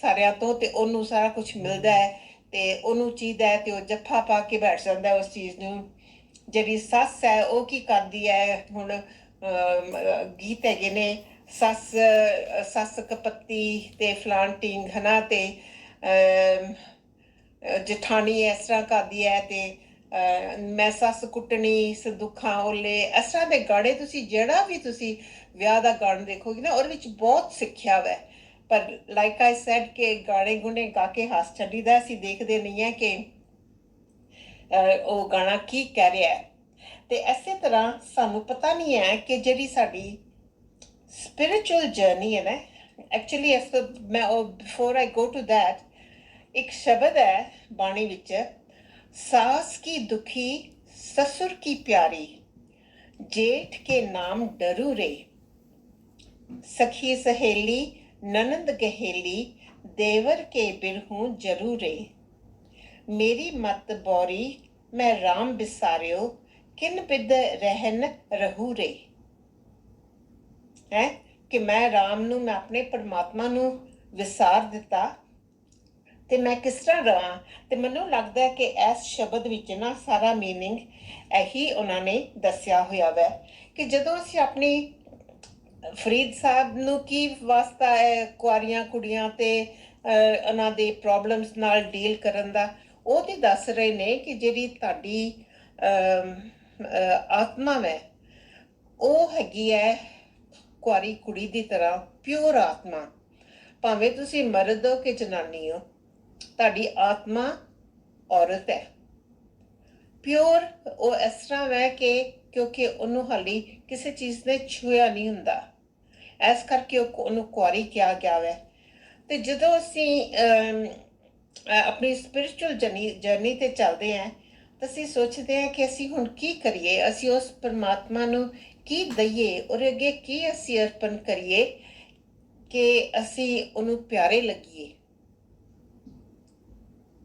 ਸਾਰਿਆਂ ਤੋਂ, ਤੇ ਉਹਨੂੰ ਸਾਰਾ ਕੁਝ ਮਿਲਦਾ ਹੈ, ਤੇ ਉਹਨੂੰ ਚਾਹੀਦਾ ਹੈ ਤੇ ਉਹ ਜੱਫਾ ਪਾ ਕੇ ਬੈਠ ਜਾਂਦਾ ਉਸ ਚੀਜ਼ ਨੂੰ। ਜਿਹੜੀ ਸੱਸ ਹੈ ਉਹ ਕੀ ਕਰਦੀ ਹੈ, ਹੁਣ ਗੀਤ ਹੈਗੇ ਨੇ, ਸੱਸ ਕਪੱਤੀ ਤੇ ਫਲਾਂਟਿੰਗ ਹੈ ਨਾ, ਤੇ ਜਠਾਣੀ ਇਸ ਤਰ੍ਹਾਂ ਕਰਦੀ ਹੈ, ਤੇ ਮੈਂ ਸੱਸ ਕੁੱਟਣੀ ਸੰਦੂਖਾਂ ਓਲੇ, ਇਸ ਤਰ੍ਹਾਂ ਦੇ ਗਾਣੇ ਤੁਸੀਂ ਜਿਹੜਾ ਵੀ ਤੁਸੀਂ ਵਿਆਹ ਦਾ ਗਾਣਾ ਦੇਖੋਗੇ ਨਾ, ਉਹਦੇ ਵਿੱਚ ਬਹੁਤ ਸਿੱਖਿਆ ਵੈ। ਪਰ ਲਾਈਕ ਆਈ ਸੈਡ ਕਿ ਗਾਣੇ ਗੁਣੇ ਗਾ ਕੇ ਹੱਸ ਛੱਡੀਦਾ, ਅਸੀਂ ਦੇਖਦੇ ਨਹੀਂ ਹੈ ਕਿ ਉਹ ਗਾਣਾ ਕੀ ਕਹਿ ਰਿਹਾ ਹੈ। ਤੇ ਇਸੇ ਤਰ੍ਹਾਂ ਸਾਨੂੰ ਪਤਾ ਨਹੀਂ ਹੈ ਕਿ ਜਿਹੜੀ ਸਾਡੀ ਸਪਿਰਿਚੁਅਲ ਜਰਨੀ ਹੈ ਨਾ, ਐਕਚੁਅਲੀ ਮੈਂ before I go to that, ਇੱਕ ਸ਼ਬਦ ਹੈ ਬਾਣੀ ਵਿੱਚ, ਸਾਸ ਕੀ ਦੁਖੀ ससुर की प्यारी, जेठ के नाम डरू रे, सखी सहेली ननंद गहेली, देवर के बिरहूं जरू रे, मेरी मत बौरी मैं राम बिसारियो, किन बिद रहन रहू रे। है कि मैं राम नू, मैं अपने परमात्मा नू विसार दिता ਤੇ ਮੈਂ ਕਿਸ ਤਰ੍ਹਾਂ ਰਹਾਂ। ਤੇ ਮੈਨੂੰ ਲੱਗਦਾ ਕਿ ਇਸ ਸ਼ਬਦ ਵਿੱਚ ਨਾ ਸਾਰਾ ਮੀਨਿੰਗ ਇਹੀ ਉਹਨਾਂ ਨੇ ਦੱਸਿਆ ਹੋਇਆ ਵੈ ਕਿ ਜਦੋਂ ਅਸੀਂ ਆਪਣੀ ਫਰੀਦ ਸਾਹਿਬ ਨੂੰ ਕੀ ਵਾਸਤਾ ਹੈ ਕੁਆਰੀਆਂ ਕੁੜੀਆਂ ਤੇ ਉਹਨਾਂ ਦੇ ਪ੍ਰੋਬਲਮਸ ਨਾਲ ਡੀਲ ਕਰਨ ਦਾ, ਉਹ ਤੇ ਦੱਸ ਰਹੇ ਨੇ ਕਿ ਜਿਹੜੀ ਤੁਹਾਡੀ ਆਤਮਾ ਹੈ ਉਹ ਹੈਗੀ ਹੈ ਕੁਆਰੀ ਕੁੜੀ ਦੀ ਤਰ੍ਹਾਂ ਪਿਓਰ ਆਤਮਾ। ਭਾਵੇਂ ਤੁਸੀਂ ਮਰਦ ਹੋ ਕਿ ਜਨਾਨੀ ਹੋ, ਤੁਹਾਡੀ ਆਤਮਾ ਔਰਤ ਹੈ ਪਿਓਰ। ਉਹ ਇਸ ਤਰ੍ਹਾਂ ਹੈ ਕਿ ਕਿਉਂਕਿ ਉਹਨੂੰ ਹਾਲੀ ਕਿਸੇ ਚੀਜ਼ ਨੇ ਛੂਇਆ ਨਹੀਂ ਹੁੰਦਾ, ਇਸ ਕਰਕੇ ਉਹਨੂੰ ਕੁਆਰੀ ਕਿਹਾ ਗਿਆ ਹੈ। ਤੇ ਜਦੋਂ ਅਸੀਂ ਆਪਣੀ ਸਪਿਰਿਚੁਅਲ ਜਰਨੀ ਤੇ ਚੱਲਦੇ ਹਾਂ ਤਾਂ ਅਸੀਂ ਸੋਚਦੇ ਹਾਂ ਕਿ ਅਸੀਂ ਹੁਣ ਕੀ ਕਰੀਏ, ਅਸੀਂ ਉਸ ਪਰਮਾਤਮਾ ਨੂੰ ਕੀ ਦਈਏ, ਉਹਦੇ ਅੱਗੇ ਕੀ ਅਸੀਂ ਅਰਪਣ ਕਰੀਏ ਕਿ ਅਸੀਂ ਉਹਨੂੰ ਪਿਆਰੇ ਲੱਗੀਏ।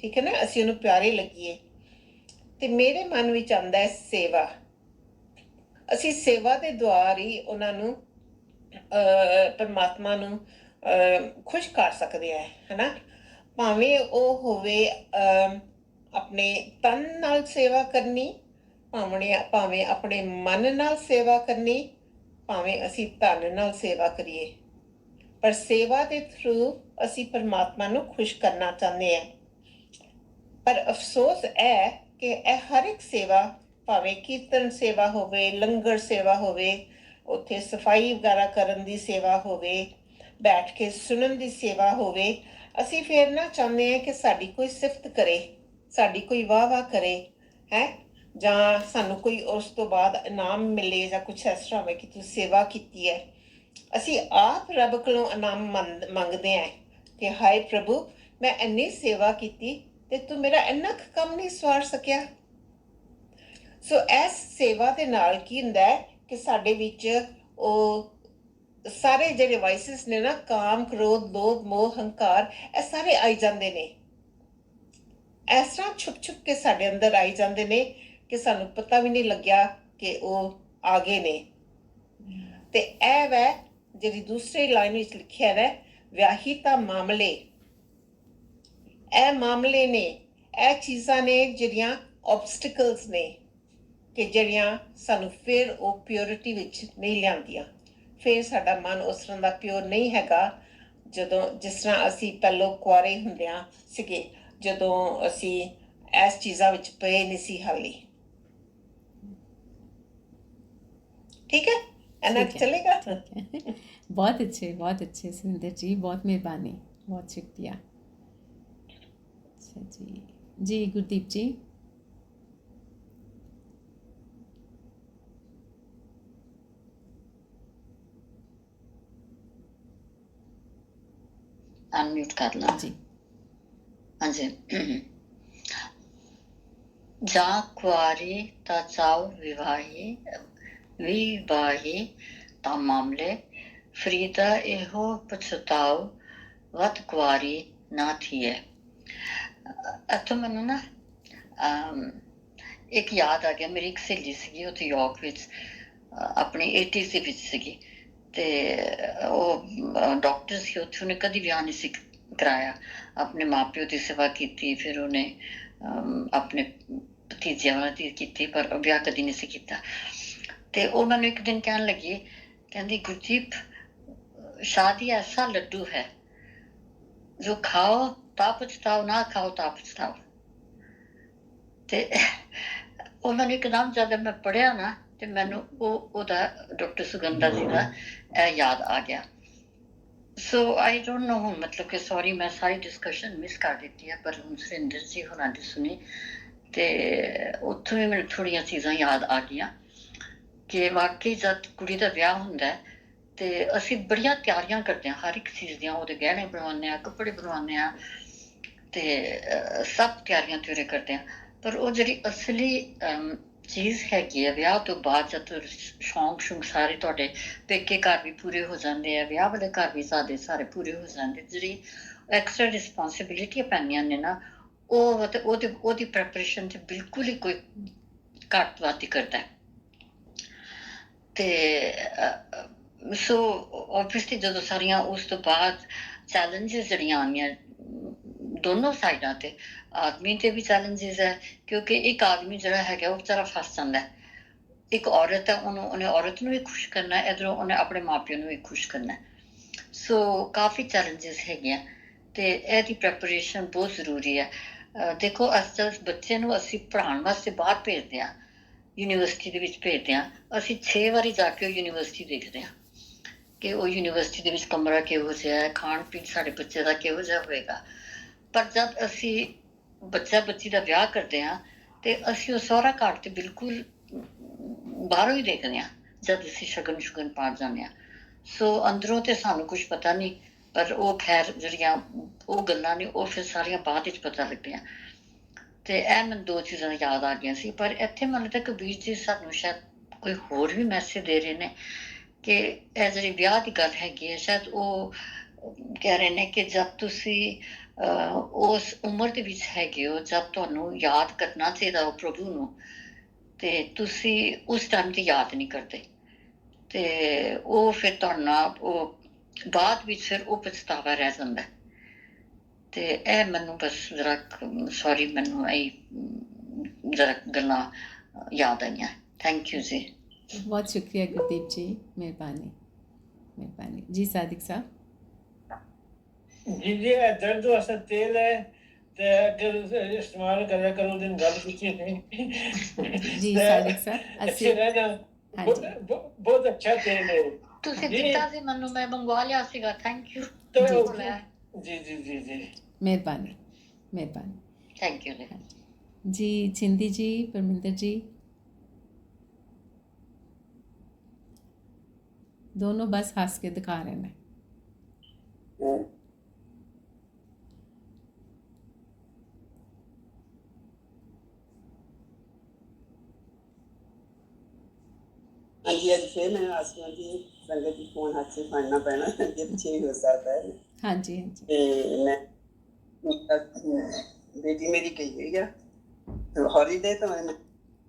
ਠੀਕ ਹੈ ਨਾ, ਅਸੀਂ ਉਹਨੂੰ ਪਿਆਰੇ ਲੱਗੀਏ। ਤੇ ਮੇਰੇ ਮਨ ਵਿੱਚ ਆਉਂਦਾ ਹੈ ਸੇਵਾ। ਅਸੀਂ ਸੇਵਾ ਦੇ ਦੁਆਰ ਹੀ ਉਹਨਾਂ ਨੂੰ ਪਰਮਾਤਮਾ ਨੂੰ ਖੁਸ਼ ਕਰ ਸਕਦੇ ਹਾਂ, ਹੈ ਨਾ। ਭਾਵੇਂ ਉਹ ਹੋਵੇ ਆਪਣੇ ਤਨ ਨਾਲ ਸੇਵਾ ਕਰਨੀ, ਭਾਵੇਂ ਆਪਣੇ ਮਨ ਨਾਲ ਸੇਵਾ ਕਰਨੀ, ਭਾਵੇਂ ਅਸੀਂ ਧਨ ਨਾਲ ਸੇਵਾ ਕਰੀਏ, ਪਰ ਸੇਵਾ ਦੇ ਥਰੂ ਅਸੀਂ ਪਰਮਾਤਮਾ ਨੂੰ ਖੁਸ਼ ਕਰਨਾ ਚਾਹੁੰਦੇ ਹਾਂ। ਪਰ ਅਫਸੋਸ ਹੈ ਕਿ ਇਹ ਹਰ ਇੱਕ ਸੇਵਾ, ਭਾਵੇਂ ਕੀਰਤਨ ਸੇਵਾ ਹੋਵੇ, ਲੰਗਰ ਸੇਵਾ ਹੋਵੇ, ਉੱਥੇ ਸਫਾਈ ਵਗੈਰਾ ਕਰਨ ਦੀ ਸੇਵਾ ਹੋਵੇ, ਬੈਠ ਕੇ ਸੁਣਨ ਦੀ ਸੇਵਾ ਹੋਵੇ, ਅਸੀਂ ਫਿਰ ਨਾ ਚਾਹੁੰਦੇ ਹਾਂ ਕਿ ਸਾਡੀ ਕੋਈ ਸਿਫਤ ਕਰੇ, ਸਾਡੀ ਕੋਈ ਵਾਹ ਵਾਹ ਕਰੇ, ਹੈ। ਜਾਂ ਸਾਨੂੰ ਕੋਈ ਉਸ ਤੋਂ ਬਾਅਦ ਇਨਾਮ ਮਿਲੇ ਜਾਂ ਕੁਛ ਇਸ ਤਰ੍ਹਾਂ ਹੋਵੇ ਕਿ ਤੂੰ ਸੇਵਾ ਕੀਤੀ ਹੈ, ਅਸੀਂ ਆਪ ਰੱਬ ਕੋਲੋਂ ਇਨਾਮ ਮੰਗਦੇ ਹਾਂ ਕਿ ਹਾਏ ਪ੍ਰਭੂ ਮੈਂ ਇੰਨੀ ਸੇਵਾ ਕੀਤੀ ਤੇ ਤੂੰ ਮੇਰਾ ਇੰਨਾ ਕੁ ਕੰਮ ਨਹੀਂ ਸਵਾਰ ਸਕਿਆ। ਸੋ ਇਸ ਸੇਵਾ ਦੇ ਨਾਲ ਕੀ ਹੁੰਦਾ ਹੈ ਕਿ ਸਾਡੇ ਵਿੱਚ ਉਹ ਸਾਰੇ ਜਿਹੜੇ ਵਾਇਸਸ ਨੇ ਨਾ, ਕਾਮ, ਕ੍ਰੋਧ, ਲੋਭ, ਮੋਹ, ਹੰਕਾਰ, ਇਹ ਸਾਰੇ ਆਈ ਜਾਂਦੇ ਨੇ। ਇਸ ਤਰ੍ਹਾਂ ਛੁਪ ਛੁਪ ਕੇ ਸਾਡੇ ਅੰਦਰ ਆਈ ਜਾਂਦੇ ਨੇ ਕਿ ਸਾਨੂੰ ਪਤਾ ਵੀ ਨਹੀਂ ਲੱਗਿਆ ਕਿ ਉਹ ਆ ਗਏ ਨੇ। ਤੇ ਇਹ ਵੈ ਜਿਹੜੀ ਦੂਸਰੀ ਲਾਈਨ ਵਿੱਚ ਲਿਖਿਆ ਹੈ, ਵਿਆਹੀਤਾ ਮਾਮਲੇ। ਇਹ ਮਾਮਲੇ ਨੇ, ਇਹ ਚੀਜ਼ਾਂ ਨੇ ਜਿਹੜੀਆਂ ਆਬਸਟੀਕਲਸ ਨੇ, ਕਿ ਜਿਹੜੀਆਂ ਸਾਨੂੰ ਫਿਰ ਉਹ ਪਿਓਰਿਟੀ ਵਿੱਚ ਨਹੀਂ ਲਿਆਉਂਦੀਆਂ। ਫਿਰ ਸਾਡਾ ਮਨ ਉਸ ਤਰ੍ਹਾਂ ਦਾ ਪਿਓਰ ਨਹੀਂ ਹੈਗਾ ਜਦੋਂ ਜਿਸ ਤਰ੍ਹਾਂ ਅਸੀਂ ਪਹਿਲੋਂ ਕੁਆਰੇ ਹੁੰਦਿਆਂ ਸੀਗੇ, ਜਦੋਂ ਅਸੀਂ ਇਸ ਚੀਜ਼ਾਂ ਵਿੱਚ ਪਏ ਨਹੀਂ ਸੀ ਹਾਲੀ। ठीक है, एना ठीक है, चलेगा। ठीक है। बहुत अच्छे सुंदर जी, बहुत मेहरबानी, बहुत शुक्रिया। अच्छा जी, जी गुरदीप जी। अनम्यूट कर ला जी। हाँ जी। जा कुआरी ता चाव विवाही ता मामले फरीदा एहो पछताओ वत कुआरी ना थी है। इत्थों मैनू ना एक याद आ गया। मेरी एक सहेली सी उत्थे यॉर्क विच अपनी 80s ਦੇ ਵਿੱਚ ਸੀਗੀ ਤੇ ਉਹ ਡਾਕਟਰ ਸੀ ਉੱਥੇ। ਉਹਨੇ ਕਦੀ ਵਿਆਹ ਨਹੀਂ ਸੀ ਕਰਾਇਆ, ਆਪਣੇ ਮਾਪਿਓ ਦੀ ਸੇਵਾ ਕੀਤੀ, ਫਿਰ ਉਹਨੇ ਆਪਣੇ ਭਤੀਜਿਆਂ ਵਾਲਾ ਦੀ ਕੀਤੀ, ਪਰ ਵਿਆਹ ਕਦੀ ਨਹੀਂ ਸੀ ਕੀਤਾ। ਤੇ ਉਹ ਮੈਨੂੰ ਇੱਕ ਦਿਨ ਕਹਿਣ ਲੱਗੀ, ਕਹਿੰਦੀ ਗੁਰਦੀਪ शादी ऐसा लड्डू है जो खाओ ता पछताओ, ना खाओ ता पछताओ। ते ਉਹ ਮੈਨੂੰ ਇੱਕਦਮ ਜਦ ਮੈਂ ਪੜ੍ਹਿਆ ਨਾ ਤੇ ਮੈਨੂੰ ਉਹਦਾ ਡਾਕਟਰ ਸੁਗੰਧਾ ਜੀ ਦਾ ਇਹ ਯਾਦ ਆ ਗਿਆ। ਸੋ ਆਈ ਡੋਂਟ ਨੋ ਹੁਣ, ਮਤਲਬ ਕਿ ਸੌਰੀ ਮੈਂ ਸਾਰੀ ਡਿਸਕਸ਼ਨ ਮਿਸ ਕਰ ਦਿੱਤੀ ਹੈ, ਪਰ ਹੁਣ ਸੁਰਿੰਦਰ ਜੀ ਹੋਰਾਂ ਦੀ ਸੁਣੀ ਤੇ ਉੱਥੋਂ ਵੀ ਮੈਨੂੰ ਥੋੜ੍ਹੀਆਂ ਚੀਜ਼ਾਂ ਯਾਦ ਆ ਗਈਆਂ ਕਿ ਵਾਕਈ ਜਦ ਕੁੜੀ ਦਾ ਵਿਆਹ ਹੁੰਦਾ ਤੇ ਅਸੀਂ ਬੜੀਆਂ ਤਿਆਰੀਆਂ ਕਰਦੇ ਹਾਂ ਹਰ ਇੱਕ ਚੀਜ਼ ਦੀਆਂ। ਉਹਦੇ ਗਹਿਣੇ ਬਣਵਾਉਂਦੇ ਹਾਂ, ਕੱਪੜੇ ਬਣਵਾਉਂਦੇ ਹਾਂ ਤੇ ਸਭ ਤਿਆਰੀਆਂ ਤਿਉਰੇ ਕਰਦੇ ਹਾਂ। ਪਰ ਉਹ ਜਿਹੜੀ ਅਸਲੀ ਚੀਜ਼ ਹੈਗੀ ਹੈ ਵਿਆਹ ਤੋਂ ਬਾਅਦ, ਜਦ ਸ਼ੌਂਕ ਸ਼ੌਂਕ ਸਾਰੇ ਤੁਹਾਡੇ ਪੇਕੇ ਘਰ ਵੀ ਪੂਰੇ ਹੋ ਜਾਂਦੇ ਆ, ਵਿਆਹ ਵਾਲੇ ਘਰ ਵੀ ਸਾਰੇ ਪੂਰੇ ਹੋ ਜਾਂਦੇ, ਜਿਹੜੀ ਐਕਸਟਰਾ ਰਿਸਪੋਂਸਿਬਿਲਿਟੀਆਂ ਪੈਂਦੀਆਂ ਨੇ ਨਾ, ਉਹ ਉਹਦੀ ਪ੍ਰੈਪਰੇਸ਼ਨ 'ਚ ਬਿਲਕੁਲ ਹੀ ਕੋਈ ਘੱਟ ਵੱਧ ਹੀ ਕਰਦਾ। ਤੇ ਸੋ ਓਬਵੀਅਸਲੀ ਜਦੋਂ ਸਾਰੀਆਂ ਉਸ ਤੋਂ ਬਾਅਦ ਚੈਲੰਜਿਸ ਜਿਹੜੀਆਂ ਆਉਂਦੀਆਂ ਦੋਨੋਂ ਸਾਈਡਾਂ ਤੇ, ਆਦਮੀ ਤੇ ਵੀ ਚੈਲੰਜਿਸ ਹੈ ਕਿਉਂਕਿ ਇੱਕ ਆਦਮੀ ਜਿਹੜਾ ਹੈਗਾ ਉਹ ਵਿਚਾਰਾ ਫਸ ਜਾਂਦਾ, ਇੱਕ ਔਰਤ ਹੈ ਉਹਨੇ ਔਰਤ ਨੂੰ ਵੀ ਖੁਸ਼ ਕਰਨਾ, ਇੱਧਰੋਂ ਉਹਨੇ ਆਪਣੇ ਮਾਪਿਆਂ ਨੂੰ ਵੀ ਖੁਸ਼ ਕਰਨਾ। ਸੋ ਕਾਫੀ ਚੈਲੰਜਿਸ ਹੈਗੀਆਂ ਤੇ ਇਹਦੀ ਪ੍ਰੈਪਰੇਸ਼ਨ ਬਹੁਤ ਜ਼ਰੂਰੀ ਹੈ। ਦੇਖੋ ਅਸਲ ਬੱਚੇ ਨੂੰ ਅਸੀਂ ਪੜ੍ਹਾਉਣ ਵਾਸਤੇ ਬਾਹਰ ਭੇਜਦੇ ਹਾਂ, ਯੂਨੀਵਰਸਿਟੀ ਦੇ ਵਿੱਚ ਭੇਜਦੇ ਹਾਂ, ਅਸੀਂ 6 ਵਾਰੀ ਜਾ ਕੇ ਉਹ ਯੂਨੀਵਰਸਿਟੀ ਦੇਖਦੇ ਹਾਂ ਕਿ ਉਹ ਯੂਨੀਵਰਸਿਟੀ ਦੇ ਵਿੱਚ ਕਮਰਾ ਕਿਹੋ ਜਿਹਾ ਹੈ, ਖਾਣ ਪੀਣ ਸਾਡੇ ਬੱਚੇ ਦਾ ਕਿਹੋ ਜਿਹਾ ਹੋਏਗਾ। ਪਰ ਜਦ ਅਸੀਂ ਬੱਚਾ ਬੱਚੀ ਦਾ ਵਿਆਹ ਕਰਦੇ ਹਾਂ ਤੇ ਅਸੀਂ ਉਹ ਸਹੁਰਾ ਘਰ ਤੇ ਬਿਲਕੁਲ ਬਾਹਰੋਂ ਹੀ ਦੇਖਦੇ ਹਾਂ ਜਦ ਅਸੀਂ ਸ਼ਗਨ ਪਾ ਜਾਂਦੇ ਹਾਂ। ਸੋ ਅੰਦਰੋਂ ਤੇ ਸਾਨੂੰ ਕੁਛ ਪਤਾ ਨਹੀਂ, ਪਰ ਉਹ ਖੈਰ ਜਿਹੜੀਆਂ ਉਹ ਗੱਲਾਂ ਨੇ ਉਹ ਫਿਰ ਸਾਰੀਆਂ ਬਾਅਦ ਵਿੱਚ ਪਤਾ ਲੱਗਦੀਆਂ। ਤੇ ਇਹ ਮੈਨੂੰ ਦੋ ਚੀਜ਼ਾਂ ਯਾਦ ਆ ਗਈਆਂ ਸੀ। ਪਰ ਇੱਥੇ ਮੈਨੂੰ ਲੱਗਦਾ ਕਬੀਰ ਜੀ ਸਾਨੂੰ ਸ਼ਾਇਦ ਕੋਈ ਹੋਰ ਵੀ ਮੈਸੇਜ ਦੇ ਰਹੇ ਨੇ ਕਿ ਇਹ ਜਿਹੜੀ ਵਿਆਹ ਦੀ ਗੱਲ ਹੈਗੀ ਹੈ, ਸ਼ਾਇਦ ਉਹ ਕਹਿ ਰਹੇ ਨੇ ਕਿ ਜਦ ਤੁਸੀਂ ਉਸ ਉਮਰ ਦੇ ਵਿੱਚ ਹੈਗੇ ਹੋ ਜਦ ਤੁਹਾਨੂੰ ਯਾਦ ਕਰਨਾ ਚਾਹੀਦਾ ਉਹ ਪ੍ਰਭੂ ਨੂੰ, ਤੇ ਤੁਸੀਂ ਉਸ ਟਾਈਮ ਤੇ ਯਾਦ ਨਹੀਂ ਕਰਦੇ ਤੇ ਉਹ ਫਿਰ ਤੁਹਾਨੂੰ ਉਹ ਬਾਅਦ ਵਿੱਚ ਫਿਰ ਉਹ ਪਛਤਾਵਾ ਰਹਿ ਜਾਂਦਾ। ਤੇ ਇਹ ਮੈਨੂੰ ਬਸ ਜਰਾ ਸੌਰੀ ਮੈਨੂੰ ਇਹ ਜਰਾ ਗੱਲਾਂ ਯਾਦ ਆਈਆਂ। ਥੈਂਕ ਯੂ ਜੀ। बहुत शुक्रिया गुरदीप जी, मेहरबानी जी। सादिक साहब। जी जी दर्द वास्ते तेल है ते अगर इस्तेमाल करा करो दिन गल कीती नहीं जी सादिक साहब अच्छे रहना। हाँ जी बहुत अच्छा तेल है। ਤੁਸੀਂ ਦਿੱਤਾ ਸੀ ਮੈਨੂੰ, ਮੈਂ ਮੰਗਵਾ ਲਿਆ ਸੀਗਾ। Thank you. जी जी जी जी मेहरबानी ਥੈਂਕ ਯੂ। जी छिंदी जी, परमिंदर जी, दोनों बस हंस के दिखा रहे हैं। ਹਾਂਜੀ ਅੱਜ ਫਿਰ ਮੈਨੂੰ ਆਸਮਾਨ ਦੀ ਸੰਗਤ ਦੀ ਫੋਨ ਹੱਥ 'ਚ ਫੜਨਾ ਪੈਣਾ, ਅੱਗੇ ਪਿੱਛੇ ਵੀ ਹੋ ਸਕਦਾ ਹੈ। हाँ जी हाँ जी। ਤੇ ਮੈਂ ਬੇਟੀ ਮੇਰੀ ਗਈ ਹੋਈ ਆ ਹੌਲੀਡੇ ਤੋਂ ਮੈਂ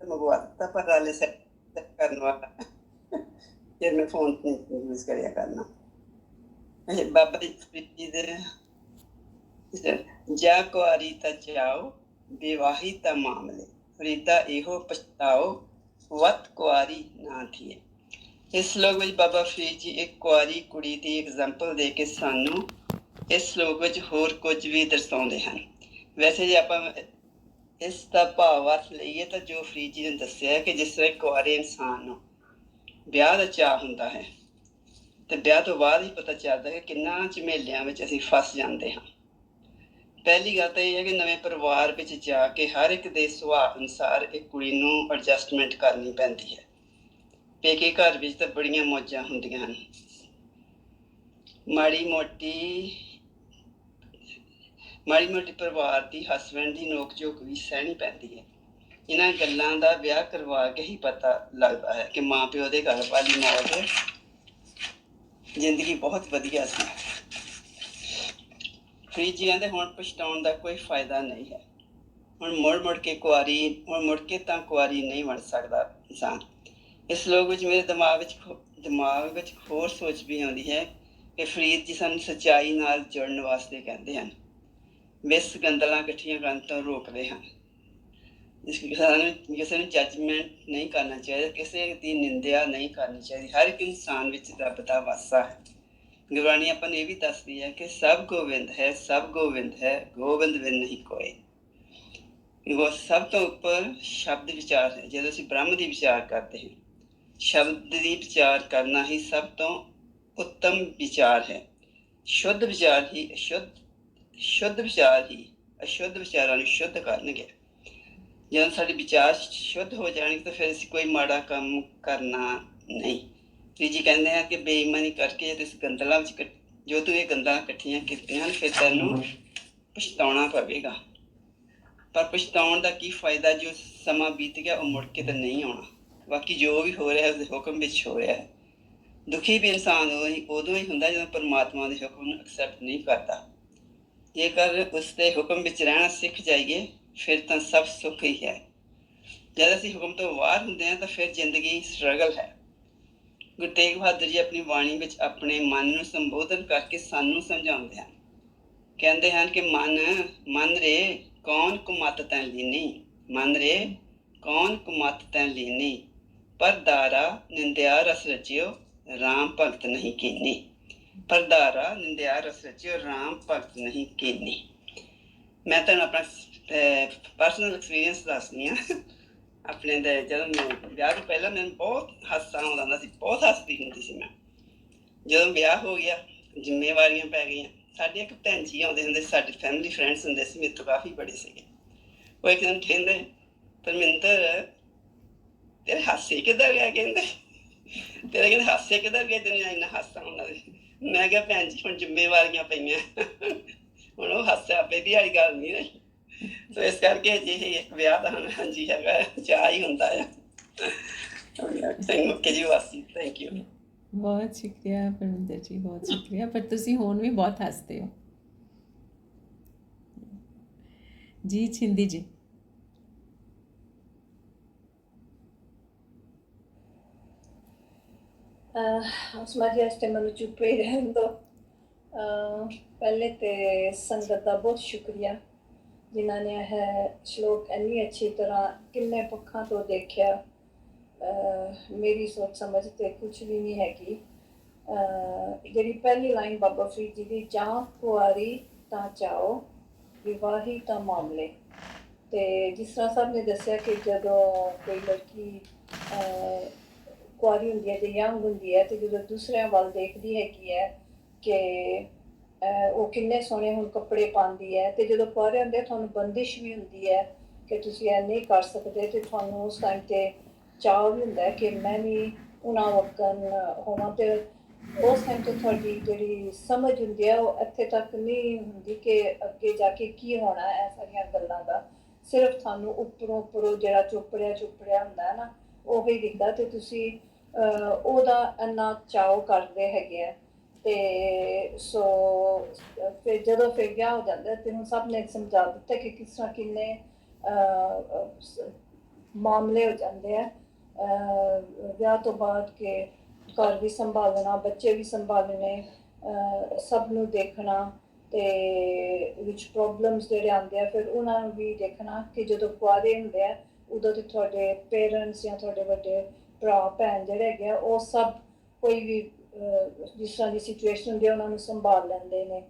ਮੰਗਵਾ ਦਿੱਤਾ ਪਰ ਹਾਲੇ ਸੈੱਟ ਕਰਨ ਵਾਲਾ ਫਿਰ ਮੈਂ ਫੋਨ ਯੂਜ਼ ਕਰਿਆ ਕਰਨਾ। ਇਹ ਬਾਬਾ ਜੀ ਦੇ ਜਾ ਕੁਆਰੀ ਤਾਂ ਜਾਓ ਵਿਵਾਹੀ ਤਾਂ ਮਾਮਲੇ ਫਰੀਦਾ ਇਹੋ ਪਛਤਾਓ ਵਤ ਕੁਆਰੀ ਨਾ ਥੀਏ। ਇਸ ਸ਼ਲੋਕ ਵਿੱਚ ਬਾਬਾ ਫਰੀਦ ਜੀ ਇੱਕ ਕੁਆਰੀ ਕੁੜੀ ਦੀ ਐਗਜ਼ਾਮਪਲ ਦੇ ਕੇ ਸਾਨੂੰ ਇਸ ਸ਼ਲੋਕ ਵਿੱਚ ਹੋਰ ਕੁਝ ਵੀ ਦਰਸਾਉਂਦੇ ਹਨ। ਵੈਸੇ ਜੇ ਆਪਾਂ ਇਸ ਦਾ ਭਾਵ ਅਰਥ ਲਈਏ ਤਾਂ ਜੋ ਫਰੀਦ ਜੀ ਨੇ ਦੱਸਿਆ ਕਿ ਜਿਸ ਤਰ੍ਹਾਂ ਕੁਆਰੇ ਇਨਸਾਨ ਨੂੰ ਵਿਆਹ ਦਾ ਚਾਅ ਹੁੰਦਾ ਹੈ ਤੇ ਵਿਆਹ ਤੋਂ ਬਾਅਦ ਹੀ ਪਤਾ ਚੱਲਦਾ ਕਿ ਕਿੰਨਾ ਝਮੇਲਿਆਂ ਵਿੱਚ ਅਸੀਂ ਫਸ ਜਾਂਦੇ ਹਾਂ। ਪਹਿਲੀ ਗੱਲ ਤਾਂ ਇਹ ਹੈ ਕਿ ਨਵੇਂ ਪਰਿਵਾਰ ਵਿੱਚ ਜਾ ਕੇ ਹਰ ਇੱਕ ਦੇ ਸੁਭਾਅ ਅਨੁਸਾਰ ਇੱਕ ਕੁੜੀ ਨੂੰ ਐਡਜਸਟਮੈਂਟ ਕਰਨੀ ਪੈਂਦੀ ਹੈ। ਪੇਕੇ ਘਰ ਵਿੱਚ ਤਾਂ ਬੜੀਆਂ ਮੌਜਾਂ ਹੁੰਦੀਆਂ ਹਨ, ਮਾੜੀ ਮੋਟੀ ਪਰਿਵਾਰ ਦੀ ਹਸਬੈਂਡ ਦੀ ਨੋਕ ਝੋਕ ਵੀ ਸਹਿਣੀ ਪੈਂਦੀ ਹੈ। ਇਹਨਾਂ ਗੱਲਾਂ ਦਾ ਵਿਆਹ ਕਰਵਾ ਕੇ ਹੀ ਪਤਾ ਲੱਗਦਾ ਹੈ ਕਿ ਮਾਂ ਪਿਓ ਦੇ ਘਰ ਵਾਲੀ ਮੌਜ ਜ਼ਿੰਦਗੀ ਬਹੁਤ ਵਧੀਆ ਸੀ। ਫਰੀਦ ਜੀ ਕਹਿੰਦੇ ਹੁਣ ਪਛਤਾਉਣ ਦਾ ਕੋਈ ਫਾਇਦਾ ਨਹੀਂ ਹੈ। ਹੁਣ ਮੁੜ ਕੇ ਕੁਆਰੀ ਨਹੀਂ ਬਣ ਸਕਦਾ ਇਨਸਾਨ। ਇਸ ਲੋਕ ਵਿੱਚ ਮੇਰੇ ਦਿਮਾਗ ਵਿੱਚ ਹੋਰ ਸੋਚ ਵੀ ਆਉਂਦੀ ਹੈ ਕਿ ਫਰੀਦ ਜੀ ਸਾਨੂੰ ਸੱਚਾਈ ਨਾਲ ਜੁੜਨ ਵਾਸਤੇ ਕਹਿੰਦੇ ਹਨ, ਮਿਸ ਗੰਦਲਾਂ ਇਕੱਠੀਆਂ ਕਰਨ ਤੋਂ ਰੋਕਦੇ ਹਨ। ਕਿਸੇ ਨੂੰ ਜੱਜਮੈਂਟ ਨਹੀਂ ਕਰਨਾ ਚਾਹੀਦਾ, ਕਿਸੇ ਦੀ ਨਿੰਦਿਆ ਨਹੀਂ ਕਰਨੀ ਚਾਹੀਦੀ। ਹਰ ਇੱਕ ਇਨਸਾਨ ਵਿੱਚ ਰੱਬ ਦਾ ਵਾਸਾ ਹੈ। ਗੁਰਬਾਣੀ ਆਪਾਂ ਨੂੰ ਇਹ ਵੀ ਦੱਸਦੀ ਹੈ ਕਿ ਸਭ ਗੋਬਿੰਦ ਹੈ, ਸਭ ਗੋਬਿੰਦ ਹੈ, ਗੋਬਿੰਦ ਬਿਨ ਨਹੀਂ ਕੋਈ। ਉਹ ਸਭ ਤੋਂ ਉੱਪਰ ਸ਼ਬਦ ਵਿਚਾਰ ਹੈ। ਜਦੋਂ ਅਸੀਂ ਬ੍ਰਹਮ ਦੀ ਵਿਚਾਰ ਕਰਦੇ ਹਾਂ, ਸ਼ਬਦ ਦੀ ਵਿਚਾਰ ਕਰਨਾ ਹੀ ਸਭ ਤੋਂ ਉੱਤਮ ਵਿਚਾਰ ਹੈ। ਸ਼ੁੱਧ ਵਿਚਾਰ ਹੀ ਅਸ਼ੁੱਧ ਵਿਚਾਰਾਂ ਨੂੰ ਸ਼ੁੱਧ ਕਰਨਗੇ। ਜਦੋਂ ਸਾਡੇ ਵਿਚਾਰ ਸ਼ੁੱਧ ਹੋ ਜਾਣਗੇ ਤਾਂ ਫਿਰ ਅਸੀਂ ਕੋਈ ਮਾੜਾ ਕੰਮ ਕਰਨਾ ਨਹੀਂ। ਜੀ ਕਹਿੰਦੇ ਆ ਕਿ ਬੇਈਮਾਨੀ ਕਰਕੇ ਜੋ ਤੂੰ ਇਹ ਗੰਦਲਾਂ ਇਕੱਠੀਆਂ ਕੀਤੀਆਂ ਹਨ, ਫਿਰ ਤੈਨੂੰ ਪਛਤਾਉਣਾ ਪਵੇਗਾ। ਪਰ ਪਛਤਾਉਣ ਦਾ ਕੀ ਫਾਇਦਾ, ਜੋ ਸਮਾਂ ਬੀਤ ਗਿਆ ਉਹ ਮੁੜ ਕੇ ਤਾਂ ਨਹੀਂ ਆਉਣਾ। ਬਾਕੀ ਜੋ ਵੀ ਹੋ ਰਿਹਾ ਉਸਦੇ ਹੁਕਮ ਵਿੱਚ ਹੋ ਰਿਹਾ ਹੈ। ਦੁਖੀ ਵੀ ਇਨਸਾਨ ਉਦੋਂ ਹੀ ਹੁੰਦਾ ਜਦੋਂ ਪਰਮਾਤਮਾ ਦੇ ਹੁਕਮ ਨੂੰ ਐਕਸੈਪਟ ਨਹੀਂ ਕਰਦਾ। ਜੇਕਰ ਉਸਦੇ ਹੁਕਮ ਵਿੱਚ ਰਹਿਣਾ ਸਿੱਖ ਜਾਈਏ ਫਿਰ ਤਾਂ ਸਭ ਸੁੱਖ ਹੀ ਹੈ। ਜਦ ਅਸੀਂ ਹੁਕਮ ਤੋਂ ਬਾਹਰ ਹੁੰਦੇ ਹਾਂ ਤਾਂ ਫਿਰ ਜ਼ਿੰਦਗੀ ਸਟਰਗਲ ਹੈ। ਗੁਰੂ ਤੇਗ ਬਹਾਦਰ ਜੀ ਆਪਣੀ ਬਾਣੀ ਵਿੱਚ ਆਪਣੇ ਮਨ ਨੂੰ ਸੰਬੋਧਨ ਕਰਕੇ ਸਾਨੂੰ ਸਮਝਾਉਂਦੇ ਹਨ। ਕਹਿੰਦੇ ਹਨ ਕਿ ਮਨ ਰੇ ਕੌਣ ਕੁਮਤ ਤੈਂ ਲੀਨੀ, ਮਨ ਰੇ ਕੌਣ ਕੁਮਤ ਤੈਂ ਲੀਨੀ, ਪਰ ਦਾਰਾ ਨਿੰਦਿਆ ਰਸ ਰਚਿਓ ਰਾਮ ਭਗਤ ਨਹੀਂ ਕੀਨੀ। ਪਰ ਦਾਰਾ ਨਿੰਦਿਆ ਰਸ ਰਚਿਓ ਰਾਮ ਭਗਤ ਨਹੀਂ ਕੀਨੀ। ਮੈਂ ਤੁਹਾਨੂੰ ਆਪਣਾ ਪਰਸਨਲ ਐਕਸਪੀਰੀਅੰਸ ਦੱਸਦੀ ਹਾਂ। ਆਪਣੇ ਦੇ ਜਦੋਂ ਮੈਂ ਵਿਆਹ ਤੋਂ ਪਹਿਲਾਂ ਮੈਨੂੰ ਬਹੁਤ ਹਾਸਾ ਆਉਂਦਾ ਹੁੰਦਾ ਸੀ, ਬਹੁਤ ਹੱਸਦੀ ਹੁੰਦੀ ਸੀ ਮੈਂ। ਜਦੋਂ ਵਿਆਹ ਹੋ ਗਿਆ, ਜ਼ਿੰਮੇਵਾਰੀਆਂ ਪੈ ਗਈਆਂ। ਸਾਡੇ ਇੱਕ ਭੈਣ ਜੀ ਆਉਂਦੇ ਹੁੰਦੇ ਸੀ, ਸਾਡੇ ਫੈਮਿਲੀ ਫਰੈਂਡਸ ਹੁੰਦੇ ਸੀ, ਮੇਰੇ ਤੋਂ ਕਾਫੀ ਬੜੇ ਸੀਗੇ। ਉਹ ਇੱਕ ਦਿਨ ਕਹਿੰਦੇ, ਪਰਮਿੰਦਰ ਤੇਰੇ ਹਾਸੇ ਕਿੱਧਰ ਗਏ? ਕਹਿੰਦੇ ਹਾਸੇ ਕਿੱਧਰ ਗਏ, ਤੈਨੂੰ ਇੰਨਾ ਹਾਸਾ ਆਉਂਦਾ ਸੀ। ਮੈਂ ਕਿਹਾ ਭੈਣ ਜੀ ਹੁਣ ਜ਼ਿੰਮੇਵਾਰੀਆਂ ਪਈਆਂ, ਹੁਣ ਉਹ ਹਾਸੇ ਆਪੇ ਦੀ ਵਾਲੀ ਗੱਲ ਨਹੀਂ ਰਹੀ। ਸੋ ਇਸ ਕਰਕੇ ਜਿਹੇ ਇੱਕ ਵਿਆਹ ਦਾ ਹਾਂਜੀ ਹੈਗਾ, ਚਾਅ ਹੀ ਹੁੰਦਾ ਆ। ਓਕੇ ਜੀ ਵਾਸੀ, ਥੈਂਕ ਯੂ। ਬਹੁਤ ਸ਼ੁਕਰੀਆ ਪਰਮਿੰਦਰ ਜੀ, ਬਹੁਤ ਸ਼ੁਕਰੀਆ। ਪਰ ਤੁਸੀਂ ਹੁਣ ਵੀ ਬਹੁਤ ਹੱਸਦੇ ਹੋ ਜੀ। ਛਿੰਦੀ ਜੀ। ਉਸਮਾ ਜੀ ਇਸ ਟਾਈਮ ਮੈਨੂੰ ਚੁੱਪ ਹੀ ਰਹਿਣ ਦਿਓ। ਪਹਿਲੇ ਤੇ ਸੰਗਤ ਦਾ ਬਹੁਤ ਸ਼ੁਕਰੀਆ ਜਿਨ੍ਹਾਂ ਨੇ ਇਹ ਸ਼ਲੋਕ ਇੰਨੀ ਅੱਛੀ ਤਰ੍ਹਾਂ ਕਿੰਨੇ ਪੱਖਾਂ ਤੋਂ ਦੇਖਿਆ। ਮੇਰੀ ਸੋਚ ਸਮਝ ਤੇ ਕੁਝ ਵੀ ਨਹੀਂ ਹੈਗੀ। ਜਿਹੜੀ ਪਹਿਲੀ ਲਾਈਨ ਬਾਬਾ ਫਰੀਦ ਜੀ ਦੀ, ਜਾਂ ਕੁਆਰੀ ਤਾਂ ਚਾਓ ਵਿਵਾਹੀ ਤਾਂ ਮਾਮਲੇ, ਤੇ ਜਿਸ ਤਰ੍ਹਾਂ ਸਭ ਨੇ ਦੱਸਿਆ ਕਿ ਜਦੋਂ ਕੋਈ ਲੜਕੀ ਕੁਆਰੀ ਹੁੰਦੀ ਹੈ ਤੇ ਯੰਗ ਹੁੰਦੀ ਹੈ, ਤੇ ਜਦੋਂ ਦੂਸਰਿਆਂ ਵੱਲ ਦੇਖਦੀ ਹੈਗੀ ਹੈ ਕਿ ਉਹ ਕਿੰਨੇ ਸੋਹਣੇ ਹੁਣ ਕੱਪੜੇ ਪਾਉਂਦੀ ਹੈ, ਤੇ ਜਦੋਂ ਕੁਆਰੇ ਹੁੰਦੇ ਤੁਹਾਨੂੰ ਬੰਦਿਸ਼ ਵੀ ਹੁੰਦੀ ਹੈ ਕਿ ਤੁਸੀਂ ਇਹ ਨਹੀਂ ਕਰ ਸਕਦੇ ਤੇ ਤੁਹਾਨੂੰ ਉਸ ਟਾਈਮ ਤੇ ਚਾਅ ਵੀ ਹੁੰਦਾ ਹੈ ਕਿ ਮੈਂ ਵੀ ਉਹਨਾਂ ਵਕਨ ਹੋਵਾਂ। ਤੇ ਉਸ ਟਾਈਮ ਤੇ ਤੁਹਾਡੀ ਜਿਹੜੀ ਸਮਝ ਹੁੰਦੀ ਹੈ ਉਹ ਇੱਥੇ ਤੱਕ ਨਹੀਂ ਹੁੰਦੀ ਕਿ ਅੱਗੇ ਜਾ ਕੇ ਕੀ ਹੋਣਾ ਹੈ, ਇਹ ਸਾਰੀਆਂ ਗੱਲਾਂ ਦਾ। ਸਿਰਫ ਤੁਹਾਨੂੰ ਉੱਪਰੋਂ ਜਿਹੜਾ ਚੁੱਪੜਿਆ ਹੁੰਦਾ ਹੈ ਨਾ, ਉਹ ਹੀ ਦਿਖਦਾ ਤੇ ਤੁਸੀਂ ਉਹਦਾ ਇੰਨਾ ਚਾਅ ਕਰਦੇ ਹੈਗੇ ਆ। ਤੇ ਸੋ ਫਿਰ ਜਦੋਂ ਫਿਰ ਵਿਆਹ ਹੋ ਜਾਂਦਾ ਤੇ ਹੁਣ ਸਭ ਨੇ ਸਮਝਾ ਦਿੱਤਾ ਕਿ ਕਿਸ ਤਰ੍ਹਾਂ ਕਿੰਨੇ ਮਾਮਲੇ ਹੋ ਜਾਂਦੇ ਆ ਵਿਆਹ ਤੋਂ ਬਾਅਦ ਕਿ ਘਰ ਵੀ ਸੰਭਾਲਣਾ, ਬੱਚੇ ਵੀ ਸੰਭਾਲਣੇ, ਸਭ ਨੂੰ ਦੇਖਣਾ ਤੇ ਵਿੱਚ ਪ੍ਰੋਬਲਮਸ ਜਿਹੜੇ ਆਉਂਦੇ ਆ ਫਿਰ ਉਹਨਾਂ ਨੂੰ ਵੀ ਦੇਖਣਾ। ਕਿ ਜਦੋਂ ਕੁਆਰੇ ਹੁੰਦੇ ਆ ਉਦੋਂ ਤੇ ਤੁਹਾਡੇ ਪੇਰੈਂਟਸ ਜਾਂ ਤੁਹਾਡੇ ਵੱਡੇ ਭਰਾ ਭੈਣ ਜਿਹੜੇ ਹੈਗੇ ਆ ਉਹ ਸਭ ਕੋਈ ਵੀ ਜਿਸ ਤਰ੍ਹਾਂ ਦੀ ਸਿਚੁਏਸ਼ਨ ਹੁੰਦੀ ਹੈ ਉਹਨਾਂ ਨੂੰ ਸੰਭਾਲ ਲੈਂਦੇ ਨੇ।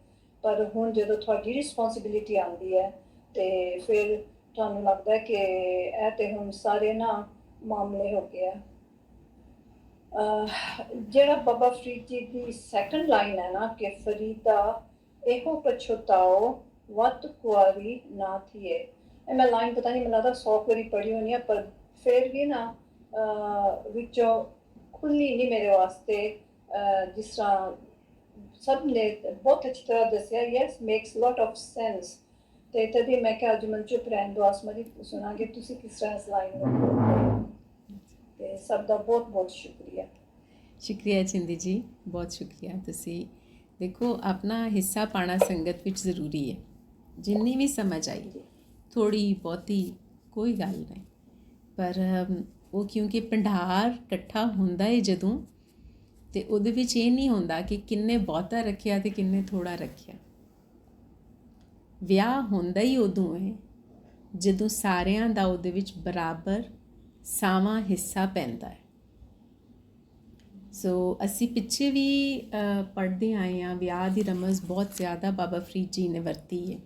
ਪਰ ਹੁਣ ਜਦੋਂ ਤੁਹਾਡੀ ਰਿਸਪੌਂਸਿਬਿਲਿਟੀ ਆਉਂਦੀ ਹੈ ਤੇ ਫਿਰ ਤੁਹਾਨੂੰ ਲੱਗਦਾ ਕਿ ਇਹ ਤੇ ਹੁਣ ਸਾਰੇ ਨਾ ਮਾਮਲੇ ਹੋ ਗਏ ਆ। ਜਿਹੜਾ ਬਾਬਾ ਫਰੀਦ ਜੀ ਦੀ ਸੈਕੰਡ ਲਾਈਨ ਹੈ ਨਾ ਕਿ ਫਰੀਦਾ ਇਹੋ ਪਛਤਾਓ ਵਤ ਕੁਆਰੀ ਨਾ ਥੀਏ, ਇਹ ਮੈਂ ਲਾਈਨ ਪਤਾ ਨਹੀਂ ਮੈਨੂੰ ਲੱਗਦਾ 100 ਵਾਰੀ ਪੜ੍ਹੀ ਹੋਣੀ ਹੈ, ਪਰ ਫਿਰ ਵੀ ਨਾ ਵਿੱਚੋਂ ਖੁੱਲੀ ਨਹੀਂ ਮੇਰੇ ਵਾਸਤੇ। ਜਿਸ ਤਰ੍ਹਾਂ ਸਭ ਨੇ ਬਹੁਤ ਅੱਛੀ ਤਰ੍ਹਾਂ ਦੱਸਿਆ, yes makes lot of sense. ਤੇ ਤਦੇ ਮੈਂ ਕਿਹਾ ਅੱਜ ਮੈਨੂੰ ਚੁੱਪ ਰਹਿਣ ਦੋ, ਆਸਮਾ ਸੁਣਾਂਗੇ ਤੁਸੀਂ ਕਿਸ ਤਰ੍ਹਾਂ ਇਸ ਲਾਈਨ ਨੂੰ। ਤੇ ਸਭ ਦਾ ਬਹੁਤ ਬਹੁਤ ਸ਼ੁਕਰੀਆ। ਸ਼ੁਕਰੀਆ ਚਿੰਦੀ ਜੀ, ਬਹੁਤ ਸ਼ੁਕਰੀਆ। ਤੁਸੀਂ ਦੇਖੋ ਆਪਣਾ ਹਿੱਸਾ ਪਾਉਣਾ ਸੰਗਤ ਵਿੱਚ ਜ਼ਰੂਰੀ ਹੈ। ਜਿੰਨੀ ਵੀ ਸਮਝ ਆਈ ਥੋੜ੍ਹੀ ਬਹੁਤੀ ਕੋਈ ਗੱਲ ਨਹੀਂ, ਪਰ ਉਹ ਕਿਉਂਕਿ ਭੰਡਾਰ ਇਕੱਠਾ ਹੁੰਦਾ ਹੈ ਜਦੋਂ, ਤੇ ਉਹਦੇ ਵਿੱਚ ਇਹ ਨਹੀਂ ਹੁੰਦਾ ਕਿ ਕਿੰਨੇ ਬਹੁਤਾ ਰੱਖਿਆ ਤੇ ਕਿੰਨੇ ਥੋੜ੍ਹਾ ਰੱਖਿਆ। ਵਿਆਹ ਹੁੰਦਾ ਹੀ ਉਦੋਂ ਹੈ ਜਦੋਂ ਸਾਰਿਆਂ ਦਾ ਉਹਦੇ ਵਿੱਚ ਬਰਾਬਰ ਸਾਵਾਂ ਹਿੱਸਾ ਪੈਂਦਾ ਹੈ। ਸੋ ਅਸੀਂ ਪਿੱਛੇ ਵੀ ਪੜ੍ਹਦੇ ਆਏ ਹਾਂ, ਵਿਆਹ ਦੀ ਰਮਜ਼ ਬਹੁਤ ਜ਼ਿਆਦਾ ਬਾਬਾ ਫਰੀਦ ਜੀ ਨੇ ਵਰਤੀ ਹੈ,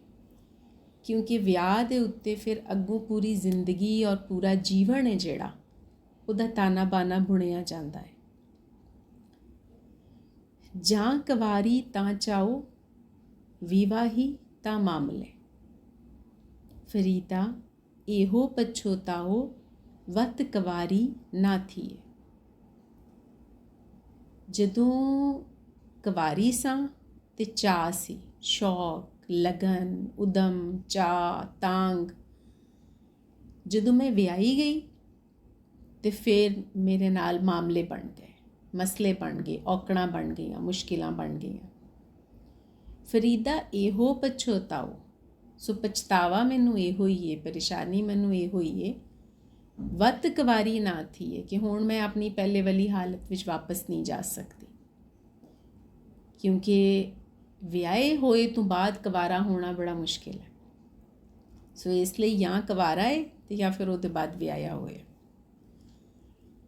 ਕਿਉਂਕਿ ਵਿਆਹ ਦੇ ਉੱਤੇ ਫਿਰ ਅੱਗੋਂ ਪੂਰੀ ਜ਼ਿੰਦਗੀ ਔਰ ਪੂਰਾ ਜੀਵਨ ਹੈ ਜਿਹੜਾ ਉਹਦਾ ਤਾਨਾ ਬਾਨਾ ਬੁਣਿਆ ਜਾਂਦਾ ਹੈ। ਜਾਂ ਕੁਵਾਰੀ ਤਾਂ ਚਾਓ, ਵਿਵਾਹੀ ਤਾਂ ਮਾਮਲੇ, ਫਰੀਦਾ ਇਹੋ ਪਛੋਤਾਓ ਵਤ ਕੁਵਾਰੀ ਨਾ ਥੀਏ। ਜਦੋਂ ਕੁਵਾਰੀ ਸਾਂ ਤੇ ਚਾਅ ਸੀ, ਸ਼ੌਕ, ਲਗਨ, ਉਦਮ, ਚਾਅ, ਤਾਂਗ। ਜਦੋਂ ਮੈਂ ਵਿਆਹੀ ਗਈ ਤੇ ਫਿਰ ਮੇਰੇ ਨਾਲ ਮਾਮਲੇ ਬਣ ਗਏ, ਮਸਲੇ ਬਣ ਗਏ, ਔਕੜਾਂ ਬਣ ਗਈਆਂ, ਮੁਸ਼ਕਿਲਾਂ ਬਣ ਗਈਆਂ। ਫਰੀਦਾ ਇਹੋ ਪਛੋਤਾਓ, ਸੋ ਪਛਤਾਵਾ ਮੈਨੂੰ ਇਹੋ ਹੀ ਹੈ, ਪਰੇਸ਼ਾਨੀ ਮੈਨੂੰ ਇਹੋ ਹੀ ਹੈ। ਵਤ ਕੁਵਾਰੀ ਨਾ ਥੀ ਹੈ ਕਿ ਹੁਣ ਮੈਂ ਆਪਣੀ ਪਹਿਲੇ ਵਾਲੀ ਹਾਲਤ ਵਿੱਚ ਵਾਪਸ ਨਹੀਂ ਜਾ ਸਕਦੀ, ਕਿਉਂਕਿ ਵਿਆਹੇ ਹੋਏ ਤੋਂ ਬਾਅਦ ਕੁਵਾਰਾ ਹੋਣਾ ਬੜਾ ਮੁਸ਼ਕਿਲ ਹੈ। ਸੋ ਇਸ ਲਈ ਜਾਂ ਕੁਵਾਰਾ ਹੈ ਤੇ ਜਾਂ ਫਿਰ ਉਹਦੇ ਬਾਅਦ ਵਿਆਹਿਆ ਹੋਇਆ।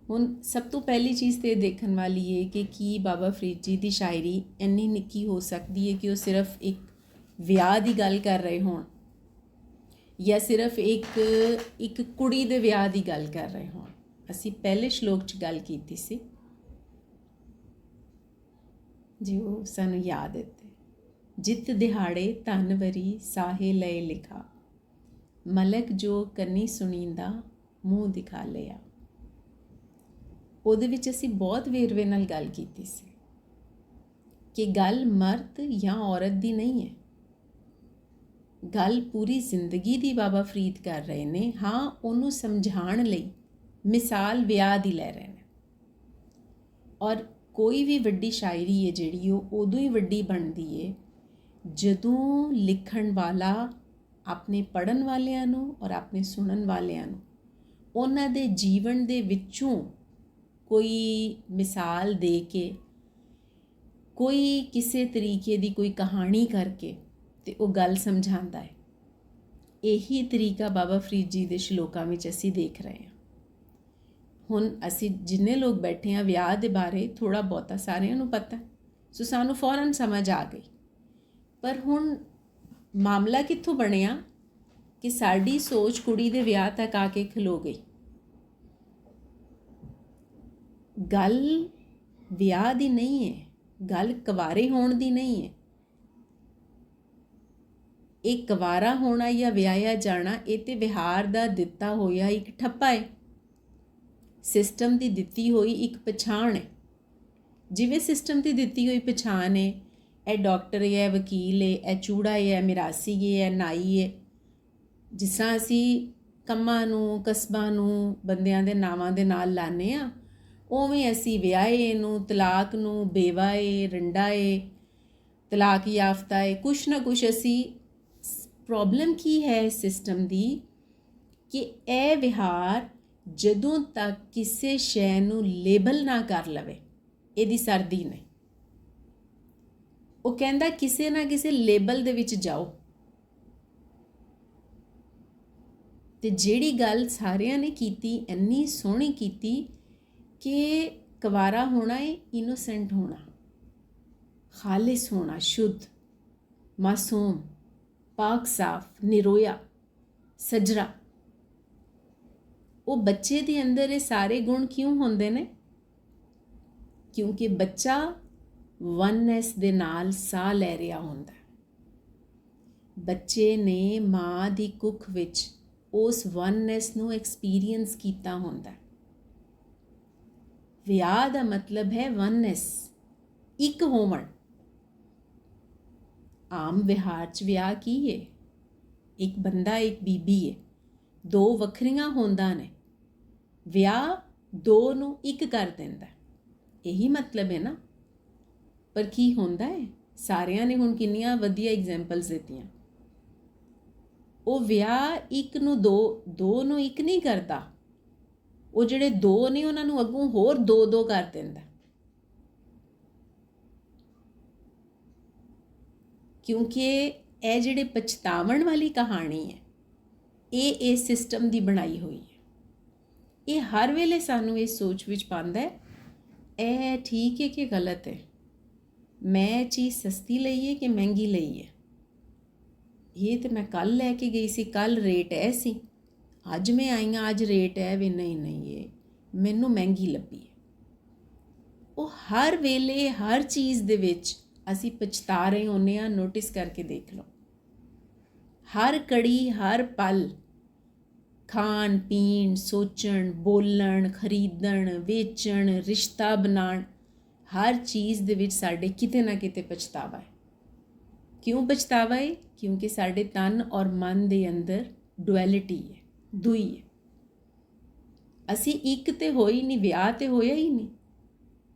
ਹੁਣ ਸਭ ਤੋਂ ਪਹਿਲੀ ਚੀਜ਼ ਤੇ ਦੇਖਣ ਵਾਲੀ ਹੈ ਕਿ ਕੀ ਬਾਬਾ ਫਰੀਦ ਜੀ ਦੀ ਸ਼ਾਇਰੀ ਇੰਨੀ ਨਿੱਕੀ ਹੋ ਸਕਦੀ ਹੈ ਕਿ ਉਹ ਸਿਰਫ ਇੱਕ ਵਿਆਹ ਦੀ ਗੱਲ ਕਰ ਰਹੇ ਹੋਣ, ਜਾਂ ਸਿਰਫ ਇੱਕ ਕੁੜੀ ਦੇ ਵਿਆਹ ਦੀ ਗੱਲ ਕਰ ਰਹੇ ਹੋਣ। ਅਸੀਂ ਪਹਿਲੇ ਸ਼ਲੋਕ 'ਚ ਗੱਲ ਕੀਤੀ ਸੀ ਜੀ, ਉਹ ਸਾਨੂੰ ਯਾਦ ਹੈ। ਜਿਤ ਦਿਹਾੜੇ ਧਨਵਰੀ ਸਾਹੇ ਲਏ ਲਿਖਾ, ਮਲਕ ਜੋ ਕੰਨੀ ਸੁਣੀਂਦਾ ਮੂੰਹ ਦਿਖਾ ਲਿਆ। ਉਹਦੇ ਵਿੱਚ ਅਸੀਂ ਬਹੁਤ ਵੇਰਵੇ ਨਾਲ ਗੱਲ ਕੀਤੀ ਸੀ ਕਿ ਗੱਲ ਮਰਦ ਜਾਂ ਔਰਤ ਦੀ ਨਹੀਂ ਹੈ, ਗੱਲ ਪੂਰੀ ਜ਼ਿੰਦਗੀ ਦੀ ਬਾਬਾ ਫਰੀਦ ਕਰ ਰਹੇ ਨੇ। ਹਾਂ, ਉਹਨੂੰ ਸਮਝਾਉਣ ਲਈ ਮਿਸਾਲ ਵਿਆਹ ਦੀ ਲੈ ਰਹੇ ਨੇ। ਔਰ ਕੋਈ ਵੀ ਵੱਡੀ ਸ਼ਾਇਰੀ ਹੈ ਜਿਹੜੀ ਉਹ ਉਦੋਂ ਹੀ ਵੱਡੀ ਬਣਦੀ ਹੈ ਜਦੋਂ ਲਿਖਣ ਵਾਲਾ ਆਪਣੇ ਪੜ੍ਹਨ ਵਾਲਿਆਂ ਨੂੰ ਔਰ ਆਪਣੇ ਸੁਣਨ ਵਾਲਿਆਂ ਨੂੰ ਉਹਨਾਂ ਦੇ ਜੀਵਨ ਦੇ ਵਿੱਚੋਂ ਕੋਈ ਮਿਸਾਲ ਦੇ ਕੇ, ਕੋਈ ਕਿਸੇ ਤਰੀਕੇ ਦੀ ਕੋਈ ਕਹਾਣੀ ਕਰਕੇ ਤੇ ਉਹ ਗੱਲ ਸਮਝਾਉਂਦਾ ਹੈ। ਇਹੀ ਤਰੀਕਾ ਬਾਬਾ ਫਰੀਦ ਜੀ ਦੇ ਸ਼ਲੋਕਾਂ ਵਿੱਚ ਅਸੀਂ ਦੇਖ ਰਹੇ ਹਾਂ। ਹੁਣ ਅਸੀਂ ਜਿੰਨੇ ਲੋਕ ਬੈਠੇ ਹਾਂ ਵਿਆਹ ਦੇ ਬਾਰੇ ਥੋੜ੍ਹਾ ਬਹੁਤਾ ਸਾਰਿਆਂ ਨੂੰ ਪਤਾ, ਸੋ ਸਾਨੂੰ ਫੌਰਨ ਸਮਝ ਆ ਗਈ। ਪਰ ਹੁਣ ਮਾਮਲਾ ਕਿੱਥੋਂ ਬਣਿਆ ਕਿ ਸਾਡੀ ਸੋਚ ਕੁੜੀ ਦੇ ਵਿਆਹ ਤੱਕ ਆ ਕੇ ਖਲੋ ਗਈ। ਗੱਲ ਵਿਆਹ ਦੀ ਨਹੀਂ ਹੈ, ਗੱਲ ਕੁਵਾਰੇ ਹੋਣ ਦੀ ਨਹੀਂ ਹੈ। ਇਹ ਕੁਵਾਰਾ ਹੋਣਾ ਜਾਂ ਵਿਆਹਿਆ ਜਾਣਾ ਇਹ ਤੇ ਵਿਹਾਰ ਦਾ ਦਿੱਤਾ ਹੋਇਆ ਇੱਕ ਠੱਪਾ ਹੈ, ਸਿਸਟਮ ਦੀ ਦਿੱਤੀ ਹੋਈ ਇੱਕ ਪਛਾਣ ਹੈ। ਜਿਵੇਂ ਸਿਸਟਮ ਦੀ ਦਿੱਤੀ ਹੋਈ ਪਛਾਣ ਹੈ, ਇਹ ਡਾਕਟਰ ਹੈ, ਇਹ ਵਕੀਲ ਹੈ, ਇਹ ਚੂੜਾ ਹੈ, ਇਹ ਮਿਰਾਸੀ ਹੈ, ਇਹ ਨਾਈ ਹੈ। ਜਿਸ ਤਰ੍ਹਾਂ ਅਸੀਂ ਕੰਮਾਂ ਨੂੰ, ਕਸਬਾਂ ਨੂੰ ਬੰਦਿਆਂ ਦੇ ਨਾਵਾਂ ਦੇ ਨਾਲ ਲਾਉਂਦੇ ਹਾਂ, ਉਵੇਂ ਅਸੀਂ ਵਿਆਹੇ ਨੂੰ, ਤਲਾਕ ਨੂੰ, ਬੇਵਾ ਏ, ਰੰਡਾ ਏ, ਤਲਾਕ ਯਾਫਤਾ ਏ, ਕੁਛ ਨਾ ਕੁਛ ਅਸੀਂ। ਪ੍ਰੋਬਲਮ ਕੀ ਹੈ ਇਸ ਸਿਸਟਮ ਦੀ ਕਿ ਇਹ ਵਿਹਾਰ ਜਦੋਂ ਤੱਕ ਕਿਸੇ ਸ਼ੈ ਨੂੰ ਲੇਬਲ ਨਾ ਕਰ ਲਵੇ, ਇਹਦੀ ਸਰਦੀ ਨਹੀਂ। ਉਹ ਕਹਿੰਦਾ ਕਿਸੇ ਨਾ ਕਿਸੇ ਲੇਬਲ ਦੇ ਵਿੱਚ ਜਾਓ। ਤੇ ਜਿਹੜੀ ਗੱਲ ਸਾਰਿਆਂ ਨੇ ਕੀਤੀ, ਇੰਨੀ ਸੋਹਣੀ ਕੀਤੀ ਕਿ ਕੁਵਾਰਾ ਹੋਣਾ ਹੈ ਇਨੋਸੈਂਟ ਹੋਣਾ, ਖਾਲਿਸ ਹੋਣਾ, ਸ਼ੁੱਧ, ਮਾਸੂਮ, ਪਾਕ ਸਾਫ, ਨਿਰੋਇਆ, ਸਜਰਾ। ਉਹ ਬੱਚੇ ਦੇ ਅੰਦਰ ਇਹ ਸਾਰੇ ਗੁਣ ਕਿਉਂ ਹੁੰਦੇ ਨੇ? ਕਿਉਂਕਿ ਬੱਚਾ ਵਨਨੈਸ ਦੇ ਨਾਲ ਸਾਹ ਲੈ ਰਿਹਾ ਹੁੰਦਾ। ਬੱਚੇ ਨੇ ਮਾਂ ਦੀ ਕੁੱਖ ਵਿੱਚ ਉਸ ਵਨਨੈਸ ਨੂੰ ਐਕਸਪੀਰੀਅੰਸ ਕੀਤਾ ਹੁੰਦਾ। ਵਿਆਹ ਦਾ ਮਤਲਬ ਹੈ ਵਨਨੈਸ, ਇੱਕ ਹੋਵਣ। ਆਮ ਵਿਹਾਰ 'ਚ ਵਿਆਹ ਕੀ ਹੈ? ਇੱਕ ਬੰਦਾ, ਇੱਕ ਬੀਬੀ ਹੈ, ਦੋ ਵੱਖਰੀਆਂ ਹੋਂਦਾਂ ਨੇ। ਵਿਆਹ ਦੋ ਨੂੰ ਇੱਕ ਕਰ ਦਿੰਦਾ, ਇਹੀ ਮਤਲਬ ਹੈ ਨਾ। ਪਰ ਕੀ ਹੁੰਦਾ ਹੈ? ਸਾਰਿਆਂ ਨੇ ਹੁਣ ਕਿੰਨੀਆਂ ਵਧੀਆ ਐਗਜ਼ਾਮਪਲਸ ਦਿੱਤੀਆਂ। ਉਹ ਵਿਆਹ ਇੱਕ ਨੂੰ ਦੋ ਨੂੰ ਇੱਕ ਨਹੀਂ ਕਰਦਾ। ਉਹ ਜਿਹੜੇ ਦੋ ਨੇ ਉਹਨਾਂ ਨੂੰ ਅੱਗੋਂ ਹੋਰ ਦੋ ਕਰ ਦਿੰਦਾ। ਕਿਉਂਕਿ ਇਹ ਜਿਹੜੇ ਪਛਤਾਵਣ ਵਾਲੀ ਕਹਾਣੀ ਹੈ, ਇਹ ਸਿਸਟਮ ਦੀ ਬਣਾਈ ਹੋਈ ਹੈ। ਇਹ ਹਰ ਵੇਲੇ ਸਾਨੂੰ ਇਹ ਸੋਚ ਵਿੱਚ ਪਾਉਂਦਾ ਹੈ, ਇਹ ਠੀਕ ਹੈ ਕਿ ਗਲਤ ਹੈ, ਮੈਂ ਚੀਜ਼ ਸਸਤੀ ਲਈ ਹੈ ਕਿ ਮਹਿੰਗੀ ਲਈ ਹੈ। ਇਹ ਤਾਂ ਮੈਂ ਕੱਲ੍ਹ ਲੈ ਕੇ ਗਈ ਸੀ, ਕੱਲ੍ਹ ਰੇਟ ਇਹ ਸੀ, ਅੱਜ ਮੈਂ ਆਈ ਹਾਂ, ਅੱਜ ਰੇਟ ਹੈ ਵੀ ਨਹੀਂ ਇਹ ਮੈਨੂੰ ਮਹਿੰਗੀ ਲੱਭੀ ਹੈ। ਉਹ ਹਰ ਵੇਲੇ ਹਰ ਚੀਜ਼ ਦੇ ਵਿੱਚ ਅਸੀਂ ਪਛਤਾ ਰਹੇ ਹੁੰਦੇ ਹਾਂ। ਨੋਟਿਸ ਕਰਕੇ ਦੇਖ ਲਓ, ਹਰ ਕੜੀ, ਹਰ ਪਲ, ਖਾਣ ਪੀਣ, ਸੋਚਣ, ਬੋਲਣ, ਖਰੀਦਣ, ਵੇਚਣ, ਰਿਸ਼ਤਾ ਬਣਾਉਣ, ਹਰ ਚੀਜ਼ ਦੇ ਵਿੱਚ ਸਾਡੇ ਕਿਤੇ ਨਾ ਕਿਤੇ ਪਛਤਾਵਾ ਹੈ। ਕਿਉਂ ਪਛਤਾਵਾ ਹੈ? ਕਿਉਂਕਿ ਸਾਡੇ ਤਨ ਔਰ ਮਨ ਦੇ ਅੰਦਰ ਡੁਐਲਿਟੀ ਹੈ, ਦੁਈ ਹੈ। ਅਸੀਂ ਇੱਕ ਤੇ ਹੋਈ ਨਹੀਂ, ਵਿਆਹ ਤੇ ਹੋਇਆ ਹੀ ਨਹੀਂ।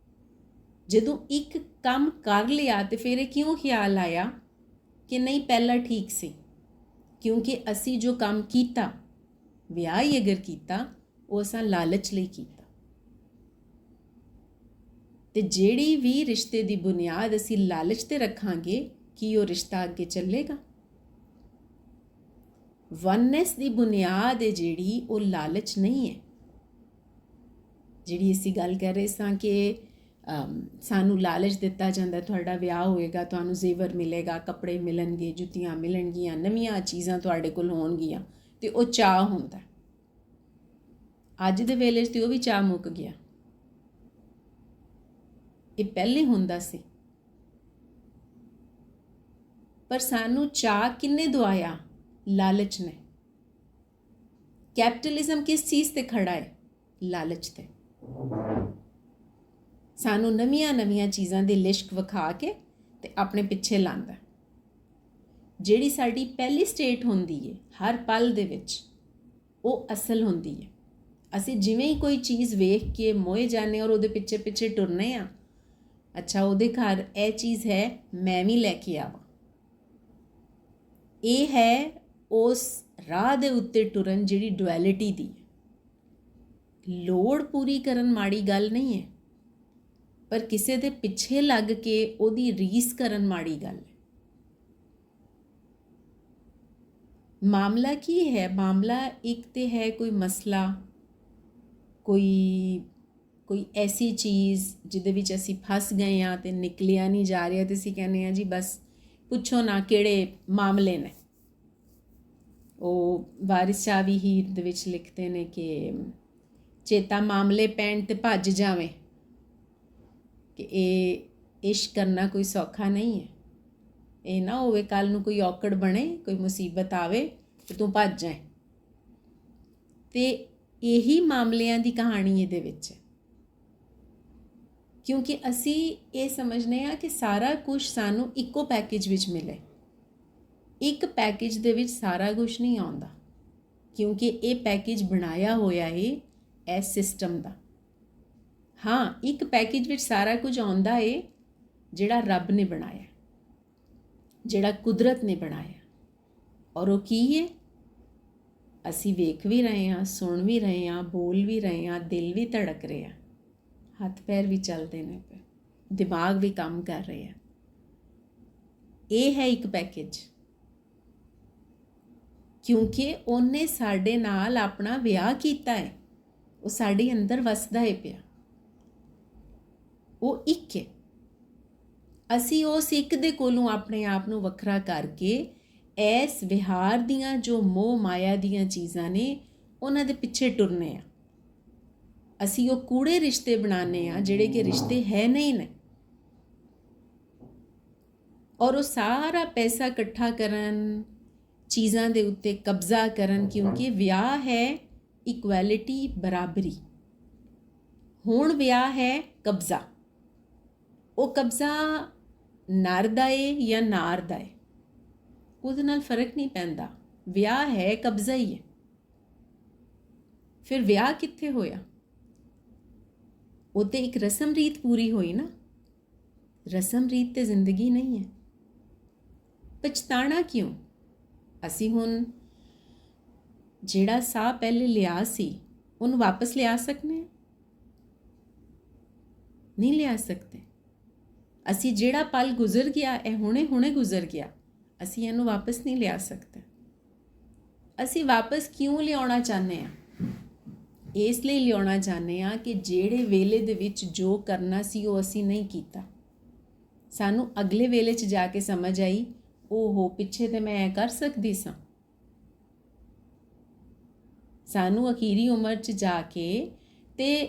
ਜਦੋਂ ਇੱਕ ਕੰਮ ਕਰ ਲਿਆ ਤੇ ਫਿਰ ਇਹ ਕਿਉਂ ਖਿਆਲ ਆਇਆ ਕਿ ਨਹੀਂ ਪਹਿਲਾਂ ਠੀਕ ਸੀ? ਕਿਉਂਕਿ ਅਸੀਂ ਜੋ ਕੰਮ ਕੀਤਾ, ਵਿਆਹ ਹੀ ਅਗਰ ਕੀਤਾ, ਉਹ ਅਸਾਂ ਲਾਲਚ ਲਈ ਕੀਤਾ। ਤੇ ਜਿਹੜੀ ਵੀ ਰਿਸ਼ਤੇ ਦੀ ਬੁਨਿਆਦ ਅਸੀਂ ਲਾਲਚ ਤੇ ਰੱਖਾਂਗੇ, ਕੀ ਉਹ ਰਿਸ਼ਤਾ ਅੱਗੇ ਚੱਲੇਗਾ? ਵਨਨੈਸ ਦੀ ਬੁਨਿਆਦ ਹੈ ਜਿਹੜੀ, ਉਹ ਲਾਲਚ ਨਹੀਂ ਹੈ। ਜਿਹੜੀ ਅਸੀਂ ਗੱਲ ਕਰ ਰਹੇ ਸਾਂ ਕਿ ਸਾਨੂੰ ਲਾਲਚ ਦਿੱਤਾ ਜਾਂਦਾ, ਤੁਹਾਡਾ ਵਿਆਹ ਹੋਏਗਾ, ਤੁਹਾਨੂੰ ਜ਼ੇਵਰ ਮਿਲੇਗਾ, ਕੱਪੜੇ ਮਿਲਣਗੇ, ਜੁੱਤੀਆਂ ਮਿਲਣਗੀਆਂ, ਨਵੀਆਂ ਚੀਜ਼ਾਂ ਤੁਹਾਡੇ ਕੋਲ ਹੋਣਗੀਆਂ, ਤੇ ਉਹ ਚਾਅ ਹੁੰਦਾ। ਅੱਜ ਦੇ ਵੇਲੇ 'ਚ ਤੇ ਉਹ ਵੀ ਚਾਅ ਮੁੱਕ ਗਿਆ। ਇਹ ਪਹਿਲੇ ਹੁੰਦਾ ਸੀ। ਪਰ ਸਾਨੂੰ ਚਾਅ ਕਿੰਨੇ ਦਵਾਇਆ? ਲਾਲਚ ਨੇ। ਕੈਪੀਟਲਿਜ਼ਮ ਕਿਸ ਚੀਜ਼ ਤੇ ਖੜਾ ਹੈ? ਲਾਲਚ ਤੇ। ਸਾਨੂੰ ਨਵੀਆਂ ਚੀਜ਼ਾਂ ਦੀ ਲਿਸ਼ਕ ਵਿਖਾ ਕੇ ਤੇ ਆਪਣੇ ਪਿੱਛੇ ਲਾਉਂਦਾ। ਜਿਹੜੀ ਸਾਡੀ ਪਹਿਲੀ ਸਟੇਟ ਹੁੰਦੀ ਹੈ ਹਰ ਪਲ ਦੇ ਵਿੱਚ, ਉਹ ਅਸਲ ਹੁੰਦੀ ਹੈ। ਅਸੀਂ ਜਿਵੇਂ ਹੀ ਕੋਈ ਚੀਜ਼ ਵੇਖ ਕੇ ਮੋਏ ਜਾਂਦੇ ਔਰ ਉਹਦੇ ਪਿੱਛੇ ਟੁਰਨੇ ਆ, ਅੱਛਾ ਉਹਦੇ ਘਰ ਇਹ ਚੀਜ਼ ਹੈ, ਮੈਂ ਵੀ ਲੈ ਕੇ ਆਵਾਂ। ਇਹ ਹੈ ਉਸ ਰਾਹ ਦੇ ਉੱਤੇ ਟੁਰਨ ਜਿਹੜੀ ਡੁਐਲਿਟੀ ਦੀ ਹੈ। ਲੋੜ ਪੂਰੀ ਕਰਨ ਮਾੜੀ ਗੱਲ ਨਹੀਂ ਹੈ, ਪਰ ਕਿਸੇ ਦੇ ਪਿੱਛੇ ਲੱਗ ਕੇ ਉਹਦੀ ਰੀਸ ਕਰਨ ਮਾੜੀ ਗੱਲ ਹੈ। ਮਾਮਲਾ ਕੀ ਹੈ? ਮਾਮਲਾ ਇੱਕ ਤੇ ਹੈ ਕੋਈ ਮਸਲਾ, ਕੋਈ ਐਸੀ ਚੀਜ਼ ਜਿਹਦੇ ਵਿੱਚ ਅਸੀਂ ਫਸ ਗਏ ਹਾਂ ਤੇ ਨਿਕਲਿਆ ਨਹੀਂ ਜਾ ਰਿਹਾ, ਤੇ ਅਸੀਂ ਕਹਿੰਦੇ ਹਾਂ ਜੀ ਬਸ ਪੁੱਛੋ ਨਾ ਕਿਹੜੇ ਮਾਮਲੇ ਨੇ। ਉਹ ਵਾਰਿਸ ਸ਼ਾਹ ਵੀ ਹੀਰ ਦੇ ਵਿੱਚ ਲਿਖਦੇ ਨੇ ਕਿ ਚੇਤਾ ਮਾਮਲੇ ਪੈਣ ਤੇ ਭੱਜ ਜਾਵੇਂ, ਕਿ ਇਹ ਇਸ਼ਕ ਕਰਨਾ ਕੋਈ ਸੌਖਾ ਨਹੀਂ ਹੈ। ਇਹ ਨਾ ਹੋਵੇ ਕੱਲ੍ਹ ਨੂੰ ਕੋਈ ਔਕੜ ਬਣੇ, ਕੋਈ ਮੁਸੀਬਤ ਆਵੇ ਤੇ ਤੂੰ ਭੱਜ ਜਾਏ। ਤੇ ਇਹੀ ਮਾਮਲਿਆਂ ਦੀ ਕਹਾਣੀ ਇਹਦੇ ਵਿੱਚ ਹੈ, ਕਿਉਂਕਿ ਅਸੀਂ ਇਹ ਸਮਝਦੇ ਹਾਂ ਕਿ ਸਾਰਾ ਕੁਝ ਸਾਨੂੰ ਇੱਕੋ ਪੈਕੇਜ ਵਿੱਚ ਮਿਲੇ। ਇੱਕ ਪੈਕੇਜ ਦੇ ਵਿੱਚ ਸਾਰਾ ਕੁਝ ਨਹੀਂ ਆਉਂਦਾ, ਕਿਉਂਕਿ ਇਹ ਪੈਕੇਜ ਬਣਾਇਆ ਹੋਇਆ ਹੈ ਇਸ ਸਿਸਟਮ ਦਾ। ਹਾਂ, ਇੱਕ ਪੈਕੇਜ ਵਿੱਚ ਸਾਰਾ ਕੁਝ ਆਉਂਦਾ ਹੈ ਜਿਹੜਾ ਰੱਬ ਨੇ ਬਣਾਇਆ, ਜਿਹੜਾ ਕੁਦਰਤ ਨੇ ਬਣਾਇਆ। ਔਰ ਉਹ ਕੀ ਹੈ? ਅਸੀਂ ਵੇਖ ਵੀ ਰਹੇ ਹਾਂ, ਸੁਣ ਵੀ ਰਹੇ ਹਾਂ, ਬੋਲ ਵੀ ਰਹੇ ਹਾਂ, ਦਿਲ ਵੀ ਧੜਕ ਰਿਹਾ, ਹੱਥ ਪੈਰ ਵੀ ਚੱਲਦੇ ਨੇ ਪਏ, ਦਿਮਾਗ ਵੀ ਕੰਮ ਕਰ ਰਹੇ ਆ। ਇਹ ਹੈ ਇੱਕ ਪੈਕੇਜ, ਕਿਉਂਕਿ ਉਹਨੇ ਸਾਡੇ ਨਾਲ ਆਪਣਾ ਵਿਆਹ ਕੀਤਾ ਹੈ, ਉਹ ਸਾਡੇ ਅੰਦਰ ਵਸਦਾ ਹੈ ਪਿਆ, ਉਹ ਇੱਕ ਹੈ। ਅਸੀਂ ਉਸ ਇੱਕ ਦੇ ਕੋਲੋਂ ਆਪਣੇ ਆਪ ਨੂੰ ਵੱਖਰਾ ਕਰਕੇ ਇਸ ਵਿਹਾਰ ਦੀਆਂ ਜੋ ਮੋਹ ਮਾਇਆ ਦੀਆਂ ਚੀਜ਼ਾਂ ਨੇ ਉਹਨਾਂ ਦੇ ਪਿੱਛੇ ਟੁਰਨੇ ਆ। ਅਸੀਂ ਉਹ ਕੂੜੇ ਰਿਸ਼ਤੇ ਬਣਾਉਂਦੇ ਆ ਜਿਹੜੇ ਕਿ ਰਿਸ਼ਤੇ ਹੈ ਨਹੀਂ ਨੇ, ਔਰ ਉਹ ਸਾਰਾ ਪੈਸਾ ਇਕੱਠਾ ਕਰਨ, ਚੀਜ਼ਾਂ ਦੇ ਉੱਤੇ ਕਬਜ਼ਾ ਕਰਨ, ਕਿਉਂਕਿ ਵਿਆਹ ਹੈ ਇਕੁਐਲਿਟੀ, ਬਰਾਬਰੀ। ਹੁਣ ਵਿਆਹ ਹੈ ਕਬਜ਼ਾ। ਉਹ ਕਬਜ਼ਾ ਨਰ ਦਾ ਏ ਜਾਂ ਨਾਰ ਦਾ ਏ, ਉਹਦੇ ਨਾਲ ਫਰਕ ਨਹੀਂ ਪੈਂਦਾ। ਵਿਆਹ ਹੈ ਕਬਜ਼ਾ ਹੀ ਹੈ। ਫਿਰ ਵਿਆਹ ਕਿੱਥੇ ਹੋਇਆ? ਉਹ ਤੇ ਇੱਕ ਰਸਮ ਰੀਤ ਪੂਰੀ ਹੋਈ ਨਾ। ਰਸਮ ਰੀਤ ਤੇ ਜ਼ਿੰਦਗੀ ਨਹੀਂ ਹੈ। ਪਛਤਾਣਾ ਕਿਉਂ? ਅਸੀਂ ਹੁਣ ਜਿਹੜਾ ਸਾਹ ਪਹਿਲੇ ਲਿਆ ਸੀ ਉਹਨੂੰ ਵਾਪਸ ਲਿਆ ਸਕਨੇ ਹਾਂ? ਨਹੀਂ ਲਿਆ ਸਕਦੇ। ਅਸੀਂ ਜਿਹੜਾ ਪਲ ਗੁਜ਼ਰ ਗਿਆ, ਇਹ ਹੁਣੇ ਗੁਜ਼ਰ ਗਿਆ, ਅਸੀਂ ਇਹਨੂੰ ਵਾਪਸ ਨਹੀਂ ਲਿਆ ਸਕਦੇ। ਅਸੀਂ ਵਾਪਸ ਕਿਉਂ ਲਿਆਉਣਾ ਚਾਹੁੰਦੇ ਹਾਂ? ਇਸ ਲਈ ਲਿਆਉਣਾ ਚਾਹੁੰਦੇ ਹਾਂ ਕਿ ਜਿਹੜੇ ਵੇਲੇ ਦੇ ਵਿੱਚ ਜੋ ਕਰਨਾ ਸੀ ਉਹ ਅਸੀਂ ਨਹੀਂ ਕੀਤਾ, ਸਾਨੂੰ ਅਗਲੇ ਵੇਲੇ 'ਚ ਜਾ ਕੇ ਸਮਝ ਆਈ, ਓਹੋ ਪਿੱਛੇ ਤੇ ਮੈਂ ਇਹ ਕਰ ਸਕਦੀ ਸਾਂ। ਸਾਨੂੰ ਅਖੀਰੀ ਉਮਰ 'ਚ ਜਾ ਕੇ ਤੇ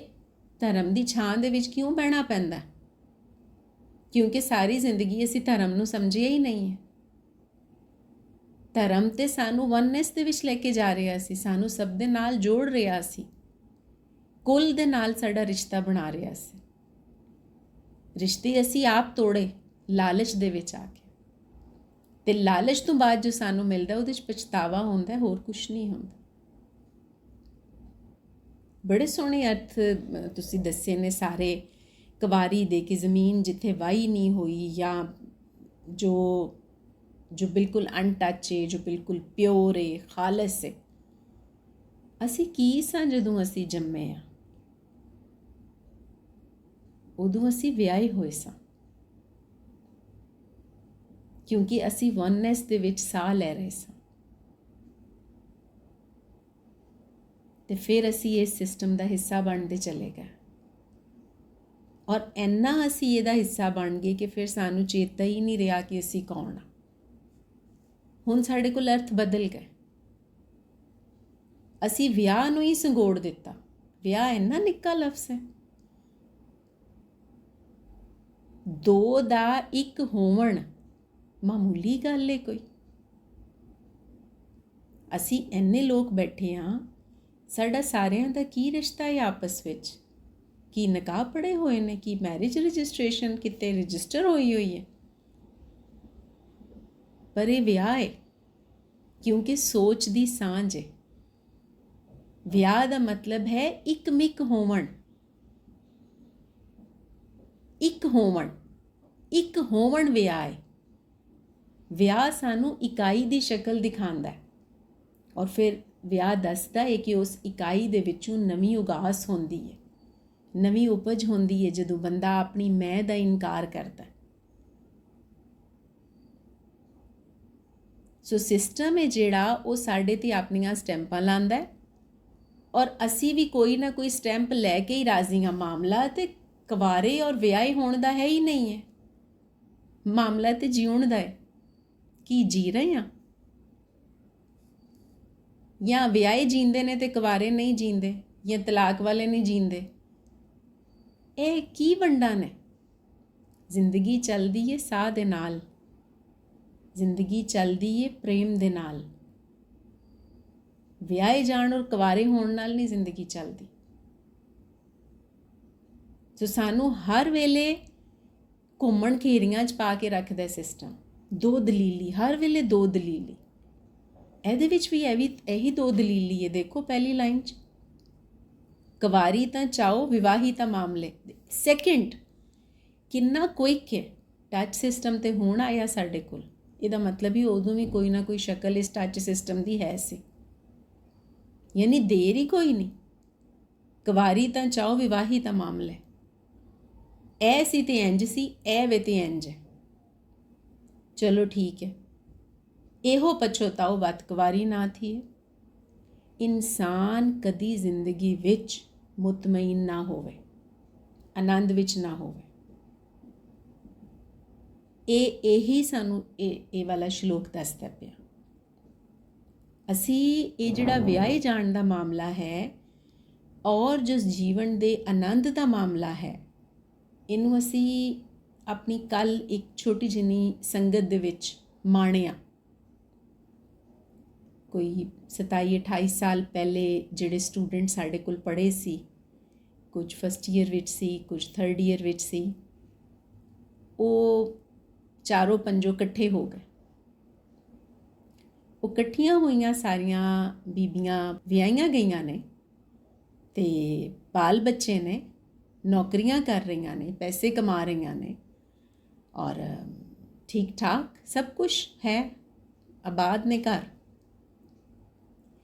ਧਰਮ ਦੀ ਛਾਂ ਦੇ ਵਿੱਚ ਕਿਉਂ ਬਹਿਣਾ ਪੈਂਦਾ? ਕਿਉਂਕਿ ਸਾਰੀ ਜ਼ਿੰਦਗੀ ਅਸੀਂ ਧਰਮ ਨੂੰ ਸਮਝਿਆ ਹੀ ਨਹੀਂ ਹੈ। ਧਰਮ ਤੇ ਸਾਨੂੰ ਵਨਨੈਸ ਦੇ ਵਿੱਚ ਲੈ ਕੇ ਜਾ ਰਿਹਾ ਸੀ, ਸਾਨੂੰ ਸਭ ਦੇ ਨਾਲ ਜੋੜ ਰਿਹਾ ਸੀ, ਕੁੱਲ ਦੇ ਨਾਲ ਸਾਡਾ ਰਿਸ਼ਤਾ ਬਣਾ ਰਿਹਾ ਸੀ। ਰਿਸ਼ਤੇ ਅਸੀਂ ਆਪ ਤੋੜੇ ਲਾਲਚ ਦੇ ਵਿੱਚ ਆ ਕੇ, ਤੇ ਲਾਲਚ ਤੋਂ ਬਾਅਦ ਜੋ ਸਾਨੂੰ ਮਿਲਦਾ ਉਹਦੇ 'ਚ ਪਛਤਾਵਾ ਹੁੰਦਾ, ਹੋਰ ਕੁਛ ਨਹੀਂ ਹੁੰਦਾ। ਬੜੇ ਸੋਹਣੇ ਅਰਥ ਤੁਸੀਂ ਦੱਸੇ ਨੇ ਸਾਰੇ ਕੁਵਾਰੀ ਦੇ, ਕਿ ਜ਼ਮੀਨ ਜਿੱਥੇ ਵਾਹੀ ਨਹੀਂ ਹੋਈ, ਜਾਂ ਜੋ ਬਿਲਕੁਲ ਅਨਟੱਚ ਹੈ, ਜੋ ਬਿਲਕੁਲ ਪਿਓਰ ਹੈ, ਖਾਲਸ ਹੈ। ਅਸੀਂ ਕੀ ਸਾਂ ਜਦੋਂ ਅਸੀਂ ਜੰਮੇ ਆ? ਉਦੋਂ ਅਸੀਂ ਵਿਆਹੇ ਹੋਏ ਸਾਂ, ਕਿਉਂਕਿ ਅਸੀਂ ਵਨਨੈਸ ਦੇ ਵਿੱਚ ਸਾਹ ਲੈ ਰਹੇ ਸਾਂ। ਤੇ ਫਿਰ ਅਸੀਂ ਇਸ ਸਿਸਟਮ ਦਾ ਹਿੱਸਾ ਬਣਦੇ ਚਲੇ ਗਏ, ਔਰ ਇੰਨਾ ਅਸੀਂ ਇਹਦਾ ਹਿੱਸਾ ਬਣ ਗਏ ਕਿ ਫਿਰ ਸਾਨੂੰ ਚੇਤਾ ਹੀ ਨਹੀਂ ਰਿਹਾ ਕਿ ਅਸੀਂ ਕੌਣ ਆ। ਹੁਣ ਸਾਡੇ ਕੋਲ ਅਰਥ ਬਦਲ ਗਏ। ਅਸੀਂ ਵਿਆਹ ਨੂੰ ਹੀ ਸੰਗੋੜ ਦਿੱਤਾ। ਵਿਆਹ ਇੰਨਾ ਨਿੱਕਾ ਲਫ਼ਜ਼ ਹੈ। ਦੋ ਦਾ ਇੱਕ ਹੋਵਣ ਮਾਮੂਲੀ ਗੱਲ ਹੈ ਕੋਈ। ਅਸੀਂ ਇੰਨੇ ਲੋਕ ਬੈਠੇ ਹਾਂ, ਸਾਡਾ ਸਾਰਿਆਂ ਦਾ ਕੀ ਰਿਸ਼ਤਾ ਹੈ ਆਪਸ ਵਿੱਚ? ਕੀ ਨਿਕਾਹ ਪੜੇ ਹੋਏ ਨੇ? ਕੀ ਮੈਰਿਜ ਰਜਿਸਟ੍ਰੇਸ਼ਨ ਕਿਤੇ ਰਜਿਸਟਰ ਹੋਈ ਹੈ? ਪਰ ਇਹ ਵਿਆਹ ਹੈ, ਕਿਉਂਕਿ ਸੋਚ ਦੀ ਸਾਂਝ ਹੈ। ਵਿਆਹ ਦਾ ਮਤਲਬ ਹੈ ਇੱਕ ਮਿਕ ਹੋਵਣ, ਇੱਕ ਹੋਵਣ ਵਿਆਹ ਹੈ। ਵਿਆਹ ਸਾਨੂੰ ਇਕਾਈ ਦੀ ਸ਼ਕਲ ਦਿਖਾਉਂਦਾ ਹੈ, ਔਰ ਫਿਰ ਵਿਆਹ ਦੱਸਦਾ ਹੈ ਕਿ ਉਸ ਇਕਾਈ ਦੇ ਵਿੱਚੋਂ ਨਵੀਂ ਉਗਾਸ ਹੁੰਦੀ ਹੈ, ਨਵੀਂ ਉਪਜ ਹੁੰਦੀ ਹੈ, ਜਦੋਂ ਬੰਦਾ ਆਪਣੀ ਮੈਂ ਦਾ ਇਨਕਾਰ ਕਰਦਾ। ਸੋ ਸਿਸਟਮ ਹੈ ਜਿਹੜਾ ਉਹ ਸਾਡੇ 'ਤੇ ਆਪਣੀਆਂ ਸਟੈਂਪਾਂ ਲਾਉਂਦਾ ਹੈ, ਔਰ ਅਸੀਂ ਵੀ ਕੋਈ ਨਾ ਕੋਈ ਸਟੈਂਪ ਲੈ ਕੇ ਹੀ ਰਾਜ਼ੀ ਹਾਂ। ਮਾਮਲਾ ਤੇ ਕੁਵਾਰੇ ਔਰ ਵਿਆਹੇ ਹੋਣ ਦਾ ਹੈ ਹੀ ਨਹੀਂ ਹੈ, ਮਾਮਲਾ ਤੇ ਜਿਉਣ ਦਾ ਹੈ। ਕੀ ਜੀ ਰਹੇ ਹਾਂ? ਜਾਂ ਵਿਆਹੇ ਜੀਂਦੇ ਨੇ ਤੇ ਕੁਵਾਰੇ ਨਹੀਂ ਜੀਂਦੇ, ਜਾਂ ਤਲਾਕ ਵਾਲੇ ਨਹੀਂ ਜੀਂਦੇ? ਇਹ ਕੀ ਵੰਡਾਂ ਨੇ? ਜ਼ਿੰਦਗੀ ਚੱਲਦੀ ਹੈ ਸਾਹ ਦੇ ਨਾਲ, ਜ਼ਿੰਦਗੀ ਚੱਲਦੀ ਏ ਪ੍ਰੇਮ ਦੇ ਨਾਲ। ਵਿਆਹੇ ਜਾਣ ਔਰ ਕੁਆਰੇ ਹੋਣ ਨਾਲ ਨਹੀਂ ਜ਼ਿੰਦਗੀ ਚੱਲਦੀ। ਸੋ ਸਾਨੂੰ ਹਰ ਵੇਲੇ ਘੁੰਮਣ ਘੇਰੀਆਂ 'ਚ ਪਾ ਕੇ ਰੱਖਦਾ ਸਿਸਟਮ। ਦੋ ਦਲੀਲੀ, ਹਰ ਵੇਲੇ ਦੋ ਦਲੀਲੀ। ਇਹਦੇ ਵਿੱਚ ਵੀ ਇਹੀ ਦੋ ਦਲੀਲੀ ਹੈ। ਦੇਖੋ ਪਹਿਲੀ ਲਾਈਨ 'ਚ, ਕੁਵਾਰੀ ਤਾਂ ਚਾਹੋ ਵਿਵਾਹੀ ਤਾਂ ਮਾਮਲੇ। ਸੈਕਿੰਡ, ਕਿੰਨਾ ਕੁਇਕ ਹੈ। ਟੱਚ ਸਿਸਟਮ ਤੇ ਹੁਣ ਆਇਆ ਸਾਡੇ ਕੋਲ, ਇਹਦਾ ਮਤਲਬ ਹੀ ਉਦੋਂ ਵੀ ਕੋਈ ਨਾ ਕੋਈ ਸ਼ਕਲ ਇਸ ਟੱਚ ਸਿਸਟਮ ਦੀ ਹੈ ਸੀ। ਯਾਨੀ ਦੇਰ ਹੀ ਕੋਈ ਨਹੀਂ। ਕੁਵਾਰੀ ਤਾਂ ਚਾਹੋ ਵਿਵਾਹੀ ਤਾਂ ਮਾਮਲੇ। ਇਹ ਸੀ ਤੇ ਇੰਜ ਸੀ, ਇਹ ਵੇ ਤੇ ਇੰਜ ਹੈ। ਚਲੋ ਠੀਕ ਹੈ। ਇਹੋ ਪਛੋਤਾਓ ਵਤ ਕੁਵਾਰੀ ਨਾ ਥੀਏ। ਇਨਸਾਨ ਕਦੀ ਜ਼ਿੰਦਗੀ ਵਿੱਚ ਮੁਤਮਈਨ ਨਾ ਹੋਵੇ, ਆਨੰਦ ਵਿੱਚ ਨਾ ਹੋਵੇ। ਇਹੀ ਸਾਨੂੰ ਇਹ ਵਾਲਾ ਸ਼ਲੋਕ ਦੱਸਦਾ ਪਿਆ। ਅਸੀਂ ਇਹ ਜਿਹੜਾ ਵਿਆਹੇ ਜਾਣ ਦਾ ਮਾਮਲਾ ਹੈ ਔਰ ਜਿਸ ਜੀਵਨ ਦੇ ਆਨੰਦ ਦਾ ਮਾਮਲਾ ਹੈ, ਇਹਨੂੰ ਅਸੀਂ ਆਪਣੀ ਕੱਲ ਇੱਕ ਛੋਟੀ ਜਿਹੀ ਸੰਗਤ ਦੇ ਵਿੱਚ ਮਾਣਿਆ। ਕੋਈ 27-28 ਸਾਲ ਪਹਿਲੇ ਜਿਹੜੇ ਸਟੂਡੈਂਟ ਸਾਡੇ ਕੋਲ ਪੜ੍ਹੇ ਸੀ, ਕੁਝ ਫਸਟ ਈਅਰ ਵਿੱਚ ਸੀ, ਕੁਝ ਥਰਡ ਈਅਰ ਵਿੱਚ ਸੀ, ਉਹ ਚਾਰੋਂ ਪੰਜੋਂ ਇਕੱਠੇ ਹੋ ਗਏ। ਉਹ ਇਕੱਠੀਆਂ ਹੋਈਆਂ ਸਾਰੀਆਂ ਬੀਬੀਆਂ ਵਿਆਹੀਆਂ ਗਈਆਂ ਨੇ ਅਤੇ ਬਾਲ ਬੱਚੇ ਨੇ, ਨੌਕਰੀਆਂ ਕਰ ਰਹੀਆਂ ਨੇ, ਪੈਸੇ ਕਮਾ ਰਹੀਆਂ ਨੇ ਔਰ ਠੀਕ ਠਾਕ ਸਭ ਕੁਛ ਹੈ, ਆਬਾਦ ਨੇ ਘਰ।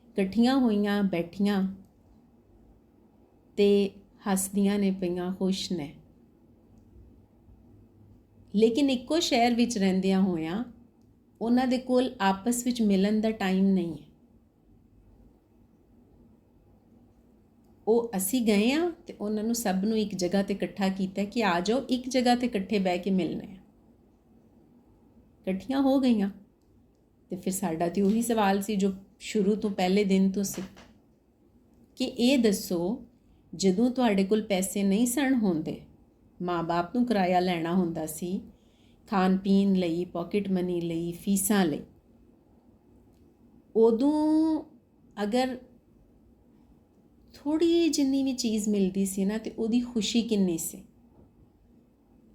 ਇਕੱਠੀਆਂ ਹੋਈਆਂ, ਬੈਠੀਆਂ ਅਤੇ ਹੱਸਦੀਆਂ ਨੇ ਪਈਆਂ, ਖੁਸ਼ ਨੇ। ਲੇਕਿਨ ਇੱਕੋ ਸ਼ਹਿਰ ਵਿੱਚ ਰਹਿੰਦਿਆਂ ਹੋਇਆਂ ਉਹਨਾਂ ਦੇ ਕੋਲ ਆਪਸ ਵਿੱਚ ਮਿਲਣ ਦਾ ਟਾਈਮ ਨਹੀਂ ਹੈ। ਉਹ ਅਸੀਂ ਗਏ ਹਾਂ ਅਤੇ ਉਹਨਾਂ ਨੂੰ ਸਭ ਨੂੰ ਇੱਕ ਜਗ੍ਹਾ 'ਤੇ ਇਕੱਠਾ ਕੀਤਾ ਕਿ ਆ ਜਾਓ, ਇੱਕ ਜਗ੍ਹਾ 'ਤੇ ਇਕੱਠੇ ਬਹਿ ਕੇ ਮਿਲਣੇ ਆ। ਇਕੱਠੀਆਂ ਹੋ ਗਈਆਂ ਅਤੇ ਫਿਰ ਸਾਡਾ ਤਾਂ ਉਹੀ ਸਵਾਲ ਸੀ ਜੋ ਸ਼ੁਰੂ ਤੋਂ ਪਹਿਲੇ ਦਿਨ ਤੋਂ ਸੀ ਕਿ ਇਹ ਦੱਸੋ, ਜਦੋਂ ਤੁਹਾਡੇ ਕੋਲ ਪੈਸੇ ਨਹੀਂ ਸਨ ਹੁੰਦੇ, ਮਾਂ ਬਾਪ ਨੂੰ ਕਿਰਾਇਆ ਲੈਣਾ ਹੁੰਦਾ ਸੀ ਖਾਣ ਪੀਣ ਲਈ, ਪਾਕਟ ਮਨੀ ਲਈ, ਫੀਸਾਂ ਲਈ, ਉਦੋਂ ਅਗਰ ਥੋੜ੍ਹੀ ਜਿੰਨੀ ਵੀ ਚੀਜ਼ ਮਿਲਦੀ ਸੀ ਨਾ ਅਤੇ ਉਹਦੀ ਖੁਸ਼ੀ ਕਿੰਨੀ ਸੀ,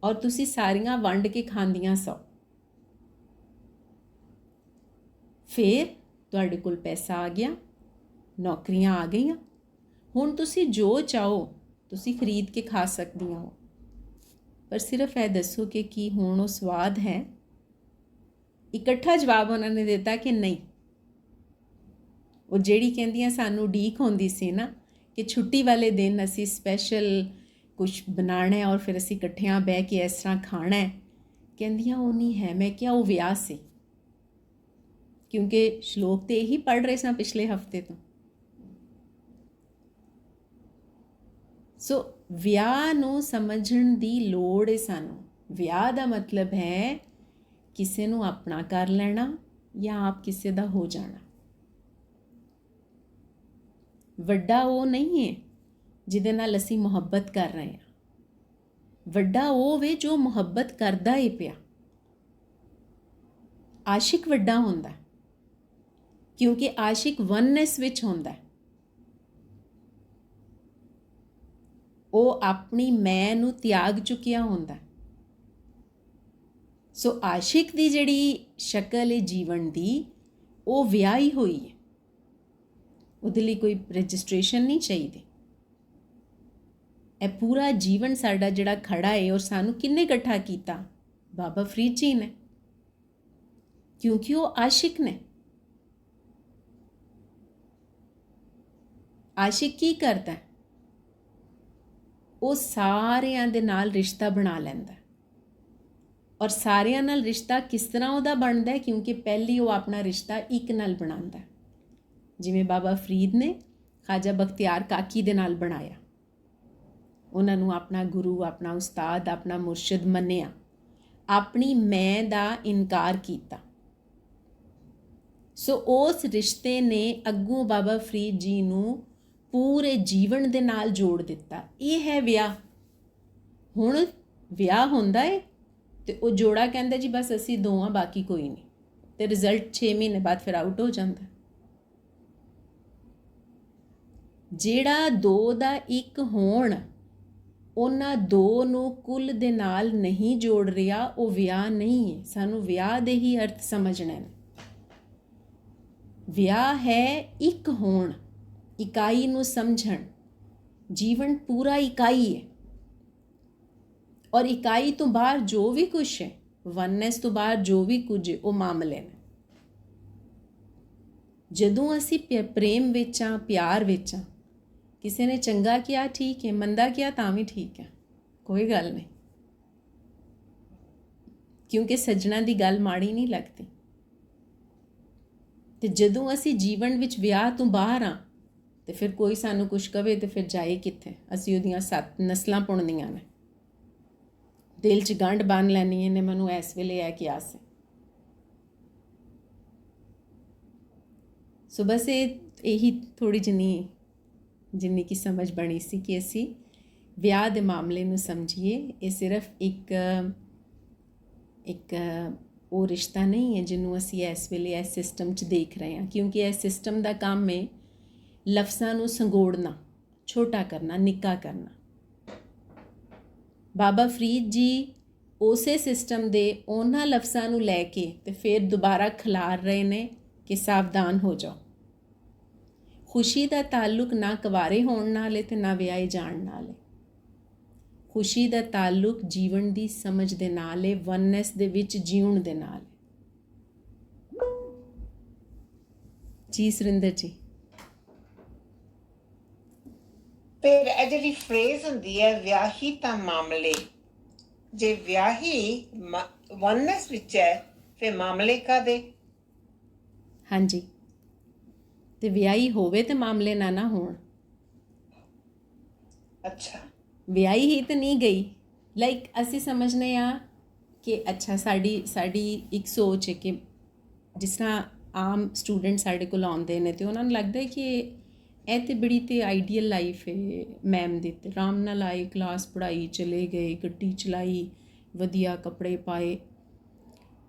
ਔਰ ਤੁਸੀਂ ਸਾਰੀਆਂ ਵੰਡ ਕੇ ਖਾਂਦੀਆਂ ਸੋ। ਫਿਰ ਤੁਹਾਡੇ ਕੋਲ ਪੈਸਾ ਆ ਗਿਆ, ਨੌਕਰੀਆਂ ਆ ਗਈਆਂ, ਹੁਣ ਤੁਸੀਂ ਜੋ ਚਾਹੋ ਤੁਸੀਂ ਖਰੀਦ ਕੇ ਖਾ ਸਕਦੀਆਂ ਹੋ। ਪਰ ਸਿਰਫ ਇਹ ਦੱਸੋ ਕਿ ਕੀ ਹੁਣ ਉਹ ਸਵਾਦ ਹੈ? ਇਕੱਠਾ ਜਵਾਬ ਉਹਨਾਂ ਨੇ ਦਿੱਤਾ ਕਿ ਨਹੀਂ। ਉਹ ਜਿਹੜੀ ਕਹਿੰਦੀਆਂ ਸਾਨੂੰ ਉਡੀਕ ਹੁੰਦੀ ਸੀ ਨਾ ਕਿ ਛੁੱਟੀ ਵਾਲੇ ਦਿਨ ਅਸੀਂ ਸਪੈਸ਼ਲ ਕੁਛ ਬਣਾਉਣਾ ਹੈ ਔਰ ਫਿਰ ਅਸੀਂ ਇਕੱਠਿਆਂ ਬਹਿ ਕੇ ਇਸ ਤਰ੍ਹਾਂ ਖਾਣਾ ਹੈ, ਕਹਿੰਦੀਆਂ ਉਹ ਨਹੀਂ ਹੈ। ਮੈਂ ਕਿਹਾ ਉਹ ਵਿਆਹ ਸੀ, ਕਿਉਂਕਿ ਸ਼ਲੋਕ ਤੇ ਇਹੀ ਪੜ੍ਹ ਰਹੇ ਸਾਂ ਪਿਛਲੇ ਹਫਤੇ ਤੋਂ। ਸੋ ਵਿਆਹ ਨੂੰ ਸਮਝਣ ਦੀ ਲੋੜ ਹੈ ਸਾਨੂੰ। ਵਿਆਹ ਦਾ ਮਤਲਬ ਹੈ ਕਿਸੇ ਨੂੰ ਆਪਣਾ ਕਰ ਲੈਣਾ ਜਾਂ ਆਪ ਕਿਸੇ ਦਾ ਹੋ ਜਾਣਾ। ਵੱਡਾ ਉਹ ਨਹੀਂ ਹੈ ਜਿਹਦੇ ਨਾਲ ਅਸੀਂ ਮੁਹੱਬਤ ਕਰ ਰਹੇ ਹਾਂ, ਵੱਡਾ ਉਹ ਵੇ ਜੋ ਮੁਹੱਬਤ ਕਰਦਾ ਹੀ ਪਿਆ। ਆਸ਼ਿਕ ਵੱਡਾ ਹੁੰਦਾ ਕਿਉਂਕਿ ਆਸ਼ਿਕ ਵਨਨੈਸ ਵਿੱਚ ਹੁੰਦਾ। ਉਹ ਆਪਣੀ ਮੈਂ ਨੂੰ ਤਿਆਗ ਚੁੱਕਿਆ ਹੁੰਦਾ। ਸੋ ਆਸ਼ਿਕ ਦੀ ਜਿਹੜੀ ਸ਼ਕਲ ਹੈ ਜੀਵਨ ਦੀ, ਉਹ ਵਿਆਹੀ ਹੋਈ ਹੈ। ਉਹਦੇ ਲਈ ਕੋਈ ਰਜਿਸਟ੍ਰੇਸ਼ਨ ਨਹੀਂ ਚਾਹੀਦੀ। ਇਹ ਪੂਰਾ ਜੀਵਨ ਸਾਡਾ ਜਿਹੜਾ ਖੜਾ ਹੈ, ਔਰ ਸਾਨੂੰ ਕਿੰਨੇ ਇਕੱਠਾ ਕੀਤਾ? ਬਾਬਾ ਫਰੀਦ ਜੀ ਨੇ, ਕਿਉਂਕਿ ਉਹ ਆਸ਼ਿਕ ਨੇ। ਆਸ਼ਿਕ ਕੀ ਕਰਦਾ? ਉਹ ਸਾਰਿਆਂ ਦੇ ਨਾਲ ਰਿਸ਼ਤਾ ਬਣਾ ਲੈਂਦਾ। ਔਰ ਸਾਰਿਆਂ ਨਾਲ ਰਿਸ਼ਤਾ ਕਿਸ ਤਰ੍ਹਾਂ ਉਹਦਾ ਬਣਦਾ ਹੈ? ਕਿਉਂਕਿ ਪਹਿਲੀ ਉਹ ਆਪਣਾ ਰਿਸ਼ਤਾ ਇੱਕ ਨਾਲ ਬਣਾਉਂਦਾ। ਜਿਵੇਂ ਬਾਬਾ ਫਰੀਦ ਨੇ ਖਾਜਾ ਬਖਤਿਆਰ ਕਾਕੀ ਦੇ ਨਾਲ ਬਣਾਇਆ, ਉਹਨਾਂ ਨੂੰ ਆਪਣਾ ਗੁਰੂ, ਆਪਣਾ ਉਸਤਾਦ, ਆਪਣਾ ਮੁਰਸ਼ਿਦ ਮੰਨਿਆ, ਆਪਣੀ ਮੈਂ ਦਾ ਇਨਕਾਰ ਕੀਤਾ। ਸੋ ਉਸ ਰਿਸ਼ਤੇ ਨੇ ਅੱਗੋਂ ਬਾਬਾ ਫਰੀਦ ਜੀ ਨੂੰ ਪੂਰੇ ਜੀਵਨ ਦੇ ਨਾਲ ਜੋੜ ਦਿੱਤਾ। ਇਹ ਹੈ ਵਿਆਹ। ਹੁਣ ਵਿਆਹ ਹੁੰਦਾ ਹੈ ਤੇ ਉਹ ਜੋੜਾ ਕਹਿੰਦਾ ਜੀ ਬਸ ਅਸੀਂ ਦੋ ਹਾਂ, ਬਾਕੀ ਕੋਈ ਨਹੀਂ। ਤੇ ਰਿਜ਼ਲਟ 6 ਮਹੀਨੇ ਬਾਅਦ ਫਿਰ ਆਊਟ ਹੋ ਜਾਂਦਾ। ਜਿਹੜਾ 2 ਦਾ 1 ਹੋਣ, ਉਹਨਾਂ 2 ਨੂੰ ਕੁੱਲ ਦੇ ਨਾਲ ਨਹੀਂ ਜੋੜ ਰਿਹਾ, ਉਹ ਵਿਆਹ ਨਹੀਂ ਹੈ। ਸਾਨੂੰ ਵਿਆਹ ਦੇ ਹੀ ਅਰਥ ਸਮਝਣੇ ਨੇ। ਵਿਆਹ ਹੈ ਇੱਕ ਹੋਣ, ਇਕਾਈ ਨੂੰ ਸਮਝਣ। ਜੀਵਨ ਪੂਰਾ ਇਕਾਈ ਹੈ, ਔਰ ਇਕਾਈ ਤੋਂ ਬਾਹਰ ਜੋ ਵੀ ਕੁਛ ਹੈ, ਵਨਨੈਸ ਤੋਂ ਬਾਹਰ ਜੋ ਵੀ ਕੁਝ ਹੈ, ਉਹ ਮਾਮਲੇ ਨੇ। ਜਦੋਂ ਅਸੀਂ ਪ੍ਰੇਮ ਵਿੱਚ ਹਾਂ, ਪਿਆਰ ਵਿੱਚ ਹਾਂ, ਕਿਸੇ ਨੇ ਚੰਗਾ ਕਿਹਾ ਠੀਕ ਹੈ, ਮੰਦਾ ਕਿਹਾ ਤਾਂ ਵੀ ਠੀਕ ਹੈ, ਕੋਈ ਗੱਲ ਨਹੀਂ, ਕਿਉਂਕਿ ਸੱਜਣਾ ਦੀ ਗੱਲ ਮਾੜੀ ਨਹੀਂ ਲੱਗਦੀ। ਤੇ ਜਦੋਂ ਅਸੀਂ ਜੀਵਨ ਵਿੱਚ ਵਿਆਹ ਤੋਂ ਬਾਹਰ ਹਾਂ ਤੇ ਫਿਰ ਕੋਈ ਸਾਨੂੰ ਕੁਛ ਕਵੇ ਤੇ ਫਿਰ ਜਾਏ ਕਿੱਥੇ? ਅਸੀਂ ਉਹਦੀਆਂ 7 ਨਸਲਾਂ ਪੁਣਨੀਆਂ ਨੇ, ਦਿਲ 'ਚ ਗੰਢ ਬੰਨ ਲੈਣੀ ਨੇ, ਮੈਨੂੰ ਇਸ ਵੇਲੇ ਇਹ ਕਿਹਾ ਸੀ। ਸੋ ਬਸ ਇਹੀ ਥੋੜ੍ਹੀ ਜਿੰਨੀ ਕੀ ਸਮਝ ਬਣੀ ਸੀ ਕਿ ਅਸੀਂ ਵਿਆਹ ਦੇ ਮਾਮਲੇ ਨੂੰ ਸਮਝੀਏ। ਇਹ ਸਿਰਫ ਇੱਕ ਉਹ ਰਿਸ਼ਤਾ ਨਹੀਂ ਹੈ ਜਿਹਨੂੰ ਅਸੀਂ ਇਸ ਵੇਲੇ ਇਸ ਸਿਸਟਮ 'ਚ ਦੇਖ ਰਹੇ ਹਾਂ, ਕਿਉਂਕਿ ਇਸ ਸਿਸਟਮ ਦਾ ਕੰਮ ਹੈ ਲਫ਼ਜ਼ਾਂ ਨੂੰ ਸੰਗੋੜਨਾ, ਛੋਟਾ ਕਰਨਾ, ਨਿੱਕਾ ਕਰਨਾ। ਬਾਬਾ ਫਰੀਦ ਜੀ ਉਸੇ ਸਿਸਟਮ ਦੇ ਉਹਨਾਂ ਲਫ਼ਜ਼ਾਂ ਨੂੰ ਲੈ ਕੇ ਤੇ ਫਿਰ ਦੁਬਾਰਾ ਖਿਲਾਰ ਰਹੇ ਨੇ ਕਿ ਸਾਵਧਾਨ ਹੋ ਜਾਓ। ਖੁਸ਼ੀ ਦਾ ਤਾਲੁਕ ਨਾ ਕੁਆਰੇ ਹੋਣ ਨਾਲ ਹੈ ਤੇ ਨਾ ਵਿਆਹੇ ਜਾਣ ਨਾਲ ਹੈ। ਖੁਸ਼ੀ ਦਾ ਤਾਲੁਕ ਜੀਵਨ ਦੀ ਸਮਝ ਦੇ ਨਾਲ ਹੈ, ਵਨਨੈਸ ਦੇ ਵਿੱਚ ਜੀਉਣ ਦੇ ਨਾਲ ਹੈ। ਜੀ ਸੁਰਿੰਦਰ ਜੀ। ਫਿਰ ਇਹ ਜਿਹੜੀ ਫਰੇਜ਼ ਹੁੰਦੀ ਹੈ ਵਿਆਹੀ ਤਾਂ ਮਾਮਲੇ, ਜੇ ਵਿਆਹੀ ਵਨਨੈਸ ਵਿੱਚ ਹੈ ਫਿਰ ਮਾਮਲੇ ਕਾਹਦੇ? ਹਾਂਜੀ, ਤੇ ਵਿਆਹੀ ਹੋਵੇ ਤੇ ਮਾਮਲੇ ਨਾ ਹੋਣ। ਅੱਛਾ, ਵਿਆਹੀ ਹੀ ਤਾਂ ਨਹੀਂ ਗਈ। ਲਾਈਕ ਅਸੀਂ ਸਮਝਦੇ ਹਾਂ ਕਿ ਅੱਛਾ ਸਾਡੀ ਇੱਕ ਸੋਚ ਹੈ ਕਿ ਜਿਸ ਤਰ੍ਹਾਂ ਆਮ ਸਟੂਡੈਂਟ ਸਾਡੇ ਕੋਲ ਆਉਂਦੇ ਨੇ ਤੇ ਉਹਨਾਂ ਨੂੰ ਲੱਗਦਾ ਹੈ ਕਿ ਇਹ ਤਾਂ ਬੜੀ ਤੇ ਆਈਡੀਅਲ ਲਾਈਫ ਹੈ ਮੈਮ ਦੀ, ਤੇ ਆਰਾਮ ਨਾਲ ਆਏ, ਕਲਾਸ ਪੜ੍ਹਾਈ, ਚਲੇ ਗਏ, ਗੱਡੀ ਚਲਾਈ, ਵਧੀਆ ਕੱਪੜੇ ਪਾਏ।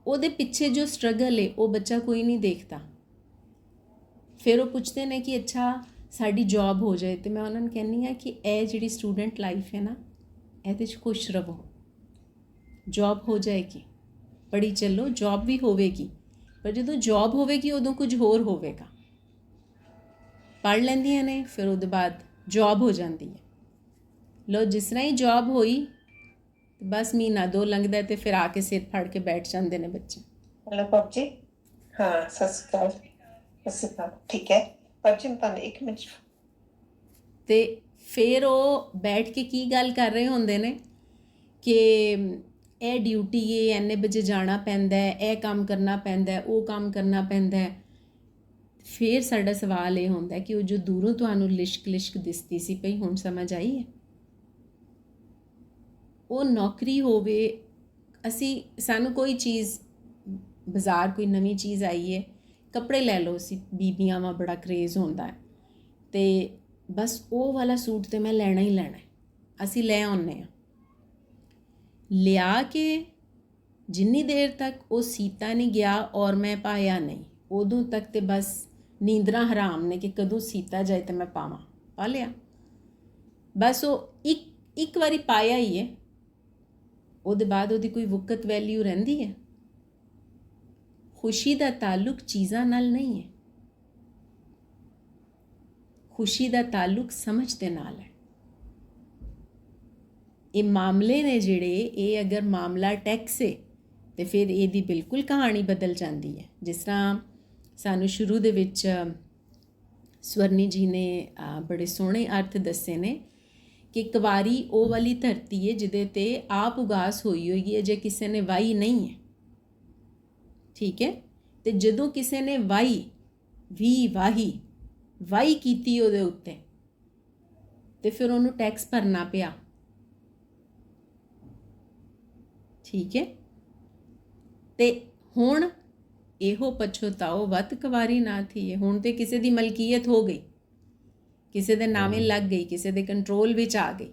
ਉਹਦੇ ਪਿੱਛੇ ਜੋ ਸਟਰਗਲ ਹੈ ਉਹ ਬੱਚਾ ਕੋਈ ਨਹੀਂ ਦੇਖਦਾ। ਫਿਰ ਉਹ ਪੁੱਛਦੇ ਨੇ ਕਿ ਅੱਛਾ ਸਾਡੀ ਜੌਬ ਹੋ ਜਾਏ, ਤੇ ਮੈਂ ਉਹਨਾਂ ਨੂੰ ਕਹਿੰਦੀ ਹਾਂ ਕਿ ਇਹ ਜਿਹੜੀ ਸਟੂਡੈਂਟ ਲਾਈਫ ਹੈ ਨਾ, ਇਹਦੇ 'ਚ ਖੁਸ਼ ਰਹੋ। ਜੌਬ ਹੋ ਜਾਏਗੀ, ਪੜ੍ਹੀ ਚੱਲੋ, ਜੌਬ ਵੀ ਹੋਵੇਗੀ, ਪਰ ਜਦੋਂ ਜੌਬ ਹੋਵੇਗੀ ਉਦੋਂ ਕੁਝ ਹੋਰ ਹੋਵੇਗਾ। ਪੜ੍ਹ ਲੈਂਦੀਆਂ ਨੇ, ਫਿਰ ਉਹਦੇ ਬਾਅਦ ਜੌਬ ਹੋ ਜਾਂਦੀ ਹੈ। ਲੋ ਜਿਸ ਤਰ੍ਹਾਂ ਹੀ ਜੌਬ ਹੋਈ ਬਸ ਮਹੀਨਾ 2 ਲੰਘਦਾ ਤੇ ਫਿਰ ਆ ਕੇ ਸਿਰ ਫੜ ਕੇ ਬੈਠ ਜਾਂਦੇ ਨੇ ਬੱਚੇ। ਹੈਲੋ ਪਾਪ ਜੀ। ਹਾਂ, ਸਤਿ ਸ਼੍ਰੀ ਅਕਾਲ। ਠੀਕ ਹੈ ਪਾਪ ਜੀ, ਮੈਂ ਤੁਹਾਨੂੰ 1 ਮਿੰਟ। ਤੇ ਫਿਰ ਉਹ ਬੈਠ ਕੇ ਕੀ ਗੱਲ ਕਰ ਰਹੇ ਹੁੰਦੇ ਨੇ ਕਿ ਇਹ ਡਿਊਟੀ ਹੈ, ਇੰਨੇ ਵਜੇ ਜਾਣਾ ਪੈਂਦਾ, ਇਹ ਕੰਮ ਕਰਨਾ ਪੈਂਦਾ, ਉਹ ਕੰਮ ਕਰਨਾ ਪੈਂਦਾ। ਫਿਰ ਸਾਡਾ ਸਵਾਲ ਇਹ ਹੁੰਦਾ ਕਿ ਉਹ ਜੋ ਦੂਰੋਂ ਤੁਹਾਨੂੰ ਲਿਸ਼ਕ ਦਿਸਦੀ ਸੀ ਪਈ, ਹੁਣ ਸਮਝ ਆਈ ਹੈ? ਉਹ ਨੌਕਰੀ ਹੋਵੇ, ਸਾਨੂੰ ਕੋਈ ਚੀਜ਼, ਬਾਜ਼ਾਰ ਕੋਈ ਨਵੀਂ ਚੀਜ਼ ਆਈ ਹੈ, ਕੱਪੜੇ ਲੈ ਲਓ, ਅਸੀਂ ਬੀਬੀਆਂ ਵਾਂ ਬੜਾ ਕਰੇਜ਼ ਹੁੰਦਾ ਹੈ, ਤੇ ਬਸ ਉਹ ਵਾਲਾ ਸੂਟ ਤੇ ਮੈਂ ਲੈਣਾ ਹੀ ਲੈਣਾ, ਅਸੀਂ ਲੈ ਆਉਂਦੇ ਹਾਂ। ਲਿਆ ਕੇ ਜਿੰਨੀ ਦੇਰ ਤੱਕ ਉਹ ਸੀਤਾ ਨਹੀਂ ਗਿਆ ਔਰ ਮੈਂ ਪਾਇਆ ਨਹੀਂ, ਉਦੋਂ ਤੱਕ ਤੇ ਬਸ ਨੀਂਦਰਾਂ ਹਰਾਮ ਨੇ ਕਿ ਕਦੋਂ ਸੀਤਾ ਜਾਏ ਤੇ ਮੈਂ ਪਾਵਾਂ। ਪਾ ਲਿਆ, ਬਸ ਉਹ ਇੱਕ ਵਾਰੀ ਪਾਇਆ ਹੀ ਹੈ, ਉਹਦੇ ਬਾਅਦ ਉਹਦੀ ਕੋਈ ਵਕਤ ਵੈਲਿਊ ਰਹਿੰਦੀ ਹੈ? ਖੁਸ਼ੀ ਦਾ ਤਾਲੁਕ ਚੀਜ਼ਾਂ ਨਾਲ ਨਹੀਂ ਹੈ, ਖੁਸ਼ੀ ਦਾ ਤਾਲੁਕ ਸਮਝ ਦੇ ਨਾਲ ਹੈ। ਇਹ ਮਾਮਲੇ ਨੇ ਜਿਹੜੇ, ਇਹ ਅਗਰ ਮਾਮਲਾ ਟੈਕਸ ਹੈ ਤੇ ਫਿਰ ਇਹਦੀ ਬਿਲਕੁਲ ਕਹਾਣੀ ਬਦਲ ਜਾਂਦੀ ਹੈ। ਜਿਸ ਤਰ੍ਹਾਂ ਸਾਨੂੰ ਸ਼ੁਰੂ ਦੇ ਵਿੱਚ ਸਵਰਨੀ ਜੀ ਨੇ ਬੜੇ ਸੋਹਣੇ ਅਰਥ ਦੱਸੇ ਨੇ ਕਿ ਕੁਵਾਰੀ ਉਹ ਵਾਲੀ ਧਰਤੀ ਹੈ ਜਿਹਦੇ ਤੇ ਆਪ ਉਗਾਸ ਹੋਈ ਹੈ, ਜੇ ਕਿਸੇ ਨੇ ਵਾਹੀ ਨਹੀਂ ਹੈ, ਠੀਕ ਹੈ। ਤੇ ਜਦੋਂ ਕਿਸੇ ਨੇ ਵਾਹੀ ਕੀਤੀ ਉਹਦੇ ਉੱਤੇ ਤੇ ਫਿਰ ਉਹਨੂੰ ਟੈਕਸ ਭਰਨਾ ਪਿਆ, ਠੀਕ ਹੈ। ਤੇ ਹੁਣ ਇਹੋ ਪਛਤਾਓ ਵਤ ਕੁਵਾਰੀ ਨਾ ਥੀਏ, ਹੁਣ ਤੇ ਕਿਸੇ ਦੀ ਮਲਕੀਅਤ ਹੋ ਗਈ, ਕਿਸੇ ਦੇ ਨਾਵੇਂ ਲੱਗ ਗਈ, ਕਿਸੇ ਦੇ ਕੰਟਰੋਲ ਵਿੱਚ ਆ ਗਈ।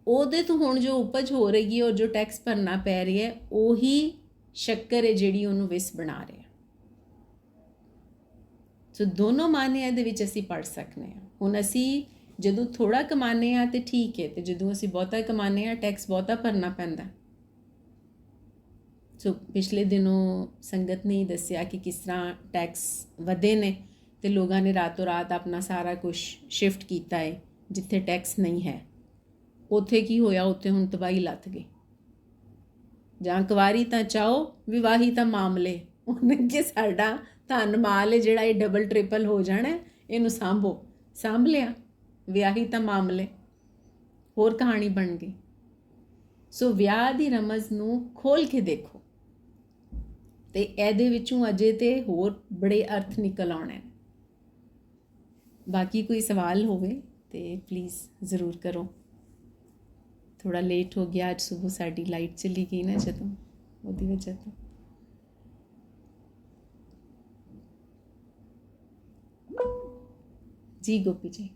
ਉਹਦੇ ਤੋਂ ਹੁਣ ਜੋ ਉਪਜ ਹੋ ਰਹੀ ਹੈ ਔਰ ਜੋ ਟੈਕਸ ਭਰਨਾ ਪੈ ਰਿਹਾ ਹੈ, ਉਹੀ ਸ਼ੱਕਰ ਹੈ ਜਿਹੜੀ ਉਹਨੂੰ ਵਿਸ ਬਣਾ ਰਿਹਾ। ਸੋ ਦੋਨੋਂ ਮਾਨੇ ਇਹਦੇ ਵਿੱਚ ਅਸੀਂ ਪੜ੍ਹ ਸਕਦੇ ਹਾਂ। ਹੁਣ ਅਸੀਂ ਜਦੋਂ ਥੋੜ੍ਹਾ ਕਮਾਉਂਦੇ ਹਾਂ ਤਾਂ ਠੀਕ ਹੈ, ਅਤੇ ਜਦੋਂ ਅਸੀਂ ਬਹੁਤਾ ਕਮਾਉਂਦੇ ਹਾਂ ਟੈਕਸ ਬਹੁਤਾ ਭਰਨਾ ਪੈਂਦਾ। ਸੋ ਪਿਛਲੇ ਦਿਨੋਂ ਸੰਗਤ ਨੇ ਹੀ ਦੱਸਿਆ ਕਿ ਕਿਸ ਤਰ੍ਹਾਂ ਟੈਕਸ ਵਧੇ ਨੇ ਅਤੇ ਲੋਕਾਂ ਨੇ ਰਾਤੋਂ ਰਾਤ ਆਪਣਾ ਸਾਰਾ ਕੁਛ ਸ਼ਿਫਟ ਕੀਤਾ ਹੈ ਜਿੱਥੇ ਟੈਕਸ ਨਹੀਂ ਹੈ। ਉੱਥੇ ਕੀ ਹੋਇਆ, ਉੱਥੇ ਹੁਣ ਤਬਾਹੀ ਲੱਥ ਗਈ। ਜਾਂ ਕੁਆਰੀ ਤਾਂ ਚਾਹੋ, ਵਿਵਾਹੀ ਤਾਂ ਮਾਮਲੇ। ਉਹਨੇ ਕਿ ਸਾਡਾ ਧਨ ਮਾਲ ਹੈ ਜਿਹੜਾ ਇਹ ਡਬਲ ਟ੍ਰਿਪਲ ਹੋ ਜਾਣਾ, ਇਹਨੂੰ ਸਾਂਭੋ। ਸਾਂਭ ਲਿਆ, ਵਿਆਹੀ ਤਾਂ ਮਾਮਲੇ, ਹੋਰ ਕਹਾਣੀ ਬਣ ਗਈ। ਸੋ ਵਿਆਹ ਦੀ ਰਮਜ਼ ਨੂੰ ਖੋਲ੍ਹ ਕੇ ਦੇਖੋ ਅਤੇ ਇਹਦੇ ਵਿੱਚੋਂ ਅਜੇ ਤੇ ਹੋਰ ਬੜੇ ਅਰਥ ਨਿਕਲ ਆਉਣੇ। ਬਾਕੀ ਕੋਈ ਸਵਾਲ ਹੋਵੇ ਤੇ ਪਲੀਜ਼ ਜ਼ਰੂਰ ਕਰੋ। ਥੋੜਾ ਲੇਟ ਹੋ ਗਿਆ ਅੱਜ, ਸੁਬਹ ਸਾਡੀ ਲਾਈਟ ਚਲੀ ਗਈ ਨਾ ਜਦੋਂ, ਉਹਦੀ ਵਜ੍ਹਾ ਤੋਂ। ਜੀ ਗੋਪੀ ਜੀ।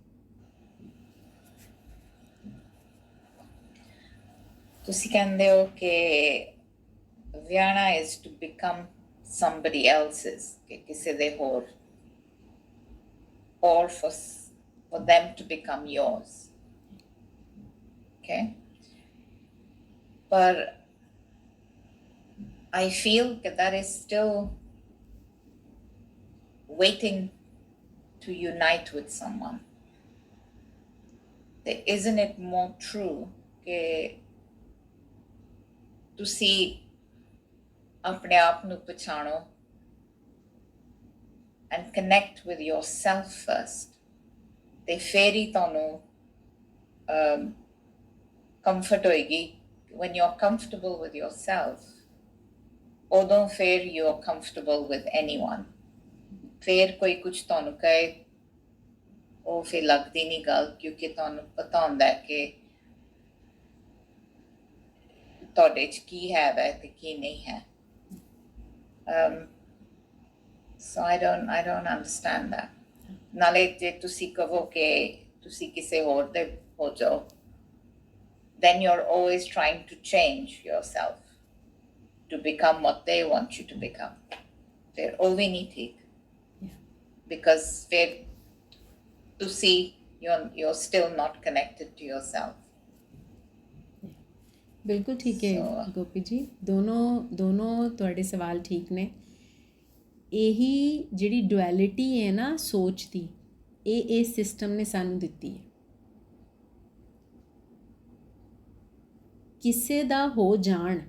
ਤੁਸੀਂ ਕਹਿੰਦੇ ਹੋ ਕਿ ਵਿਆਹਣਾ is to become somebody else's, ਕਿ ਕਿਸੇ ਦੇ ਹੋਰ, or for them to become yours. Okay? But I feel that is still waiting to unite with someone. Isn't it more true ਕਿ ਤੁਸੀਂ ਆਪਣੇ ਆਪ ਨੂੰ ਪਛਾਣੋ and connect with yourself first, ਤੇ ਫਿਰ ਹੀ ਤੁਹਾਨੂੰ comfort ਹੋਏਗੀ। When you're comfortable with yourself, ਉਦੋਂ ਫਿਰ you're comfortable with anyone. ਫਿਰ ਕੋਈ ਕੁਛ ਤੁਹਾਨੂੰ ਕਹੇ, ਉਹ ਫਿਰ ਲੱਗਦੀ ਨਹੀਂ ਗੱਲ, ਕਿਉਂਕਿ ਤੁਹਾਨੂੰ ਪਤਾ ਹੁੰਦਾ ਕਿ ਤੁਹਾਡੇ 'ਚ ਕੀ ਹੈ ਅਤੇ ਕੀ ਨਹੀਂ ਹੈ। So I don't understand that. ਨਾਲੇ ਜੇ ਤੁਸੀਂ ਕਹੋ ਕਿ ਤੁਸੀਂ ਕਿਸੇ ਹੋਰ ਦੇ ਹੋ ਜਾਓ, then you're always trying to change yourself to become what they want you to become. ਫਿਰ ਉਹ ਵੀ ਨਹੀਂ ਠੀਕ, because ਫਿਰ ਤੁਸੀਂ you're still not connected to yourself. ਬਿਲਕੁਲ ਠੀਕ ਹੈ ਗੋਪੀ ਜੀ, ਦੋਨੋਂ ਤੁਹਾਡੇ ਸਵਾਲ ਠੀਕ ਨੇ। ਇਹੀ ਜਿਹੜੀ ਡੁਐਲਿਟੀ ਹੈ ਨਾ ਸੋਚ ਦੀ, ਇਹ ਸਿਸਟਮ ਨੇ ਸਾਨੂੰ ਦਿੱਤੀ ਹੈ। ਕਿਸੇ ਦਾ ਹੋ ਜਾਣ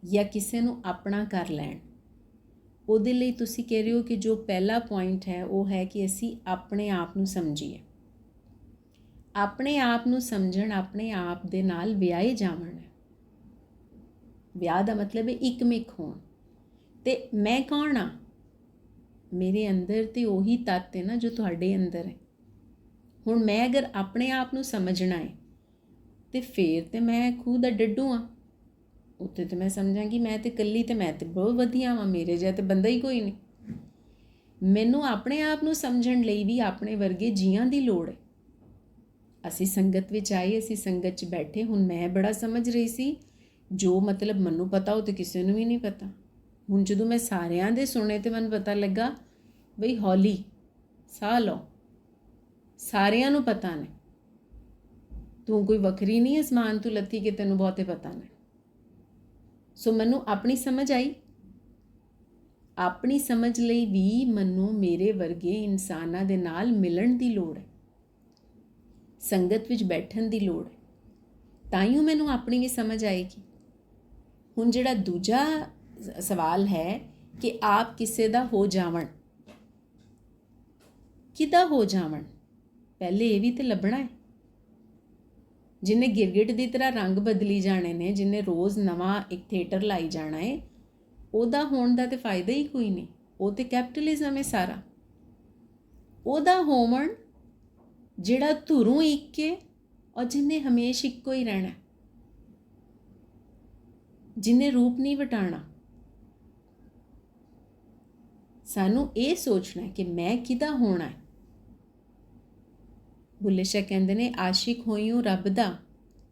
ਜਾਂ ਕਿਸੇ ਨੂੰ ਆਪਣਾ ਕਰ ਲੈਣ, ਉਹਦੇ ਲਈ ਤੁਸੀਂ ਕਹਿ ਰਹੇ ਹੋ ਕਿ ਜੋ ਪਹਿਲਾ ਪੁਆਇੰਟ ਹੈ ਉਹ ਹੈ ਕਿ ਅਸੀਂ ਆਪਣੇ ਆਪ ਨੂੰ ਸਮਝੀਏ। ਆਪਣੇ ਆਪ ਨੂੰ ਸਮਝਣ, ਆਪਣੇ ਆਪ ਦੇ ਨਾਲ ਵਿਆਹੇ ਜਾਵਣ। ਵਿਆਹ ਦਾ ਮਤਲਬ ਹੈ ਇੱਕਮਿਕ ਹੋਣ। ਅਤੇ ਮੈਂ ਕੌਣ ਹਾਂ? ਮੇਰੇ ਅੰਦਰ ਤੇ ਉਹੀ ਤੱਤ ਹੈ ਨਾ ਜੋ ਤੁਹਾਡੇ ਅੰਦਰ ਹੈ। ਹੁਣ ਮੈਂ ਅਗਰ ਆਪਣੇ ਆਪ ਨੂੰ ਸਮਝਣਾ ਹੈ ਅਤੇ ਫਿਰ ਤਾਂ ਮੈਂ ਖੂਹ ਦਾ ਡੱਡੂ ਹਾਂ। ਉੱਥੇ ਤਾਂ ਮੈਂ ਸਮਝਾਂਗੀ ਮੈਂ ਤਾਂ ਇਕੱਲੀ, ਅਤੇ ਮੈਂ ਤਾਂ ਬਹੁਤ ਵਧੀਆ ਵਾਂ, ਮੇਰੇ ਜਿਹਾ ਤਾਂ ਬੰਦਾ ਹੀ ਕੋਈ ਨਹੀਂ। ਮੈਨੂੰ ਆਪਣੇ ਆਪ ਨੂੰ ਸਮਝਣ ਲਈ ਵੀ ਆਪਣੇ ਵਰਗੇ ਜੀਆਂ ਦੀ ਲੋੜ ਹੈ। ਅਸੀਂ ਸੰਗਤ ਵਿੱਚ ਆਏ, ਅਸੀਂ ਸੰਗਤ 'ਚ ਬੈਠੇ। ਹੁਣ ਮੈਂ ਬੜਾ ਸਮਝ ਰਹੀ ਸੀ, ਜੋ ਮਤਲਬ ਮੈਨੂੰ ਪਤਾ ਉਹ ਤਾਂ ਕਿਸੇ ਨੂੰ ਵੀ ਨਹੀਂ ਪਤਾ। ਹੁਣ ਜਦੋਂ ਮੈਂ ਸਾਰਿਆਂ ਦੇ ਸੁਣੇ ਤਾਂ ਮੈਨੂੰ ਪਤਾ ਲੱਗਾ ਬਈ ਹੌਲੀ ਸਾਹ ਲਓ, ਸਾਰਿਆਂ ਨੂੰ ਪਤਾ ਨੇ। ਤੂੰ ਕੋਈ ਵੱਖਰੀ ਨਹੀਂ ਅਸਮਾਨ ਤੋਂ ਲੱਥੀ ਕਿ ਤੈਨੂੰ ਬਹੁਤੇ ਪਤਾ ਨੇ। ਸੋ ਮੈਨੂੰ ਆਪਣੀ ਸਮਝ ਆਈ। ਆਪਣੀ ਸਮਝ ਲਈ ਵੀ ਮੈਨੂੰ ਮੇਰੇ ਵਰਗੇ ਇਨਸਾਨਾਂ ਦੇ ਨਾਲ ਮਿਲਣ ਦੀ ਲੋੜ ਹੈ, ਸੰਗਤ ਵਿੱਚ ਬੈਠਣ ਦੀ ਲੋੜ ਹੈ, ਤਾਂ ਹੀ ਮੈਨੂੰ ਆਪਣੀ ਵੀ ਸਮਝ ਆਏਗੀ। ਹੁਣ ਜਿਹੜਾ ਦੂਜਾ ਸਵਾਲ ਹੈ ਕਿ ਆਪ ਕਿਸੇ ਦਾ ਹੋ ਜਾਵਣ, ਕਿਹਦਾ ਹੋ ਜਾਵਣ? ਪਹਿਲੇ ਇਹ ਵੀ ਤਾਂ ਲੱਭਣਾ ਹੈ। ਜਿਹਨੇ ਗਿਰਗਿਟ ਦੀ ਤਰ੍ਹਾਂ ਰੰਗ ਬਦਲੀ ਜਾਣੇ ਨੇ, ਜਿਹਨੇ ਰੋਜ਼ ਨਵਾਂ ਇੱਕ ਥੀਏਟਰ ਲਾਈ ਜਾਣਾ ਹੈ, ਉਹਦਾ ਹੋਣ ਦਾ ਤਾਂ ਫਾਇਦਾ ਹੀ ਕੋਈ ਨਹੀਂ। ਉਹ ਤਾਂ ਕੈਪੀਟਲਿਜ਼ਮ ਹੈ ਸਾਰਾ। ਉਹਦਾ ਹੋਵਣ ਜਿਹੜਾ ਧੁਰੋਂ ਇੱਕ ਹੈ ਔਰ ਜਿਹਨੇ ਹਮੇਸ਼ਾ ਇੱਕੋ ਹੀ ਰਹਿਣਾ, ਜਿਹਨੇ ਰੂਪ ਨਹੀਂ ਵਟਾਣਾ। ਸਾਨੂੰ ਇਹ ਸੋਚਣਾ ਕਿ ਮੈਂ ਕਿਹਦਾ ਹੋਣਾ ਹੈ। ਬੁੱਲੇ ਸ਼ਾਹ ਕਹਿੰਦੇ ਨੇ, ਆਸ਼ਿਕ ਹੋਈਉ ਰੱਬ ਦਾ,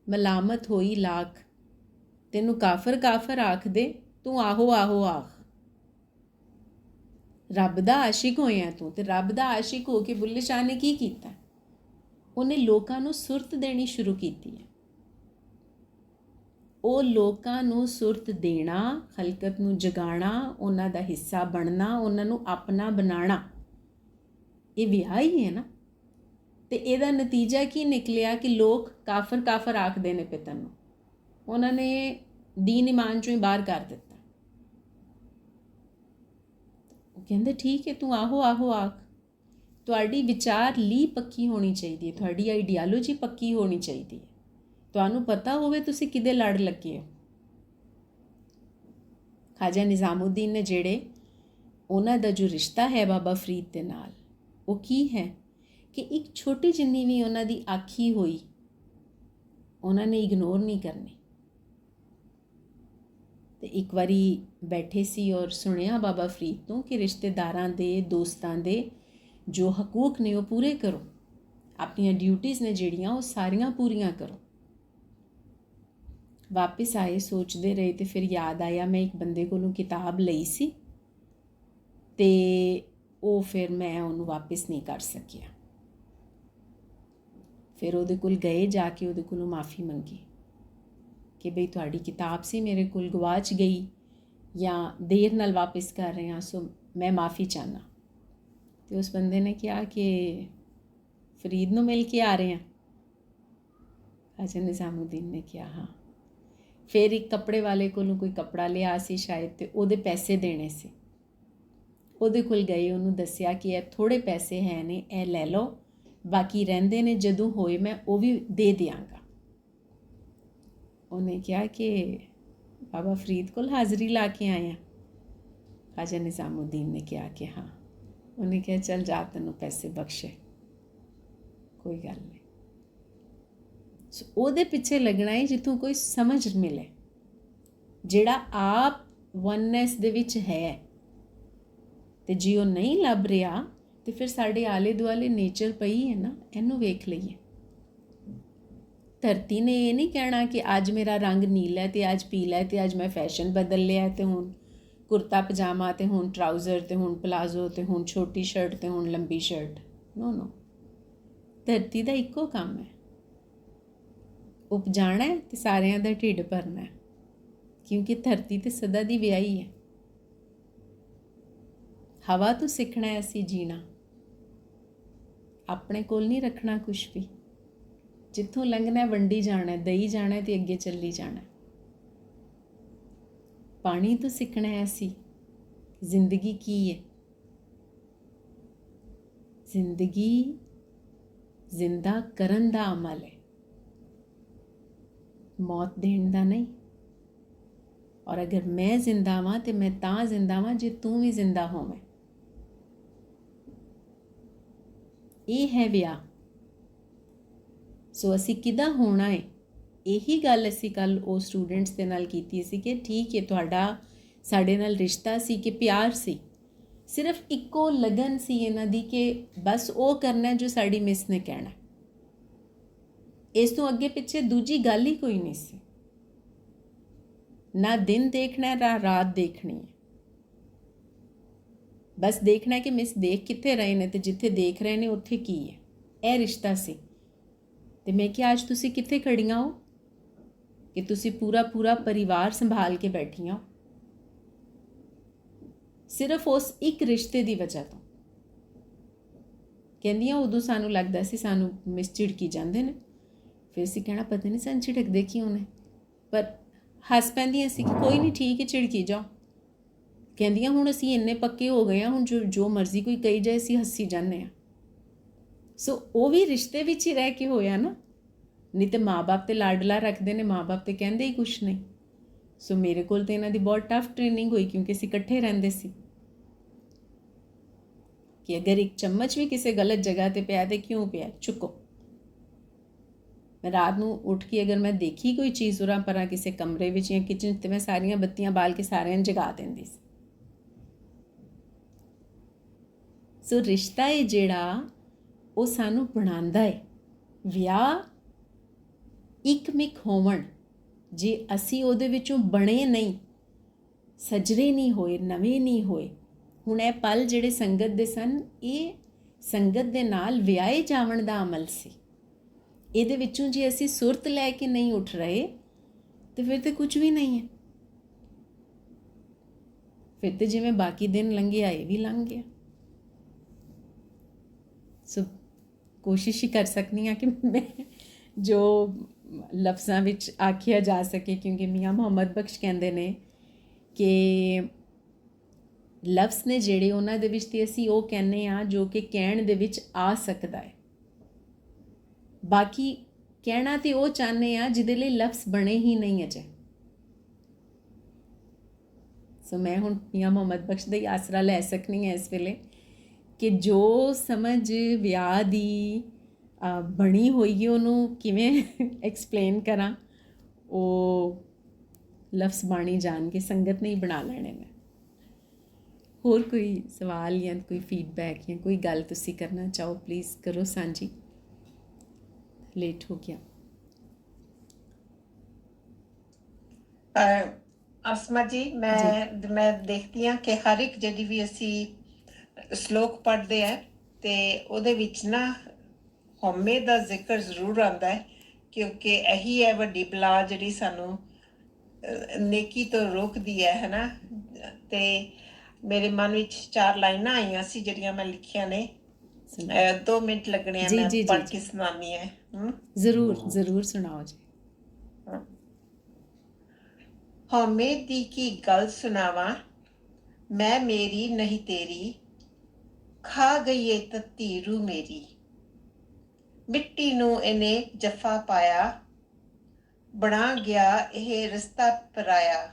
ਮਲਾਮਤ ਹੋਈ ਲੱਖ। ਤੈਨੂੰ ਕਾਫਰ ਕਾਫਰ ਆਖ ਦੇ ਤੂੰ ਆਹੋ ਆਹੋ ਆਖ। ਰੱਬ ਦਾ ਆਸ਼ਿਕ ਹੋਇਆ ਤੂੰ, ਤੇ ਰੱਬ ਦਾ ਆਸ਼ਿਕ ਹੋ ਕੇ ਬੁੱਲੇ ਸ਼ਾਹ ਨੇ ਕੀ ਕੀਤਾ? ਉਹਨੇ ਲੋਕਾਂ ਨੂੰ ਸੁਰਤ ਦੇਣੀ ਸ਼ੁਰੂ ਕੀਤੀ ਹੈ। ਉਹ ਲੋਕਾਂ ਨੂੰ ਸੁਰਤ ਦੇਣਾ, ਖਲਕਤ ਨੂੰ ਜਗਾਉਣਾ, ਉਹਨਾਂ ਦਾ ਹਿੱਸਾ ਬਣਨਾ, ਉਹਨਾਂ ਨੂੰ ਆਪਣਾ ਬਣਾਉਣਾ, ਇਹ ਵਿਆਹ ਹੀ ਹੈ ਨਾ। ਤੇ ਇਹਦਾ ਨਤੀਜਾ ਕੀ ਨਿਕਲਿਆ ਕਿ ਲੋਕ ਕਾਫਰ ਕਾਫਰ ਆਖਦੇ ਨੇ ਪਿਤਾ ਨੂੰ। ਉਹਨਾਂ ਨੇ ਦੀਨ ਈਮਾਨ ਚੋਂ ਹੀ ਬਾਹਰ ਕਰ ਦਿੱਤਾ। ਉਹ ਕਹਿੰਦੇ ਠੀਕ ਹੈ, ਤੂੰ ਆਹੋ ਆਹੋ ਆਖ। ਤੁਹਾਡੀ ਵਿਚਾਰ ਲੀ ਪੱਕੀ ਹੋਣੀ ਚਾਹੀਦੀ ਹੈ, ਤੁਹਾਡੀ ਆਈਡੀਆਲੋਜੀ ਪੱਕੀ ਹੋਣੀ ਚਾਹੀਦੀ ਹੈ, ਤੁਹਾਨੂੰ ਪਤਾ ਹੋਵੇ ਤੁਸੀਂ ਕਿਹਦੇ ਲੜ ਲੱਗੇ ਹੋ। ਖਾਜਾ ਨਿਜ਼ਾਮੁਦੀਨ ਨੇ ਜਿਹੜੇ ਉਹਨਾਂ ਦਾ ਜੋ ਰਿਸ਼ਤਾ ਹੈ ਬਾਬਾ ਫਰੀਦ ਦੇ ਨਾਲ, ਉਹ ਕੀ ਹੈ ਕਿ ਇੱਕ ਛੋਟੀ ਜਿੰਨੀ ਵੀ ਉਹਨਾਂ ਦੀ ਆਖੀ ਹੋਈ ਉਹਨਾਂ ਨੇ ਇਗਨੋਰ ਨਹੀਂ ਕਰਨੀ। ਤੇ ਇੱਕ ਵਾਰੀ ਬੈਠੇ ਸੀ ਔਰ ਸੁਣਿਆ ਬਾਬਾ ਫਰੀਦ ਤੋਂ ਕਿ ਰਿਸ਼ਤੇਦਾਰਾਂ ਦੇ, ਦੋਸਤਾਂ ਦੇ ਜੋ ਹਕੂਕ ਨੇ ਉਹ ਪੂਰੇ ਕਰੋ, ਆਪਣੀਆਂ ਡਿਊਟੀਆਂ ਨੇ ਜਿਹੜੀਆਂ ਉਹ ਸਾਰੀਆਂ ਪੂਰੀਆਂ ਕਰੋ। ਵਾਪਿਸ ਆਏ, ਸੋਚਦੇ ਰਹੇ ਤੇ ਫਿਰ ਯਾਦ ਆਇਆ ਮੈਂ ਇੱਕ ਬੰਦੇ ਕੋਲੋਂ ਕਿਤਾਬ ਲਈ ਸੀ ਤੇ ਉਹ ਫਿਰ ਮੈਂ ਉਹਨੂੰ ਵਾਪਿਸ ਨਹੀਂ ਕਰ ਸਕਿਆ। ਫਿਰ ਉਹਦੇ ਕੋਲ ਗਏ, ਜਾ ਕੇ ਉਹਦੇ ਕੋਲੋਂ ਮਾफ़ੀ ਮੰਗੀ ਕਿ ਬਈ ਤੁਹਾਡੀ ਕਿਤਾਬ ਸੀ ਮੇਰੇ ਕੋਲ, ਗਵਾਚ ਗਈ ਜਾਂ ਦੇਰ ਨਾਲ ਵਾਪਿਸ ਕਰ ਰਹੇ ਹਾਂ, ਸੋ ਮੈਂ ਮਾफ़ੀ ਚਾਹੁੰਦਾ। ਤੇ ਉਸ ਬੰਦੇ ਨੇ ਕਿਹਾ ਕਿ ਫਰੀਦ ਨੂੰ ਮਿਲ ਕੇ ਆ ਰਹੇ ਹਾਂ। ਖਾਜਾ ਨਿਜ਼ਾਮੁਦੀਨ ਨੇ ਕਿਹਾ ਹਾਂ। ਫਿਰ ਇੱਕ ਕੱਪੜੇ ਵਾਲੇ ਕੋਲੋਂ ਕੋਈ ਕੱਪੜਾ ਲਿਆ ਸੀ ਸ਼ਾਇਦ, ਤੇ ਉਹਦੇ ਪੈਸੇ ਦੇਣੇ ਸੀ। ਉਹਦੇ ਕੋਲ ਗਏ, ਉਹਨੂੰ ਦੱਸਿਆ ਕਿ ਇਹ ਥੋੜ੍ਹੇ ਪੈਸੇ ਹੈ ਨੇ, ਇਹ ਲੈ ਲਓ, ਬਾਕੀ ਰਹਿੰਦੇ ਨੇ, ਜਦੋਂ ਹੋਏ ਮੈਂ ਉਹ ਵੀ ਦੇ ਦਿਆਂਗਾ। ਉਹਨੇ ਕਿਹਾ ਕਿ ਬਾਬਾ ਫਰੀਦ ਕੋਲ ਹਾਜ਼ਰੀ ਲਾ ਕੇ ਆਏ ਆ। ਖਾਜਾ ਨਿਜ਼ਾਮੁਦੀਨ ਨੇ ਕਿਹਾ ਕਿ ਹਾਂ। ਉਹਨੇ ਕਿਹਾ ਚੱਲ ਜਾ, ਤੈਨੂੰ ਪੈਸੇ ਬਖਸ਼ੇ, ਕੋਈ ਗੱਲ ਨਹੀਂ। ਸੋ ਉਹਦੇ ਪਿੱਛੇ ਲੱਗਣਾ ਹੈ ਜਿੱਥੋਂ ਕੋਈ ਸਮਝ ਮਿਲੇ, ਜਿਹੜਾ ਆਪ ਵਨਨੈਸ ਦੇ ਵਿੱਚ ਹੈ। ਤੇ ਜੇ ਉਹ ਨਹੀਂ ਲੱਭ ਰਿਹਾ ਤੇ ਫਿਰ ਸਾਡੇ ਆਲੇ ਦੁਆਲੇ ਨੇਚਰ ਪਈ ਹੈ ਨਾ, ਇਹਨੂੰ ਵੇਖ ਲਈਏ। ਧਰਤੀ ਨੇ ਇਹ ਨਹੀਂ ਕਹਿਣਾ ਕਿ ਅੱਜ ਮੇਰਾ ਰੰਗ ਨੀਲਾ ਹੈ ਤੇ ਅੱਜ ਪੀਲਾ ਹੈ ਤੇ ਅੱਜ ਮੈਂ ਫੈਸ਼ਨ ਬਦਲ ਲਿਆ ਤੇ ਹੁਣ ਕੁਰਤਾ ਪਜਾਮਾ ਤੇ ਹੁਣ ਟਰਾਊਜ਼ਰ ਤੇ ਹੁਣ ਪਲਾਜ਼ੋ ਤੇ ਹੁਣ ਛੋਟੀ ਸ਼ਰਟ ਤੇ ਹੁਣ ਲੰਬੀ ਸ਼ਰਟ। ਨੋ, ਧਰਤੀ ਦਾ ਇੱਕੋ ਕੰਮ ਹੈ, ਉਪਜਾਣਾ ਹੈ ਤੇ ਸਾਰਿਆਂ ਦਾ ਢਿੱਡ ਭਰਨਾ ਹੈ, ਕਿਉਂਕਿ ਧਰਤੀ ਤੇ ਸਦਾ ਦੀ ਵਿਆਹੀ ਹੈ। ਹਵਾ ਤੋਂ ਸਿੱਖਣਾ ਹੈ ਅਸੀਂ ਜੀਣਾ, ਆਪਣੇ ਕੋਲ ਨਹੀਂ ਰੱਖਣਾ ਕੁਛ ਵੀ। ਜਿੱਥੋਂ ਲੰਘਣਾ ਵੰਡੀ ਜਾਣਾ, ਦਈ ਜਾਣਾ ਤੇ ਅੱਗੇ ਚੱਲੀ ਜਾਣਾ। ਪਾਣੀ ਤੋਂ ਸਿੱਖਣਾ ਹੈ ਅਸੀਂ ਜ਼ਿੰਦਗੀ ਕੀ ਹੈ। ਜ਼ਿੰਦਗੀ ਜ਼ਿੰਦਾ ਕਰਨ ਦਾ ਅਮਲ ਹੈ, ਮੌਤ ਦੇਣ ਦਾ ਨਹੀਂ। ਔਰ ਅਗਰ ਮੈਂ ਜ਼ਿੰਦਾ ਵਾਂ ਤੇ ਮੈਂ ਤਾਂ ਜ਼ਿੰਦਾ ਵਾਂ ਜੇ ਤੂੰ ਵੀ ਜ਼ਿੰਦਾ ਹੋਵੇਂ। ਇਹ ਹੈ ਵਿਆਹ। ਸੋ ਅਸੀਂ ਕਿੱਦਾਂ ਹੋਣਾ ਹੈ, ਇਹੀ ਗੱਲ ਅਸੀਂ ਕੱਲ ਉਹ ਸਟੂਡੈਂਟਸ ਦੇ ਨਾਲ ਕੀਤੀ ਸੀ ਕਿ ਠੀਕ ਹੈ ਤੁਹਾਡਾ ਸਾਡੇ ਨਾਲ ਰਿਸ਼ਤਾ ਸੀ ਕਿ ਪਿਆਰ ਸੀ, ਸਿਰਫ ਇੱਕੋ ਲਗਨ ਸੀ ਇਹਨਾਂ ਦੀ ਕਿ ਬਸ ਉਹ ਕਰਨਾ ਜੋ ਸਾਡੀ ਮਿਸ ਨੇ ਕਹਿਣਾ। ਇਸ ਤੋਂ ਅੱਗੇ ਪਿੱਛੇ ਦੂਜੀ ਗੱਲ ਹੀ ਕੋਈ ਨਹੀਂ ਸੀ। ਨਾ ਦਿਨ ਦੇਖਣਾ ਨਾ ਰਾਤ ਦੇਖਣੀ ਹੈ, ਬਸ ਦੇਖਣਾ ਕਿ ਮਿਸ ਦੇਖ ਕਿੱਥੇ ਰਹੇ ਨੇ ਤੇ ਜਿੱਥੇ ਦੇਖ ਰਹੇ ਨੇ ਉੱਥੇ ਕੀ ਹੈ। ਇਹ ਰਿਸ਼ਤਾ ਸੀ। ਤੇ ਮੈਂ ਕਿਹਾ ਅੱਜ ਤੁਸੀਂ ਕਿੱਥੇ ਖੜੀਆਂ ਹੋ ਕਿ ਤੁਸੀਂ ਪੂਰਾ ਪਰਿਵਾਰ ਸੰਭਾਲ ਕੇ ਬੈਠੀਆਂ ਹੋ, ਸਿਰਫ ਉਸ ਇੱਕ ਰਿਸ਼ਤੇ ਦੀ ਵਜ੍ਹਾ ਤੋਂ। ਕਹਿੰਦੀਆਂ ਉਦੋਂ ਸਾਨੂੰ ਲੱਗਦਾ ਸੀ ਸਾਨੂੰ ਮਿਸ ਝਿੜਕੀ ਜਾਂਦੇ ਨੇ, ਫਿਰ ਅਸੀਂ ਕਹਿਣਾ ਪਤਾ ਨਹੀਂ ਸਾਨੂੰ ਝਿੜਕਦੇ ਕਿਉਂ ਨੇ, ਪਰ ਹੱਸ ਪੈਂਦੀਆਂ ਸੀ ਕਿ ਕੋਈ ਨਹੀਂ ਠੀਕ ਹੈ ਝਿੜਕੀ ਜਾਓ। ਕਹਿੰਦੀਆਂ ਹੁਣ ਅਸੀਂ ਇੰਨੇ ਪੱਕੇ ਹੋ ਗਏ ਹਾਂ, ਹੁਣ ਜੋ ਮਰਜ਼ੀ ਕੋਈ ਕਹੀ ਜਾਏ ਅਸੀਂ ਹੱਸੀ ਜਾਂਦੇ ਹਾਂ। ਸੋ ਉਹ ਵੀ ਰਿਸ਼ਤੇ ਵਿੱਚ ਹੀ ਰਹਿ ਕੇ ਹੋਇਆ ਨਾ, ਨਹੀਂ ਤੇ ਮਾਂ-ਬਾਪ ਤੇ ਲਾਡਲਾ ਰੱਖਦੇ ਨੇ, ਮਾਂ-ਬਾਪ ਤੇ ਕਹਿੰਦੇ ਹੀ ਕੁਛ ਨਹੀਂ। ਸੋ ਮੇਰੇ ਕੋਲ ਤੇ ਇਹਨਾਂ ਦੀ ਬਹੁਤ ਟਫ ਟ੍ਰੇਨਿੰਗ ਹੋਈ ਕਿਉਂਕਿ ਅਸੀਂ ਇਕੱਠੇ ਰਹਿੰਦੇ ਸੀ ਕਿ ਅਗਰ ਇੱਕ ਚਮਚ ਵੀ ਕਿਸੇ ਗਲਤ ਜਗ੍ਹਾ ਤੇ ਪਿਆ ਤੇ ਕਿਉਂ ਪਿਆ, ਚੁੱਕੋ। ਮੈਂ ਰਾਤ ਨੂੰ ਉੱਠ ਕੇ ਅਗਰ ਮੈਂ ਦੇਖੀ ਕੋਈ ਚੀਜ਼ ਉਰਾਂ ਪਰਾਂ ਕਿਸੇ ਕਮਰੇ ਵਿੱਚ ਜਾਂ ਕਿਚਨ ਤੇ ਮੈਂ ਸਾਰੀਆਂ ਬੱਤੀਆਂ ਬਾਲ ਕੇ ਸਾਰਿਆਂ ਨੂੰ ਜਗਾ ਦਿੰਦੀ ਸੀ। ਸੋ ਰਿਸ਼ਤਾ ਹੈ ਜਿਹੜਾ ਉਹ ਸਾਨੂੰ ਬਣਾਉਂਦਾ ਹੈ। ਵਿਆਹ ਇੱਕ ਮਿਕ ਹੋਵਣ, ਜੇ ਅਸੀਂ ਉਹਦੇ ਵਿੱਚੋਂ ਬਣੇ ਨਹੀਂ, ਸਜਰੇ ਨਹੀਂ ਹੋਏ, ਨਵੇਂ ਨਹੀਂ ਹੋਏ। ਹੁਣ ਇਹ ਪਲ ਜਿਹੜੇ ਸੰਗਤ ਦੇ ਸਨ, ਇਹ ਸੰਗਤ ਦੇ ਨਾਲ ਵਿਆਹੇ ਜਾਵਣ ਦਾ ਅਮਲ ਸੀ। ਇਹਦੇ ਵਿੱਚੋਂ ਜੇ ਅਸੀਂ ਸੁਰਤ ਲੈ ਕੇ ਨਹੀਂ ਉੱਠ ਰਹੇ ਤੇ ਫਿਰ ਤੇ ਕੁਝ ਵੀ ਨਹੀਂ ਹੈ। ਫਿਰ ਤੇ ਜਿਵੇਂ ਬਾਕੀ ਦਿਨ ਲੰਘਿਆ ਇਹ ਵੀ ਲੰਘ ਗਿਆ। ਸੋ ਕੋਸ਼ਿਸ਼ ਹੀ ਕਰ ਸਕਦੀ ਹਾਂ ਕਿ ਮੈਂ ਜੋ ਲਫ਼ਜ਼ਾਂ ਵਿੱਚ ਆਖਿਆ ਜਾ ਸਕੇ, ਕਿਉਂਕਿ ਮੀਆਂ ਮੁਹੰਮਦ ਬਖਸ਼ ਕਹਿੰਦੇ ਨੇ ਕਿ ਲਫ਼ਜ਼ ਨੇ ਜਿਹੜੇ ਉਹਨਾਂ ਦੇ ਵਿੱਚ ਤੇ ਅਸੀਂ ਉਹ ਕਹਿੰਦੇ ਹਾਂ ਜੋ ਕਿ ਕਹਿਣ ਦੇ ਵਿੱਚ ਆ ਸਕਦਾ ਹੈ। ਬਾਕੀ ਕਹਿਣਾ ਤੇ ਉਹ ਚਾਹੁੰਦੇ ਆ ਜਿਹਦੇ ਲਈ ਲਫ਼ਜ਼ ਬਣੇ ਹੀ ਨਹੀਂ ਅਜੇ। ਸੋ ਮੈਂ ਹੁਣ ਮੀਆਂ ਮੁਹੰਮਦ ਬਖਸ਼ ਦਾ ਹੀ ਆਸਰਾ ਲੈ ਸਕਦੀ ਹਾਂ ਇਸ ਵੇਲੇ ਕਿ ਜੋ ਸਮਝ ਵਿਆਹ ਦੀ ਬਣੀ ਹੋਈ ਹੈ ਉਹਨੂੰ ਕਿਵੇਂ ਐਕਸਪਲੇਨ ਕਰਾਂ, ਉਹ ਲਫ਼ਜ਼ ਬਾਣੀ ਜਾਣ ਕੇ ਸੰਗਤ ਨਹੀਂ ਬਣਾ ਲੈਣੇ ਮੈਂ। ਹੋਰ ਕੋਈ ਸਵਾਲ ਜਾਂ ਕੋਈ ਫੀਡਬੈਕ ਜਾਂ ਕੋਈ ਗੱਲ ਤੁਸੀਂ ਕਰਨਾ ਚਾਹੋ ਪਲੀਜ਼ ਕਰੋ ਸਾਂਝੀ। ਲੇਟ ਹੋ ਗਿਆ। ਅਸਮਾ ਜੀ, ਮੈਂ ਦੇਖਦੀ ਹਾਂ ਕਿ ਹਰ ਇੱਕ ਜਿਹੜੀ ਵੀ ਅਸੀਂ ਸ਼ਲੋਕ ਪੜ੍ਹਦੇ ਆ ਤੇ ਉਹਦੇ ਵਿੱਚ ਨਾ ਹਉਮੈ ਦਾ ਜ਼ਿਕਰ ਜ਼ਰੂਰ ਆਉਂਦਾ ਹੈ, ਕਿਉਂਕਿ ਇਹੀ ਹੈ ਵੱਡੀ ਬਲਾ ਜਿਹੜੀ ਸਾਨੂੰ ਨੇਕੀ ਤੋਂ ਰੋਕਦੀ ਹੈ ਨਾ। ਤੇ ਮੇਰੇ ਮਨ ਵਿੱਚ 4 ਲਾਈਨਾਂ ਆਈਆਂ ਸੀ ਜਿਹੜੀਆਂ ਮੈਂ ਲਿਖੀਆਂ ਨੇ। 2 ਮਿੰਟ ਲੱਗਣੇ ਆ, ਮੈਂ ਪੜ੍ਹ ਕੇ ਸੁਣਾਉਣੀ ਹੈ। ਜ਼ਰੂਰ ਜ਼ਰੂਰ ਸੁਣਾਓ ਜੀ। ਹਉਮੈ ਦੀ ਕੀ ਗੱਲ ਸੁਣਾਵਾਂ, ਮੈਂ ਮੇਰੀ ਨਹੀਂ ਤੇਰੀ, ਖਾ ਗਈ ਏ ਤੱਤੀ ਰੂ ਮੇਰੀ। ਮਿੱਟੀ ਨੂੰ ਇਹਨੇ ਜਫਾ ਪਾਇਆ, ਬਣਾ ਗਿਆ ਇਹ ਰਸਤਾ ਪਰਾਇਆ।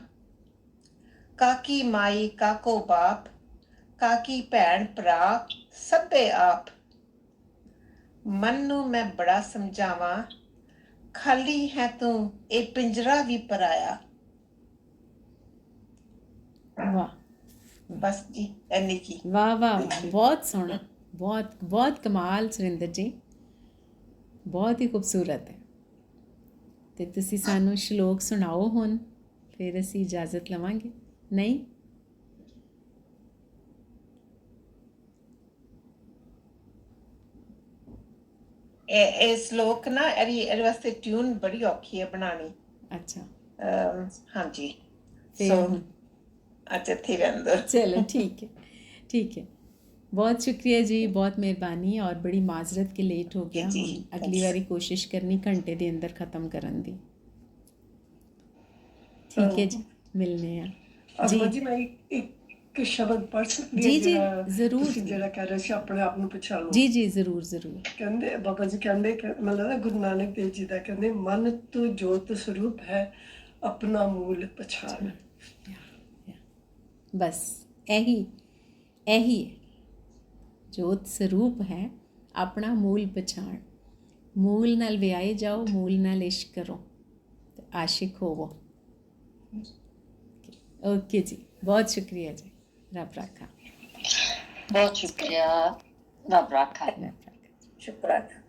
ਕਾਕੀ ਮਾਈ ਕਾਕੋ ਬਾਪ, ਕਾਕੀ ਭੈਣ ਭਰਾ ਸਭੇ ਆਪ। ਮਨ ਨੂੰ ਮੈਂ ਬੜਾ ਸਮਝਾਵਾਂ, ਖਾਲੀ ਹੈ ਤੂੰ ਇਹ ਪਿੰਜਰਾ ਵੀ ਪਰਾਇਆ। ਵਾਹ ਬਸ ਜੀ, ਇੰਨੀ ਕੀ। ਵਾਹ ਵਾਹ, ਬਹੁਤ ਸੋਹਣਾ, ਬਹੁਤ ਬਹੁਤ ਕਮਾਲ ਸੁਰਿੰਦਰ ਜੀ, ਬਹੁਤ ਹੀ ਖੂਬਸੂਰਤ ਹੈ। ਤੇ ਤੁਸੀਂ ਸਾਨੂੰ ਸ਼ਲੋਕ ਸੁਣਾਓ ਹੁਣ, ਫਿਰ ਅਸੀਂ ਇਜਾਜ਼ਤ ਲਵਾਂਗੇ। ਨਹੀਂ ਇਹ ਸ਼ਲੋਕ ਨਾ ਇਹਦੇ ਵਾਸਤੇ ਟਿਊਨ ਬੜੀ ਔਖੀ ਹੈ ਬਣਾਉਣੀ। ਅੱਛਾ ਹਾਂਜੀ, ਫਿਰ ਹੁਣ ਅੱਛਾ ਇੱਥੇ ਰਹਿੰਦਾ। चलो ठीक है, ठीक है। बहुत शुक्रिया जी, बहुत मेहरबानी और बड़ी माजरत के लेट हो गया। जी, हम अगली बारी कोशिश करनी घंटे के अंदर ख़त्म करन दी। ठीक है जी, मिलने हैं ਅਸਮਾ ਜੀ, ਮੈਂ ਇੱਕ ਸ਼ਬਦ ਪੜ੍ਹ ਸਕਦੀ ਜੀ ਜੀ ਜ਼ਰੂਰ ਤੁਸੀਂ ਜਿਹੜਾ ਕਹਿ ਰਹੇ ਸੀ ਆਪਣੇ ਆਪ ਨੂੰ ਪਛਾਣੋ। ਜੀ ਜੀ ਜ਼ਰੂਰ ਜ਼ਰੂਰ। ਕਹਿੰਦੇ ਬਾਬਾ ਜੀ ਕਹਿੰਦੇ ਕਿ ਮਤਲਬ ਗੁਰੂ ਨਾਨਕ ਦੇਵ ਜੀ ਦਾ ਕਹਿੰਦੇ, ਮਨ ਤੂੰ ਜੋਤ ਸਰੂਪ ਹੈ, ਆਪਣਾ ਮੂਲ ਪਛਾਣ। बस यही यही है, जोत स्वरूप है, अपना मूल पछाण। मूल नाल विआए जाओ, मूल नाल इश्क करो, आशिक होवो। ओके जी, बहुत शुक्रिया जी, रब रखा। बहुत शुक्रिया, रब रखा। शुक्राना।